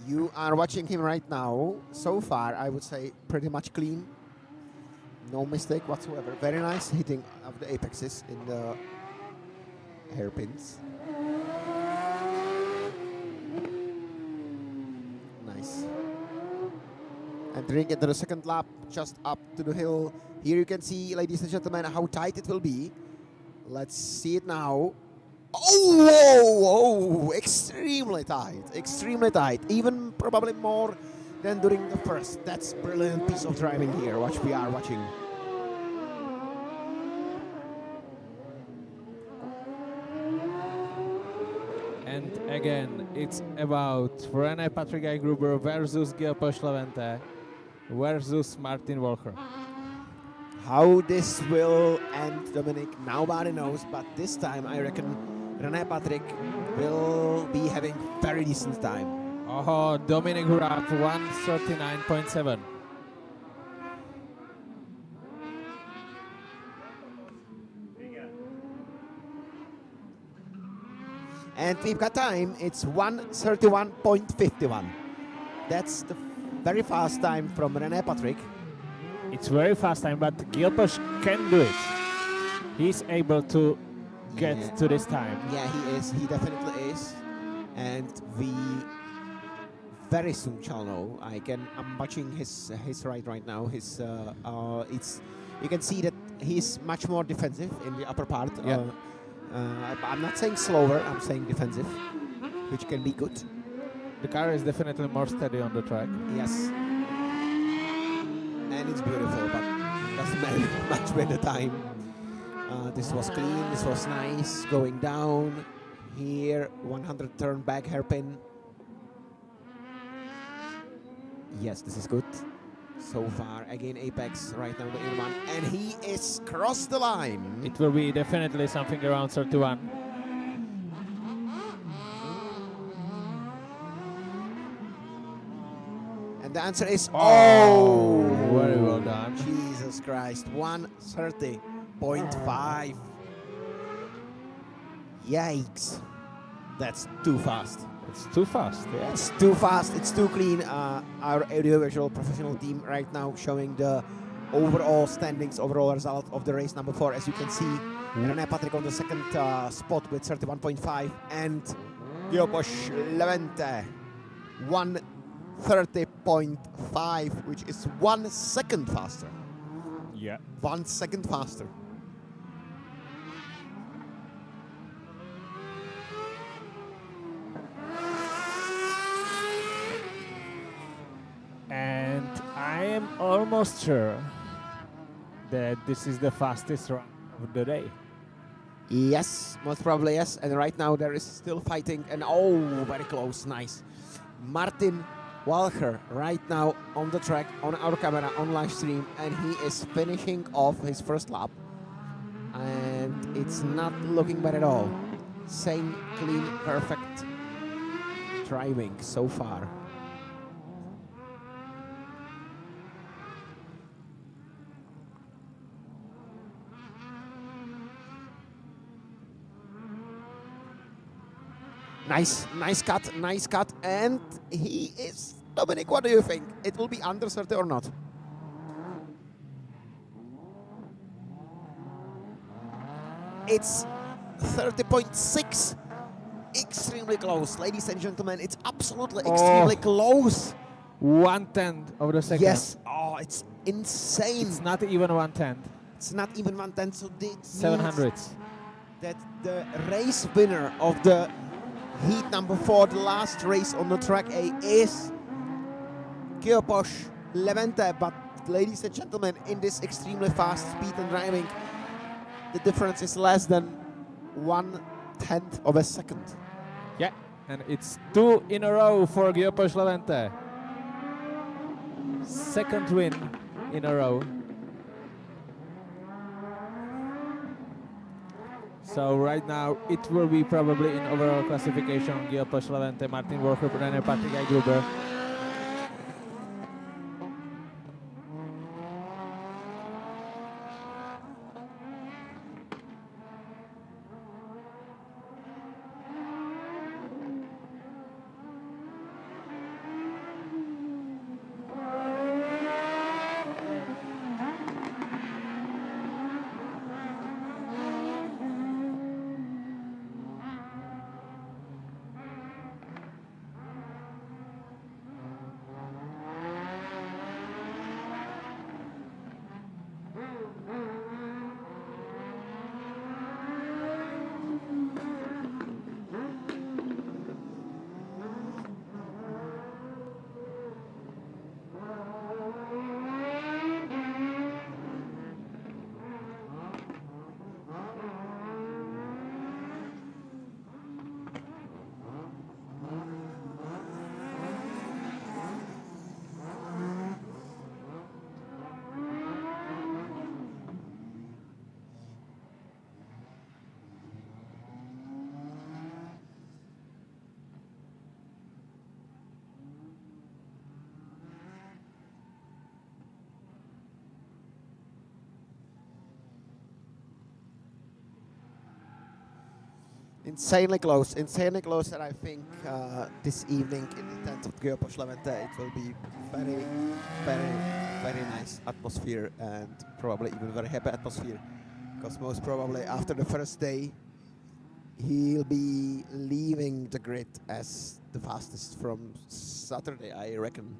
You are watching him right now. So far, I would say pretty much clean. No mistake whatsoever. Very nice hitting of the apexes in the hairpins. Nice. Entering into the second lap, just up to the hill. Here you can see, ladies and gentlemen, how tight it will be. Let's see it now. Oh, whoa, whoa, extremely tight, even probably more than during the first. That's brilliant piece of driving here, which we are watching. And again, it's about René Patrick Gruber versus Gil Poš-Levente versus Martin Walker. How this will end, Dominic, nobody knows, but this time I reckon René Patrick will be having very decent time. Oh, Dominik Hurab, 139.7. And we've got time, it's 1:31.51. That's the very fast time from René Patrick. It's very fast time, but Gil Poš can do it. He's able to get to this time. Yeah, he is. He definitely is. And we very soon shall know. I'm watching his ride right now. You can see that he's much more defensive in the upper part. Yeah. I'm not saying slower. I'm saying defensive, which can be good. The car is definitely more steady on the track. Yes. and it's beautiful, but doesn't matter much with the time. This was clean, this was nice, going down. Here, 100 turn back hairpin. Yes, this is good. So far, again, apex right now in one, and he is crossed the line. It will be definitely something around 31. And the answer is Oh, very well done. Jesus Christ, 130.5. Yikes, that's too fast. It's too fast. Yeah. It's too fast, it's too clean. Our audiovisual professional team right now showing the overall standings, overall result of the race number 4. As you can see, René Patrick on the second spot with 31.5, and Geoposh Levente 130.5, which is 1 second faster. Yeah. 1 second faster. And I am almost sure that this is the fastest run of the day. Yes, most probably yes. And right now there is still fighting, and oh, very close, nice. Martin Walcher right now on the track, on our camera, on live stream, and he is finishing off his first lap. And it's not looking bad at all. Same, clean, perfect driving so far. Nice cut, and he is, Dominic, what do you think? It will be under 30 or not? It's 30.6, extremely close. Ladies and gentlemen, it's absolutely extremely close. 1/10 of the second. Yes, oh, it's insane. It's not even 1/10. It's not even 1/10, so this 700s. that the race winner of the heat number 4, the last race on the track A, is Geoposh Levente. But ladies and gentlemen, in this extremely fast speed and driving, the difference is less than 1/10 of a second. Yeah, and it's 2 in a row for Geoposh Levente. Second win in a row. So right now it will be probably in overall classification Geoposh Levente, Martin Walcher, René Patrick, Gruber. Insanely close, and I think this evening in the tent of Geoposh Levente it will be very, very, very nice atmosphere, and probably even very happy atmosphere, because most probably after the first day he'll be leaving the grid as the fastest from Saturday, I reckon.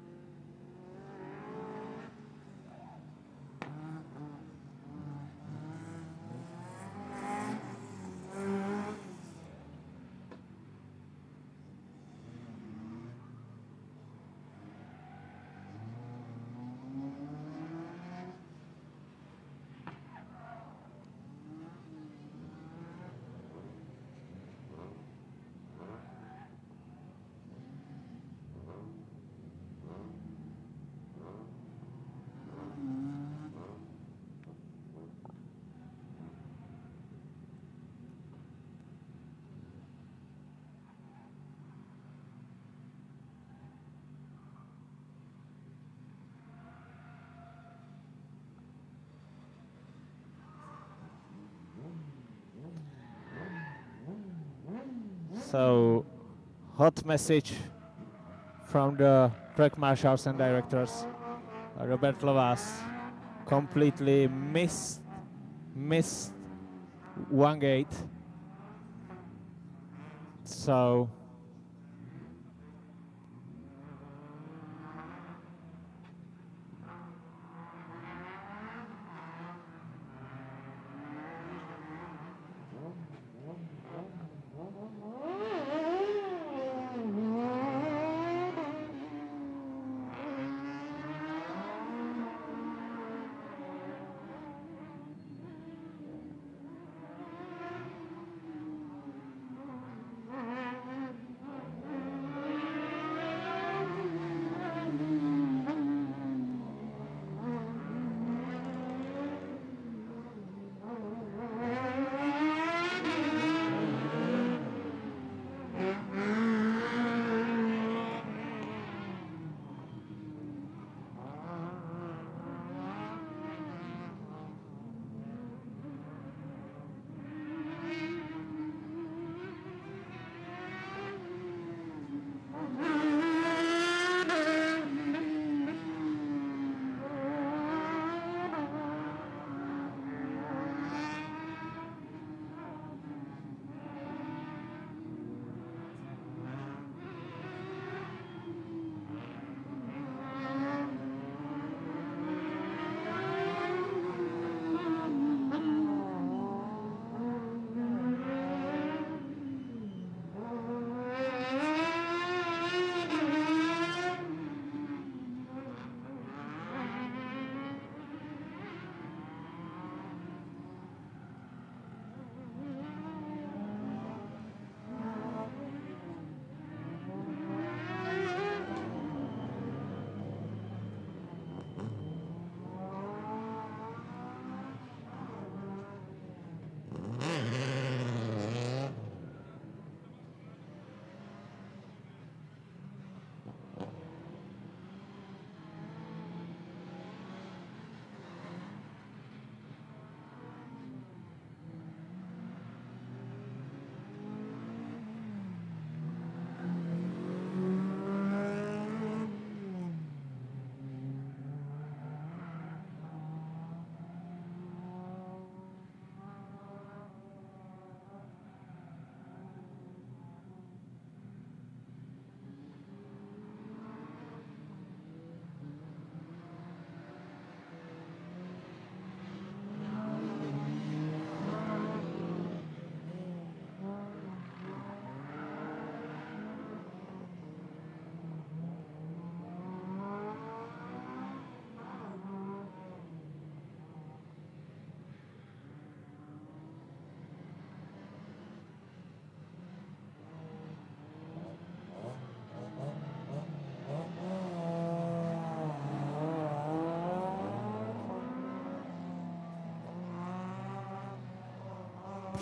So, hot message from the track marshals and directors. Robert Lovas completely missed one gate. So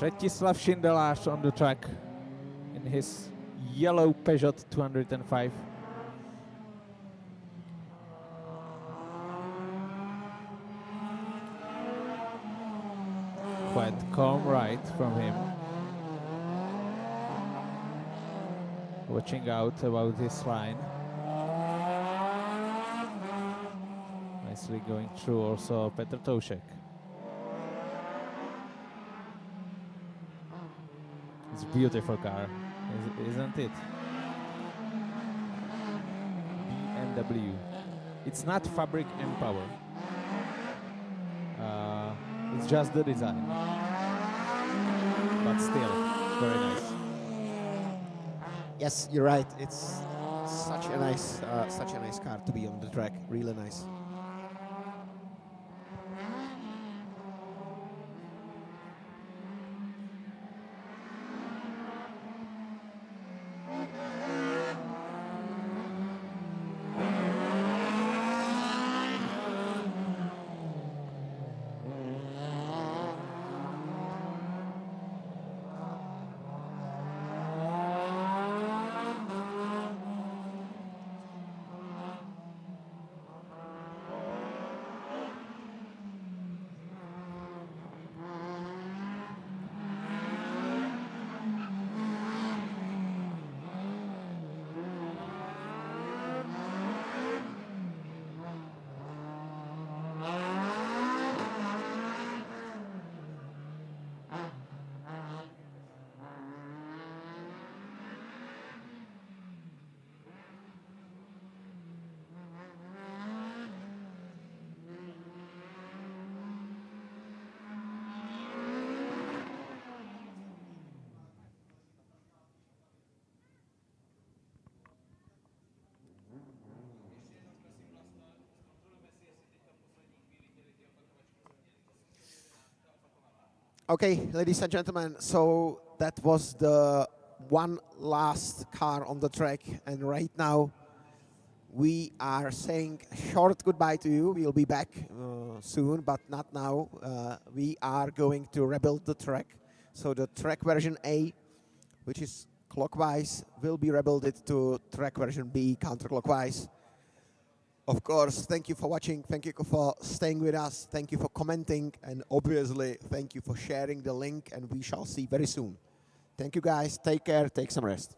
Přetislav Šindelář on the track in his yellow Peugeot 205. Quite calm ride from him. Watching out about his line. Nicely going through also Petr Toušek. It's a beautiful car, isn't it? BMW. It's not fabric and power. It's just the design. But still, very nice. Yes, you're right. It's such a nice car to be on the track. Really nice. Okay, ladies and gentlemen, so that was the one last car on the track, and right now we are saying a short goodbye to you. We'll be back soon, but not now. We are going to rebuild the track. So the track version A, which is clockwise, will be rebuilt to track version B, counterclockwise. Of course, thank you for watching. Thank you for staying with us. Thank you for commenting. And obviously, thank you for sharing the link. And we shall see very soon. Thank you, guys. Take care. Take some rest.